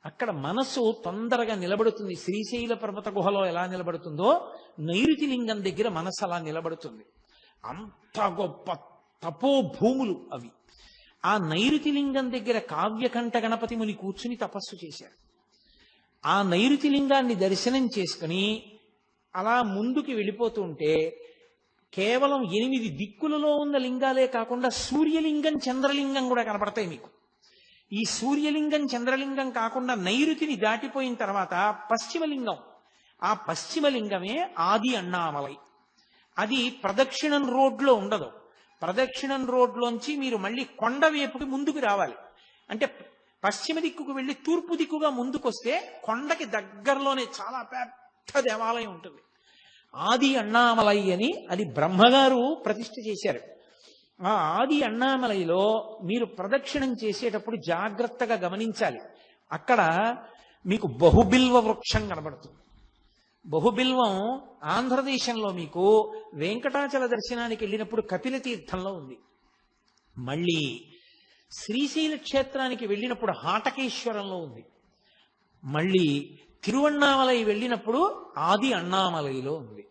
అక్కడ మనసు తొందరగా నిలబడుతుంది. శ్రీశైల పర్వత గుహలో ఎలా నిలబడుతుందో నైరుతి లింగం దగ్గర మనసు అలా నిలబడుతుంది. అంత గొప్ప తపోభూములు అవి. ఆ నైరుతి లింగం దగ్గర కావ్యకంఠ గణపతి ముని కూర్చుని తపస్సు చేశారు. ఆ నైరుతి లింగాన్ని దర్శనం చేసుకుని అలా ముందుకు వెళ్ళిపోతుంటే కేవలం 8 దిక్కులలో ఉన్న లింగాలే కాకుండా సూర్యలింగం, చంద్రలింగం కూడా కనపడతాయి మీకు. ఈ సూర్యలింగం, చంద్రలింగం కాకుండా నైరుతిని దాటిపోయిన తర్వాత పశ్చిమలింగం. ఆ పశ్చిమలింగమే ఆది అన్నామలై. అది ప్రదక్షిణం రోడ్లో ఉండదు. ప్రదక్షిణం రోడ్లోంచి మీరు మళ్ళీ కొండ వైపుకి ముందుకు రావాలి. అంటే పశ్చిమ దిక్కుకు వెళ్ళి తూర్పు దిక్కుగా ముందుకొస్తే కొండకి దగ్గరలోనే చాలా పెద్ద దేవాలయం ఉంటుంది. ఆది అన్నామలై అని అది బ్రహ్మగారు ప్రతిష్ఠ చేశారు. ఆ ఆది అన్నామలైలో మీరు ప్రదక్షిణం చేసేటప్పుడు జాగ్రత్తగా గమనించాలి. అక్కడ మీకు బహుబిల్వ వృక్షం కనబడుతుంది. బహుబిల్వం ఆంధ్రదేశంలో మీకు వెంకటాచల దర్శనానికి వెళ్ళినప్పుడు కపిల తీర్థంలో ఉంది. మళ్ళీ శ్రీశైల క్షేత్రానికి వెళ్ళినప్పుడు హాటకేశ్వరంలో ఉంది. మళ్ళీ తిరువణ్ణామలై వెళ్ళినప్పుడు ఆది అన్నామలైలో ఉంది.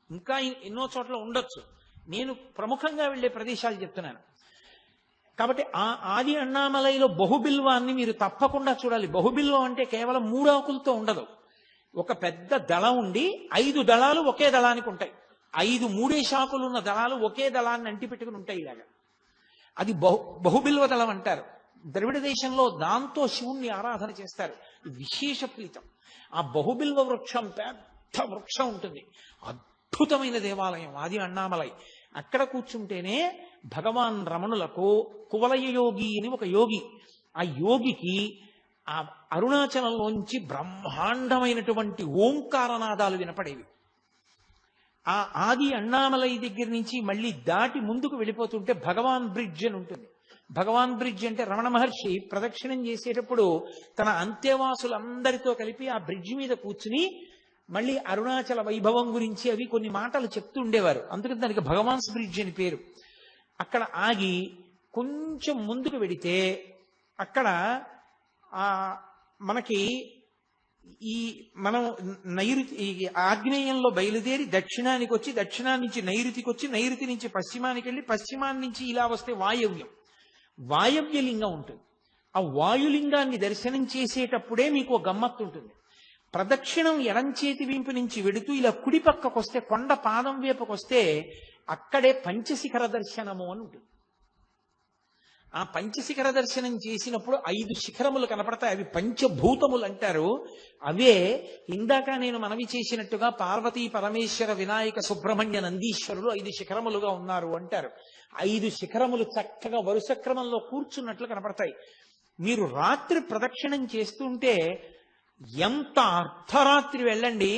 ఇంకా ఎన్నో చోట్ల ఉండొచ్చు. నేను ప్రముఖంగా వెళ్ళే ప్రదేశాలు చెప్తున్నాను. కాబట్టి ఆ ఆది అన్నామలైలో బహుబిల్వాన్ని మీరు తప్పకుండా చూడాలి. బహుబిల్వం అంటే కేవలం 3 ఆకులతో ఉండదు. ఒక పెద్ద దళం ఉండి 5 దళాలు ఒకే దళానికి ఉంటాయి. 5 3 శాఖలు ఉన్న దళాలు ఒకే దళాన్ని అంటిపెట్టుకుని ఉంటాయి. ఇలాగా అది బహుబిల్వ దళం అంటారు. ద్రవిడ దేశంలో దాంతో శివుణ్ణి ఆరాధన చేస్తారు. విశేష ఫలితం. ఆ బహుబిల్వ వృక్షం పెద్ద వృక్షం ఉంటుంది. అద్భుతమైన దేవాలయం ఆది అన్నామలై. అక్కడ కూర్చుంటేనే భగవాన్ రమణులకు కువలయ యోగి అని ఒక యోగి, ఆ యోగికి ఆ అరుణాచలంలోంచి బ్రహ్మాండమైనటువంటి ఓంకారనాదాలు వినపడేవి. ఆ ఆది అన్నామలై దగ్గర నుంచి మళ్ళీ దాటి ముందుకు వెళ్ళిపోతుంటే భగవాన్ బ్రిడ్జ్ అని ఉంటుంది. భగవాన్ బ్రిడ్జ్ అంటే రమణ మహర్షి ప్రదక్షిణం చేసేటప్పుడు తన అంత్యవాసులందరితో కలిపి ఆ బ్రిడ్జ్ మీద కూర్చుని మళ్ళీ అరుణాచల వైభవం గురించి అవి కొన్ని మాటలు చెప్తూ ఉండేవారు. అందుకని దానికి భగవాన్స్ బ్రిడ్జ్ అని పేరు. అక్కడ ఆగి కొంచెం ముందుకు వెడితే అక్కడ మనకి మనం ఆగ్నేయంలో బయలుదేరి దక్షిణానికి వచ్చి, దక్షిణాన్ని నుంచి నైరుతికి వచ్చి, నైరుతి నుంచి పశ్చిమానికి వెళ్ళి, పశ్చిమాన్ని నుంచి ఇలా వస్తే వాయవ్యం, వాయవ్యలింగం ఉంటుంది. ఆ వాయులింగాన్ని దర్శనం చేసేటప్పుడే మీకు ఒక గమ్మత్తు ఉంటుంది. ప్రదక్షిణం ఎడంచేతి వీంపు నుంచి వెడుతూ ఇలా కుడి పక్కకు వస్తే, కొండ పాదం వైపుకు వస్తే అక్కడే పంచశిఖర దర్శనము అని ఉంటుంది. ఆ పంచశిఖర దర్శనం చేసినప్పుడు 5 శిఖరములు కనపడతాయి. అవి పంచభూతములు అంటారు. అవే ఇందాక నేను మనవి చేసినట్టుగా పార్వతీ పరమేశ్వర వినాయక సుబ్రహ్మణ్య నందీశ్వరులు 5 శిఖరములుగా ఉన్నారు అంటారు. 5 శిఖరములు చక్కగా వరుస క్రమంలో కూర్చున్నట్లు కనపడతాయి. మీరు రాత్రి ప్రదక్షిణం చేస్తుంటే ఎంత అర్ధరాత్రి వెళ్ళండి,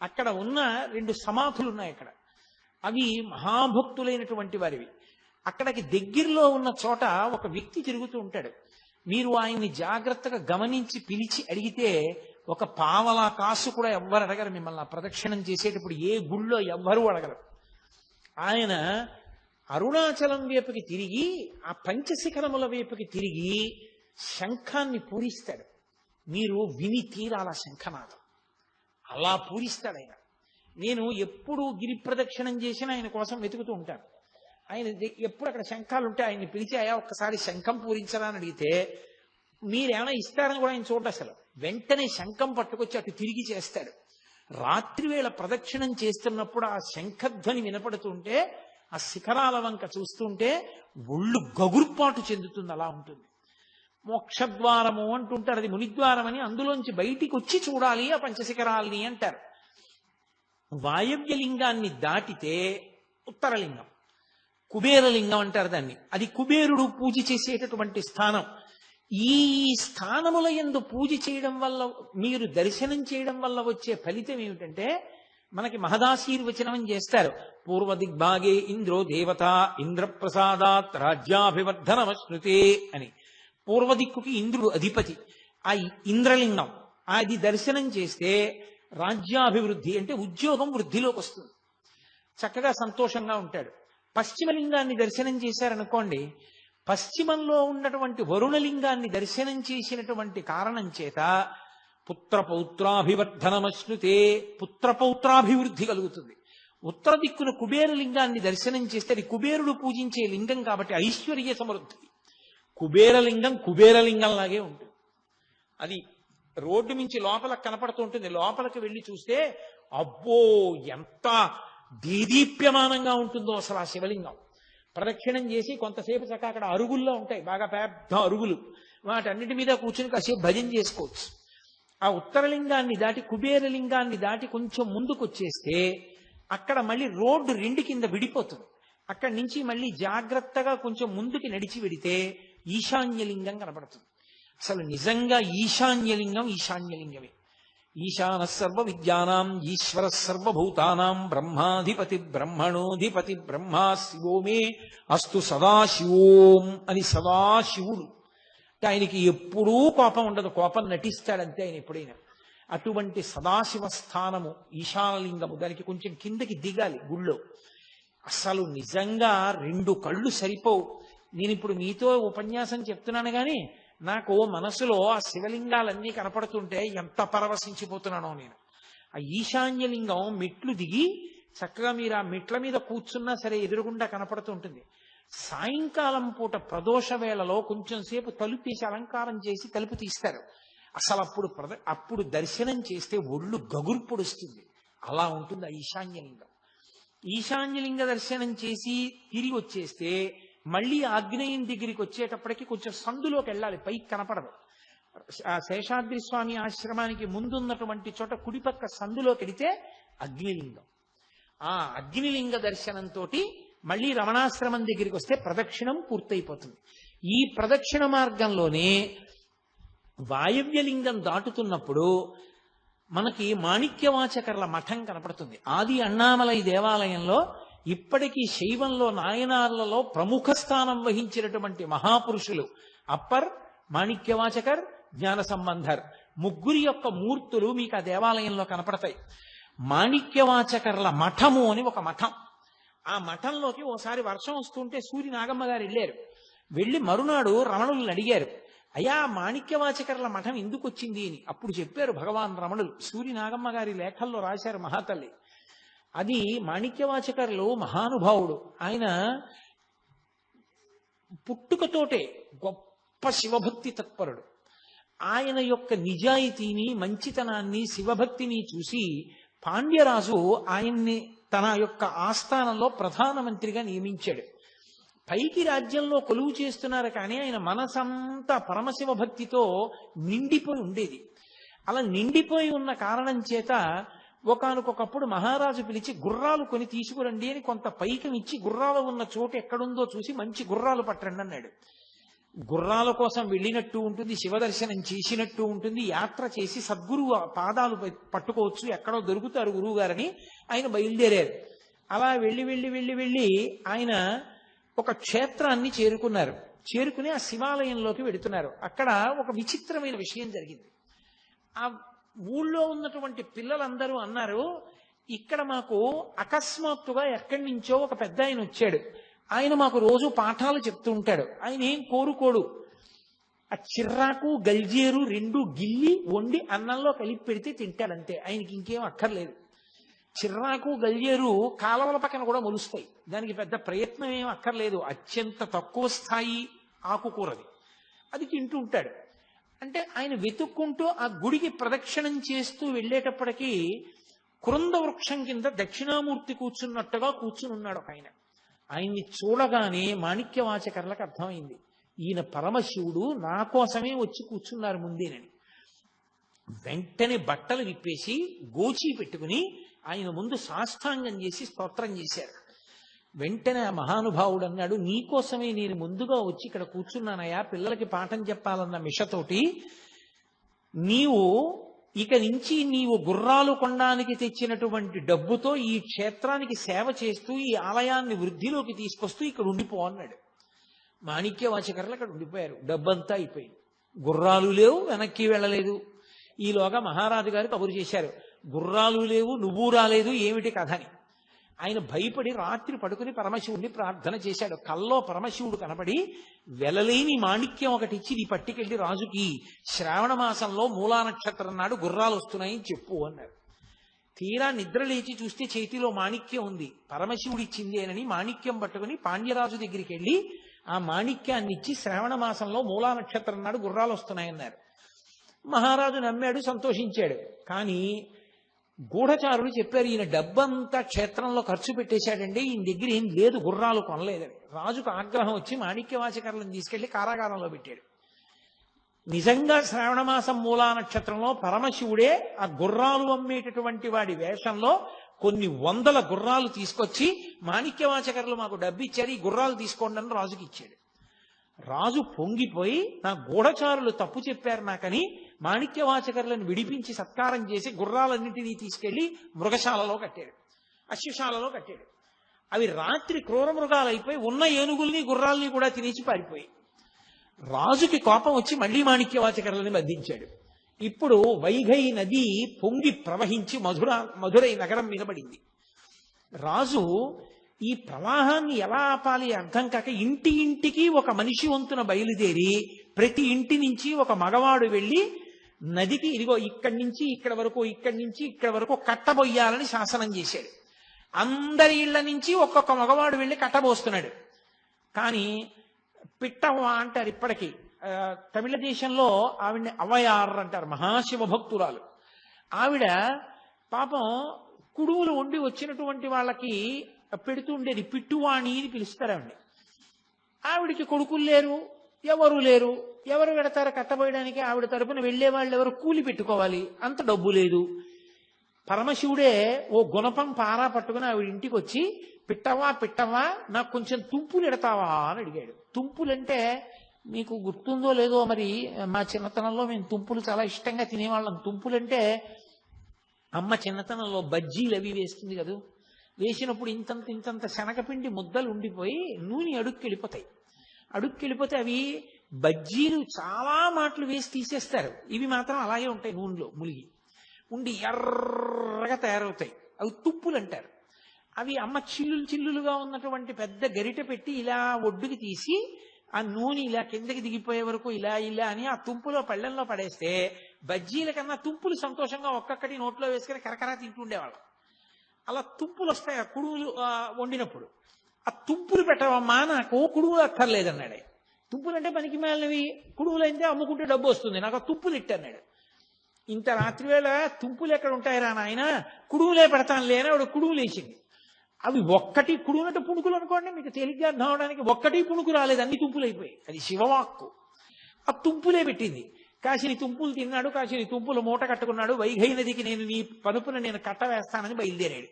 అక్కడ ఉన్న 2 సమాధులు ఉన్నాయి. అక్కడ అవి మహాభక్తులైనటువంటి వారివి. అక్కడికి దగ్గరలో ఉన్న చోట ఒక వ్యక్తి తిరుగుతూ ఉంటాడు. మీరు ఆయన్ని జాగ్రత్తగా గమనించి పిలిచి అడిగితే ఒక పావలా కాసు కూడా ఎవ్వరు అడగరు మిమ్మల్ని. ఆ ప్రదక్షిణం చేసేటప్పుడు ఏ గుళ్ళో ఎవ్వరూ అడగరు. ఆయన అరుణాచలం వైపుకి తిరిగి, ఆ పంచశిఖరముల వైపుకి తిరిగి శంఖాన్ని పూరిస్తాడు. మీరు విని తీరాల శంఖనాదం అలా పూరిస్తాడు ఆయన. నేను ఎప్పుడు గిరి ప్రదక్షిణం చేసినా ఆయన కోసం వెతుకుతూ ఉంటాను. ఆయన ఎప్పుడు అక్కడ శంఖాలు ఉంటే ఆయన్ని పిలిచి, అయ్యా ఒక్కసారి శంఖం పూరించరా అని అడిగితే మీరేమైనా ఇస్తారని కూడా ఆయన చూడ, అసలు వెంటనే శంఖం పట్టుకొచ్చి అటు తిరిగి చేస్తాడు. రాత్రి వేళ ప్రదక్షిణం చేస్తున్నప్పుడు ఆ శంఖధ్వని వినపడుతుంటే, ఆ శిఖరాల వంక చూస్తుంటే ఒళ్ళు గగుర్పాటు చెందుతుంది. అలా ఉంటుంది. మోక్షద్వారము అంటుంటారు, అది మునిద్వారం అని. అందులోంచి బయటికి వచ్చి చూడాలి ఆ పంచశిఖరాల్ని అంటారు. వాయవ్యలింగాన్ని దాటితే ఉత్తరలింగం, కుబేరలింగం అంటారు దాన్ని. అది కుబేరుడు పూజ చేసేటటువంటి స్థానం. ఈ స్థానముల యందు పూజ చేయడం వల్ల, మీరు దర్శనం చేయడం వల్ల వచ్చే ఫలితం ఏమిటంటే, మనకి మహదాశీర్వచనం చేస్తారు. పూర్వ దిగ్భాగే ఇంద్రో దేవత ఇంద్రప్రసాదాత్ రాజ్యాభివర్ధనమశ్నుతే అని. పూర్వ దిక్కుకి ఇంద్రుడు అధిపతి. ఆ ఇంద్రలింగం అది దర్శనం చేస్తే రాజ్యాభివృద్ధి అంటే ఉద్యోగం వృద్ధిలోకి వస్తుంది, చక్కగా సంతోషంగా ఉంటాడు. పశ్చిమలింగాన్ని దర్శనం చేశారనుకోండి, పశ్చిమంలో ఉన్నటువంటి వరుణలింగాన్ని దర్శనం చేసినటువంటి కారణం చేత పుత్రపౌత్రాభివర్ధనమశ్నుతే, పుత్రపౌత్రాభివృద్ధి కలుగుతుంది. ఉత్తర దిక్కున కుబేరలింగాన్ని దర్శనం చేస్తే అది కుబేరుడు పూజించే లింగం కాబట్టి ఐశ్వర్య సమృద్ధి. కుబేరలింగం కుబేరలింగంలాగే ఉంటుంది. అది రోడ్డు నుంచి లోపలకు కనపడుతూ ఉంటుంది. లోపలికి వెళ్ళి చూస్తే అబ్బో ఎంత దీదీప్యమానంగా ఉంటుందో అసలు ఆ శివలింగం. ప్రదక్షిణం చేసి కొంతసేపు చక్కగా అక్కడ అరుగుల్లో ఉంటాయి, బాగా పెద్ద అరుగులు, వాటన్నిటి మీద కూర్చుని కాసేపు భజన చేసుకోవచ్చు. ఆ ఉత్తరలింగాన్ని దాటి కుబేరలింగాన్ని దాటి కొంచెం ముందుకు వచ్చేస్తే అక్కడ మళ్ళీ రోడ్డు 2 కింద విడిపోతుంది. అక్కడి నుంచి మళ్ళీ జాగ్రత్తగా కొంచెం ముందుకి నడిచి వెడితే ఈశాన్యలింగం కనపడుతుంది. అసలు నిజంగా ఈశాన్యలింగం ఈశాన్యలింగమే. ఈశాన సర్వ విద్యానాం ఈశ్వర సర్వభూతానాం బ్రహ్మాధిపతి బ్రహ్మణోధిపతి బ్రహ్మా శివో మే అస్తు సదాశివోం అని సదాశివుడు. ఆయనకి ఎప్పుడూ కోపం ఉండదు, కోపం నటిస్తాడంతే ఆయన ఎప్పుడైనా. అటువంటి సదాశివ స్థానము ఈశానలింగము. దానికి కొంచెం కిందకి దిగాలి గుళ్ళో. అసలు నిజంగా 2 కళ్ళు సరిపోవు. నేను ఇప్పుడు మీతో ఉపన్యాసం చెప్తున్నాను కానీ నాకు మనసులో ఆ శివలింగాలన్నీ కనపడుతుంటే ఎంత పరవశించిపోతున్నానో నేను. ఆ ఈశాన్యలింగం మెట్లు దిగి చక్కగా మీరు ఆ మెట్ల మీద కూర్చున్నా సరే ఎదురుగుండా కనపడుతుంటుంది. సాయంకాలం పూట ప్రదోష వేళలో కొంచెం సేపు తలుపేసి అలంకారం చేసి తలుపు తీస్తారు. అసలు అప్పుడు దర్శనం చేస్తే ఒళ్ళు గగుర్పొడుస్తుంది. అలా ఉంటుంది ఆ ఈశాన్యలింగం. ఈశాన్యలింగ దర్శనం చేసి తిరిగి వచ్చేస్తే మళ్ళీ ఆగ్నేయం దగ్గరికి వచ్చేటప్పటికి కొంచెం సందులోకి వెళ్ళాలి, పైకి కనపడదు. ఆ శేషాద్రి స్వామి ఆశ్రమానికి ముందున్నటువంటి చోట కుడిపక్క సందులోకి వెడితే అగ్నిలింగం. ఆ అగ్నిలింగ దర్శనంతో మళ్ళీ రమణాశ్రమం దగ్గరికి వస్తే ప్రదక్షిణం పూర్తయిపోతుంది. ఈ ప్రదక్షిణ మార్గంలోనే వాయవ్యలింగం దాటుతున్నప్పుడు మనకి మాణిక్యవాచకర్ల మఠం కనపడుతుంది. ఆది అన్నామలై దేవాలయంలో ఇప్పటికీ శైవంలో నాయనార్లలో ప్రముఖ స్థానం వహించినటువంటి మహాపురుషులు అప్పర్, మాణిక్యవాచకర్, జ్ఞాన సంబంధర్ ముగ్గురి యొక్క మూర్తులు మీకు ఆ దేవాలయంలో కనపడతాయి. మాణిక్యవాచకర్ల మఠము అని ఒక మఠం. ఆ మఠంలోకి ఓసారి వర్షం వస్తుంటే సూరి నాగమ్మ గారు వెళ్ళారు. వెళ్ళి మరునాడు రమణులను అడిగారు, అయ్యా మాణిక్యవాచకర్ల మఠం ఎందుకు వచ్చింది అని. అప్పుడు చెప్పారు భగవాన్ రమణులు. సూరి నాగమ్మ గారి లేఖల్లో రాశారు మహాతల్లి. అది మాణిక్యవాచకర్లు మహానుభావుడు. ఆయన పుట్టుకతోటే గొప్ప శివభక్తి తత్పరుడు. ఆయన యొక్క నిజాయితీని, మంచితనాన్ని, శివభక్తిని చూసి పాండ్యరాజు ఆయన్ని తన యొక్క ఆస్థానంలో ప్రధానమంత్రిగా నియమించాడు. పైకి రాజ్యంలో కొలువు చేస్తున్నారు కానీ ఆయన మనసంతా పరమశివ భక్తితో నిండిపోయి ఉండేది. అలా నిండిపోయి ఉన్న కారణం చేత ఒకానొకప్పుడు మహారాజు పిలిచి గుర్రాలు కొని తీసుకురండి అని కొంత పైకం ఇచ్చి గుర్రాలు ఉన్న చోటు ఎక్కడుందో చూసి మంచి గుర్రాలు పట్టండి అన్నాడు. గుర్రాల కోసం వెళ్ళినట్టు ఉంటుంది, శివదర్శనం చేసినట్టు ఉంటుంది, యాత్ర చేసి సద్గురువు పాదాలు పట్టుకోవచ్చు, ఎక్కడో దొరుకుతారు గురువు గారని ఆయన బయలుదేరారు. అలా వెళ్ళి వెళ్ళి వెళ్ళి వెళ్ళి ఆయన ఒక క్షేత్రాన్ని చేరుకున్నారు. చేరుకుని ఆ శివాలయంలోకి వెడుతున్నారు. అక్కడ ఒక విచిత్రమైన విషయం జరిగింది. ఆ ఊళ్ళో ఉన్నటువంటి పిల్లలందరూ అన్నారు, ఇక్కడ మాకు అకస్మాత్తుగా ఎక్కడి నుంచో ఒక పెద్ద ఆయన వచ్చాడు. ఆయన మాకు రోజు పాఠాలు చెప్తూ ఉంటాడు. ఆయన ఏం కోరుకోడు, ఆ చిర్రాకు గల్జేరు రెండు గిల్లి వండి అన్నంలో కలిపి పెడితే తింటాడంతే, ఆయనకి ఇంకేం అక్కర్లేదు. చిర్రాకు గల్జేరు కాలవల పక్కన కూడా మొలుస్తాయి, దానికి పెద్ద ప్రయత్నం ఏం అక్కర్లేదు. అత్యంత తక్కువ స్థాయి ఆకుకూరది, అది తింటూ ఉంటాడు. అంటే ఆయన వెతుక్కుంటూ ఆ గుడికి ప్రదక్షిణం చేస్తూ వెళ్ళేటప్పటికీ కృంద వృక్షం కింద దక్షిణామూర్తి కూర్చున్నట్టుగా కూర్చుని ఉన్నాడు ఒక ఆయన. ఆయన్ని చూడగానే మాణిక్యవాచకర్లకు అర్థమైంది, ఈయన పరమశివుడు నా కోసమే వచ్చి కూర్చున్నారు ముందేనని. వెంటనే బట్టలు విప్పేసి గోచి పెట్టుకుని ఆయన ముందు సాష్టాంగం చేసి స్తోత్రం చేశారు. వెంటనే ఆ మహానుభావుడు అన్నాడు, నీకోసమే నేను ముందుగా వచ్చి ఇక్కడ కూర్చున్నానయ్యా, పిల్లలకి పాఠం చెప్పాలన్న మిషతోటి. నీవు ఇక నుంచి నీవు గుర్రాలు కొనడానికి తెచ్చినటువంటి డబ్బుతో ఈ క్షేత్రానికి సేవ చేస్తూ ఈ ఆలయాన్ని వృద్ధిలోకి తీసుకొస్తూ ఇక్కడ ఉండిపో అన్నాడు. మాణిక్యవాచకర్లు అక్కడ ఉండిపోయారు. డబ్బంతా అయిపోయింది, గుర్రాలు లేవు, వెనక్కి వెళ్ళలేదు. ఈలోగా మహారాజు గారు కబురు చేశారు, గుర్రాలు లేవు, నువ్వు రాలేదు, ఏమిటి కథ అని. ఆయన భయపడి రాత్రి పడుకుని పరమశివుడిని ప్రార్థన చేశాడు. కల్లో పరమశివుడు కనపడి, వెలలేని మాణిక్యం ఒకటి ఇచ్చి నీ పట్టుకెళ్ళి రాజుకి శ్రావణ మాసంలో మూలా నక్షత్రం నాడు గుర్రాలు వస్తున్నాయని చెప్పు అన్నాడు. తీరా నిద్ర లేచి చూస్తే చేతిలో మాణిక్యం ఉంది, పరమశివుడు ఇచ్చిందేనని మాణిక్యం పట్టుకుని పాండ్యరాజు దగ్గరికి వెళ్ళి ఆ మాణిక్యాన్ని ఇచ్చి శ్రావణ మాసంలో మూలా నక్షత్రం నాడు గుర్రాలు వస్తున్నాయన్నారు. మహారాజు నమ్మాడు, సంతోషించాడు. కానీ గూఢచారులు చెప్పారు, ఈయన డబ్బంతా క్షేత్రంలో ఖర్చు పెట్టేశాడండి, ఈయన దగ్గర ఏం లేదు, గుర్రాలు కొనలేదని. రాజుకు ఆగ్రహం వచ్చి మాణిక్యవాచకర్లను తీసుకెళ్లి కారాగారంలో పెట్టాడు. నిజంగా శ్రావణమాసం మూలా నక్షత్రంలో పరమశివుడే ఆ గుర్రాలు అమ్మేటటువంటి వాడి వేషంలో కొన్ని వందల గుర్రాలు తీసుకొచ్చి, మాణిక్యవాచకర్లు మాకు డబ్బు ఇచ్చారు, ఈ గుర్రాలు తీసుకోండి అని రాజుకి ఇచ్చాడు. రాజు పొంగిపోయి, నా గూఢచారులు తప్పు చెప్పారు నాకని మాణిక్యవాచకర్లను విడిపించి సత్కారం చేసి గుర్రాలన్నింటినీ తీసుకెళ్లి మృగశాలలో కట్టాడు, అశ్వశాలలో కట్టాడు. అవి రాత్రి క్రూర మృగాలు అయిపోయి ఉన్న ఏనుగుల్ని గుర్రాలని కూడా తినేసి పారిపోయి. రాజుకి కోపం వచ్చి మళ్లీ మాణిక్యవాచకర్లని బంధించాడు. ఇప్పుడు వైఘై నది పొంగి ప్రవహించి మధురై నగరం మీద పడింది. రాజు ఈ ప్రవాహాన్ని ఎలా ఆపాలి అర్థం కాక ఇంటి ఇంటికి ఒక మనిషి వంతున బయలుదేరి ప్రతి ఇంటి నుంచి ఒక మగవాడు వెళ్ళి నదికి ఇదిగో ఇక్కడి నుంచి ఇక్కడ వరకు, ఇక్కడి నుంచి ఇక్కడ వరకు కట్టబొయ్యాలని శాసనం చేశాడు. అందరి ఇళ్ల నుంచి ఒక్కొక్క మగవాడు వెళ్ళి కట్టబోస్తున్నాడు. కానీ పిట్టవ్వ అంటారు ఇప్పటికీ, తమిళ దేశంలో ఆవిడ్ని అవయార్ అంటారు, మహాశివ భక్తురాలు. ఆవిడ పాపం కుడుములు వండి వచ్చినటువంటి వాళ్ళకి పెడుతూ ఉండేది, పిట్టువాణి అని పిలుస్తారు ఆవిడ. ఆవిడికి కొడుకులు లేరు, ఎవరు లేరు, ఎవరు పెడతారు కట్టబోయడానికి? ఆవిడ తరపున వెళ్లే వాళ్ళు ఎవరు? కూలి పెట్టుకోవాలి, అంత డబ్బు లేదు. పరమశివుడే ఓ గుణపం పారా పట్టుకుని ఆవిడ ఇంటికి వచ్చి, పిట్టవా పిట్టవా నాకు కొంచెం తుంపులు ఎడతావా అని అడిగాడు. తుంపులంటే మీకు గుర్తుందో లేదో మరి, మా చిన్నతనంలో మేము తుంపులు చాలా ఇష్టంగా తినేవాళ్ళం. తుంపులంటే అమ్మ చిన్నతనంలో బజ్జీలు అవి వేస్తుంది కదా, వేసినప్పుడు ఇంతంత శనగపిండి ముద్దలు ఉండిపోయి నూనె అడుక్కెళ్ళిపోతాయి. అడుక్కెళ్ళిపోతే అవి బజ్జీలు చాలా మాటలు వేసి తీసేస్తారు, ఇవి మాత్రం అలాగే ఉంటాయి, నూనెలో ములిగి ఉండి ఎర్రగా తయారవుతాయి. అవి తుప్పులు అంటారు. అవి అమ్మ చిల్లులు చిల్లులుగా ఉన్నటువంటి పెద్ద గరిటె పెట్టి ఇలా ఒడ్డుకి తీసి ఆ నూనె ఇలా కిందకి దిగిపోయే వరకు ఇలా ఇలా అని ఆ తుంపులో పళ్ళెంలో పడేస్తే బజ్జీల కన్నా తుంపులు సంతోషంగా ఒక్కొక్కటి నోట్లో వేసుకుని కరకరా తింటుండేవాళ్ళం. అలా తుంపులు వస్తాయి ఆ కుడుములు వండినప్పుడు. ఆ తుంపులు పెట్టవమ్మా, నాకు కుడుములు అక్కర్లేదన్నాడు. తుంపులు అంటే పనికి మాలినవి, కుడుములు అయితే అమ్ముకుంటే డబ్బు వస్తుంది, నాకు ఆ తుంపులు ఇట్టన్నాడు. ఇంత రాత్రి వేళ తుంపులు ఎక్కడ ఉంటాయిరా నాయన, కుడుములే పెడతాను లేని ఆవిడ కుడుములు వేసింది. అవి ఒక్కటి కుడుములంటే పుణుకులు అనుకోండి, మీకు తేలిగ్గా అర్థం అవడానికి ఒక్కటి పుణుకు రాలేదు, అన్ని తుంపులు అయిపోయాయి. అది శివవాక్కు. ఆ తుంపులే పెట్టింది. కాసిని తుంపులు తిన్నాడు, కాసిని తుంపులు మూట కట్టుకున్నాడు. వైఘై నదికి నేను నీ పనుపున నేను కట్ట వేస్తానని బయలుదేరాడు.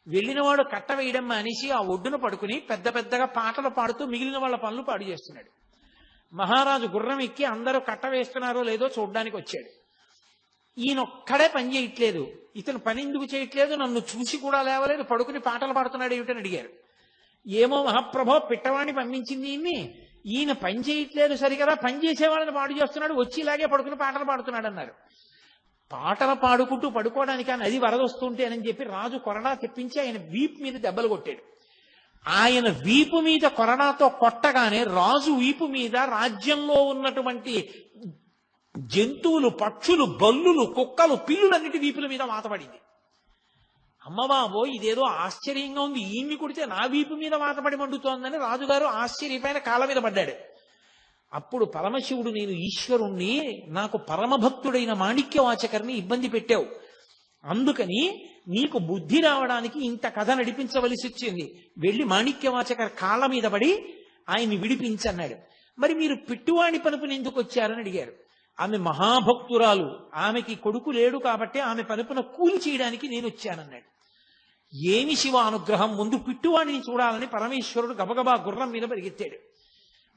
వెళ్ళినవాడు కట్ట వేయడం మానేసి ఆ ఒడ్డున పడుకుని పెద్ద పెద్దగా పాటలు పాడుతూ మిగిలిన వాళ్ళ పనులు పాడు చేస్తున్నాడు. మహారాజు గుర్రం ఎక్కి అందరూ కట్ట వేస్తున్నారో లేదో చూడ్డానికి వచ్చాడు. ఈయనొక్కడే పని చేయట్లేదు. ఇతను పని ఎందుకు చేయట్లేదు, నన్ను చూసి కూడా లేవలేదు, పడుకుని పాటలు పాడుతున్నాడు ఏమిటని అడిగారు. ఏమో మహాప్రభో, పిట్టవాణ్ణి పంపించింది ఈయన పని చేయట్లేదు సరికదా, పని చేసేవాళ్ళని పాడు చేస్తున్నాడు, వచ్చి ఇలాగే పడుకుని పాటలు పాడుతున్నాడు అన్నారు. పాటలు పాడుకుంటూ పడుకోవడానికి ఆ నది వరదొస్తుంటేనని చెప్పి రాజు కొరడా తెప్పించి ఆయన వీపు మీద దెబ్బలు కొట్టాడు. ఆయన వీపు మీద కొరడాతో కొట్టగానే రాజు వీపు మీద రాజ్యంలో ఉన్నటువంటి జంతువులు, పక్షులు, బల్లులు, కుక్కలు, పిల్లులన్నిటి వీపుల మీద వాతపడింది. అమ్మబాబో, ఇదేదో ఆశ్చర్యంగా ఉంది, ఈయన్ని కొడితే నా వీపు మీద వాతపడి మండుతోందని రాజుగారు ఆశ్చర్యపైన కాళ్ళ మీద పడ్డాడు. అప్పుడు పరమశివుడు, నేను ఈశ్వరుణ్ణి, నాకు పరమభక్తుడైన మాణిక్యవాచకర్ని ఇబ్బంది పెట్టావు, అందుకని నీకు బుద్ధి రావడానికి ఇంత కథ నడిపించవలసి వచ్చింది, వెళ్ళి మాణిక్యవాచకర్ కాళ్ళ మీద పడి ఆయన్ని విడిపించన్నాడు. మరి మీరు పిట్టువాణి పనుపుని ఎందుకు వచ్చారని అడిగారు. ఆమె మహాభక్తురాలు, ఆమెకి కొడుకు లేడు కాబట్టి ఆమె పనుపున కూలి చేయడానికి నేను వచ్చానన్నాడు. ఏమి శివ అనుగ్రహం, ముందు పిట్టువాణిని చూడాలని పరమేశ్వరుడు గబగబా గుర్రం మీద పరిగెత్తాడు.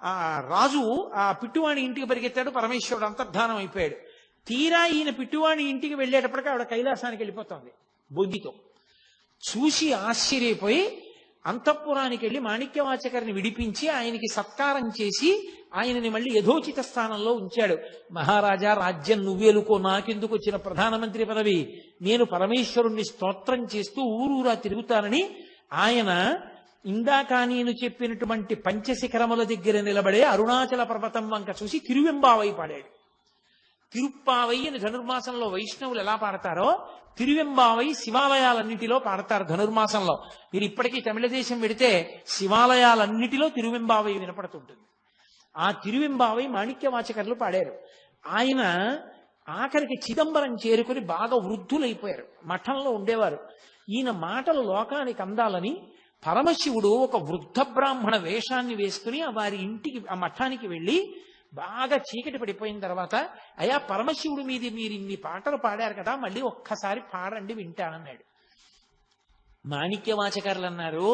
ఆ రాజు ఆ పిట్టువాణి ఇంటికి పరిగెత్తాడు, పరమేశ్వరుడు అంతర్ధానం అయిపోయాడు. తీరా ఈయన పిట్టువాణి ఇంటికి వెళ్ళేటప్పటికీ ఆవిడ కైలాసానికి వెళ్ళిపోతుంది బొద్దితో. చూసి ఆశ్చర్యపోయి అంతఃపురానికి వెళ్ళి మాణిక్యవాచకర్ని విడిపించి ఆయనకి సత్కారం చేసి ఆయనని మళ్ళీ యథోచిత స్థానంలో ఉంచాడు. మహారాజా, రాజ్యం నువ్వేలుకో, నాకెందుకు వచ్చిన ప్రధానమంత్రి పదవి, నేను పరమేశ్వరుణ్ణి స్తోత్రం చేస్తూ ఊరూరా తిరుగుతానని ఆయన ఇందాక నేను చెప్పినటువంటి పంచశిఖరముల దగ్గర నిలబడే అరుణాచల పర్వతం వంక చూసి తిరువెంబావై పాడాడు. తిరుప్పావై అని ధనుర్మాసంలో వైష్ణవులు ఎలా పాడతారో తిరువెంబావై శివాలయాలన్నిటిలో పాడతారు ధనుర్మాసంలో. మీరు ఇప్పటికీ తమిళ దేశం వెడితే శివాలయాలన్నిటిలో తిరువెంబావై వినపడుతుంటుంది. ఆ తిరువెంబావై మాణిక్యవాచకర్లు పాడారు. ఆయన ఆఖరికి చిదంబరం చేరుకుని బాగా వృద్ధులైపోయారు, మఠంలో ఉండేవారు. ఈయన మాటలు లోకానికి అందాలని పరమశివుడు ఒక వృద్ధ బ్రాహ్మణ వేషాన్ని వేసుకుని వారి ఇంటికి, ఆ మఠానికి వెళ్ళి బాగా చీకటి పడిపోయిన తర్వాత, అయ్యా పరమశివుడి మీద మీరు ఇన్ని పాటలు పాడారు కదా, మళ్ళీ ఒక్కసారి పాడండి వింటానన్నాడు. మాణిక్యవాచకర్లు అన్నారు,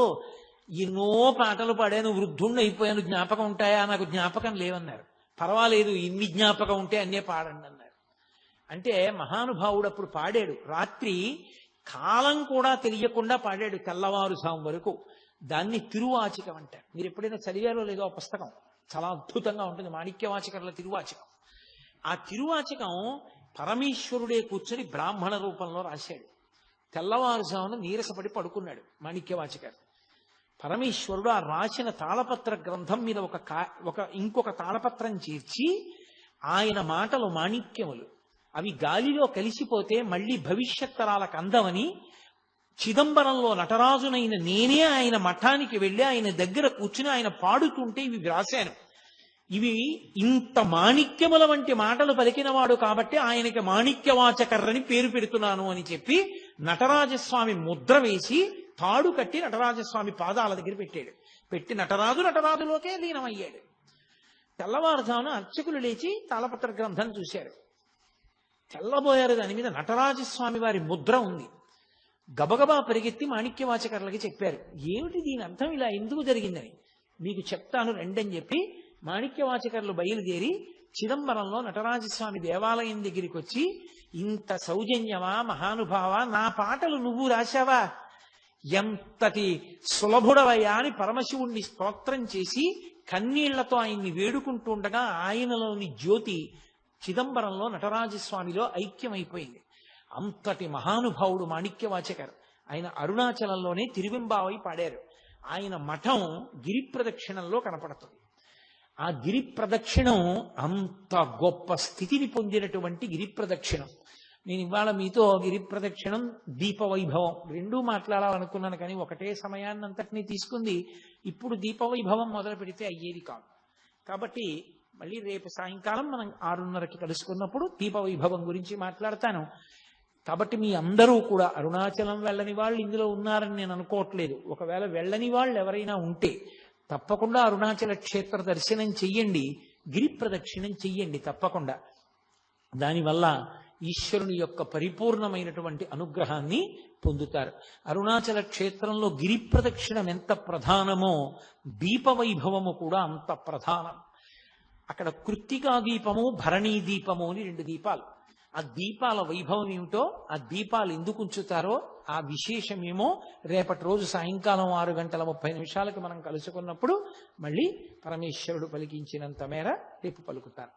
ఎన్నో పాటలు పాడాను, వృద్ధుణ్ణి అయిపోయాను, జ్ఞాపకం ఉంటాయా, నాకు జ్ఞాపకం లేవన్నారు. పర్వాలేదు, ఇన్ని జ్ఞాపకం ఉంటే అన్నే పాడండి అన్నారు. అంటే మహానుభావుడు అప్పుడు పాడాడు, రాత్రి కాలం కూడా తెలియకుండా పాడాడు, తెల్లవారుజాము వరకు. దాన్ని తిరువాచకం అంటారు. మీరు ఎప్పుడైనా చదివారో లేదో ఆ పుస్తకం, చాలా అద్భుతంగా ఉంటుంది, మాణిక్యవాచకర్ల తిరువాచకం. ఆ తిరువాచకం పరమేశ్వరుడే కూర్చొని బ్రాహ్మణ రూపంలో రాశాడు. తెల్లవారుజామున నీరసపడి పడుకున్నాడు మాణిక్యవాచకర్. పరమేశ్వరుడు ఆ రాసిన తాళపత్ర గ్రంథం మీద ఇంకొక తాళపత్రం చేర్చి, ఆయన మాటలు మాణిక్యములు, అవి గాలిలో కలిసిపోతే మళ్ళీ భవిష్యత్ తరాలకు అందమని చిదంబరంలో నటరాజునైన నేనే ఆయన మఠానికి వెళ్ళి ఆయన దగ్గర కూర్చుని ఆయన పాడుతుంటే ఇవి వ్రాశాను. ఇవి ఇంత మాణిక్యముల వంటి మాటలు పలికినవాడు కాబట్టి ఆయనకి మాణిక్యవాచకర్రని పేరు పెడుతున్నాను అని చెప్పి నటరాజస్వామి ముద్ర వేసి తాడు కట్టి నటరాజస్వామి పాదాల దగ్గర పెట్టాడు. పెట్టి నటరాజులోకే లీనమయ్యాడు. తెల్లవారుజామున అర్చకులు లేచి తాళపత్ర గ్రంథం చూశారు. తెల్లబోయారు, దాని మీద నటరాజస్వామి వారి ముద్ర ఉంది. గబగబా పరిగెత్తి మాణిక్యవాచకర్లకి చెప్పారు, ఏమిటి దీని అర్థం, ఇలా ఎందుకు జరిగిందని. మీకు చెప్తాను రెండని చెప్పి మాణిక్యవాచకర్లు బయలుదేరి చిదంబరంలో నటరాజస్వామి దేవాలయం దగ్గరికి వచ్చి, ఇంత సౌజన్యమా మహానుభావ, నా పాటలు నువ్వు రాశావా, ఎంతటి సులభుడవయ్యా అని పరమశివుణ్ణి స్తోత్రం చేసి కన్నీళ్లతో ఆయన్ని వేడుకుంటుండగా ఆయనలోని జ్యోతి చిదంబరంలో నటరాజస్వామిలో ఐక్యమైపోయింది. అంతటి మహానుభావుడు మాణిక్యవాచకర్. ఆయన అరుణాచలంలోనే తిరువెంబావై పాడారు. ఆయన మఠం గిరి ప్రదక్షిణంలో కనపడుతుంది. ఆ గిరి ప్రదక్షిణం అంత గొప్ప స్థితిని పొందినటువంటి గిరి ప్రదక్షిణం. నేను ఇవాళ మీతో గిరి ప్రదక్షిణం, దీపవైభవం రెండూ మాట్లాడాలనుకున్నాను, కానీ ఒకటే సమయాన్ని అంతటినీ తీసుకుంది. ఇప్పుడు దీపవైభవం మొదలు పెడితే అయ్యేది కాదు. కాబట్టి మళ్ళీ రేపు సాయంకాలం మనం 6:30కి కలుసుకున్నప్పుడు దీపవైభవం గురించి మాట్లాడతాను. కాబట్టి మీ అందరూ కూడా అరుణాచలం వెళ్ళని వాళ్ళు ఇందులో ఉన్నారని నేను అనుకోవట్లేదు. ఒకవేళ వెళ్ళని వాళ్ళు ఎవరైనా ఉంటే తప్పకుండా అరుణాచల క్షేత్ర దర్శనం చెయ్యండి, గిరి ప్రదక్షిణం చెయ్యండి తప్పకుండా. దానివల్ల ఈశ్వరుని యొక్క పరిపూర్ణమైనటువంటి అనుగ్రహాన్ని పొందుతారు. అరుణాచల క్షేత్రంలో గిరి ప్రదక్షిణం ఎంత ప్రధానమో దీపవైభవము కూడా అంత ప్రధానం. అక్కడ కృత్తికా దీపము, భరణీ దీపము అని 2 దీపాలు. ఆ దీపాల వైభవం ఏమిటో, ఆ దీపాలు ఎందుకు ఉంచుతారో ఆ విశేషమేమో రేపటి రోజు సాయంకాలం 6:30 మనం కలుసుకున్నప్పుడు మళ్ళీ పరమేశ్వరుడు పలికించినంత మేర రేపు పలుకుతారు.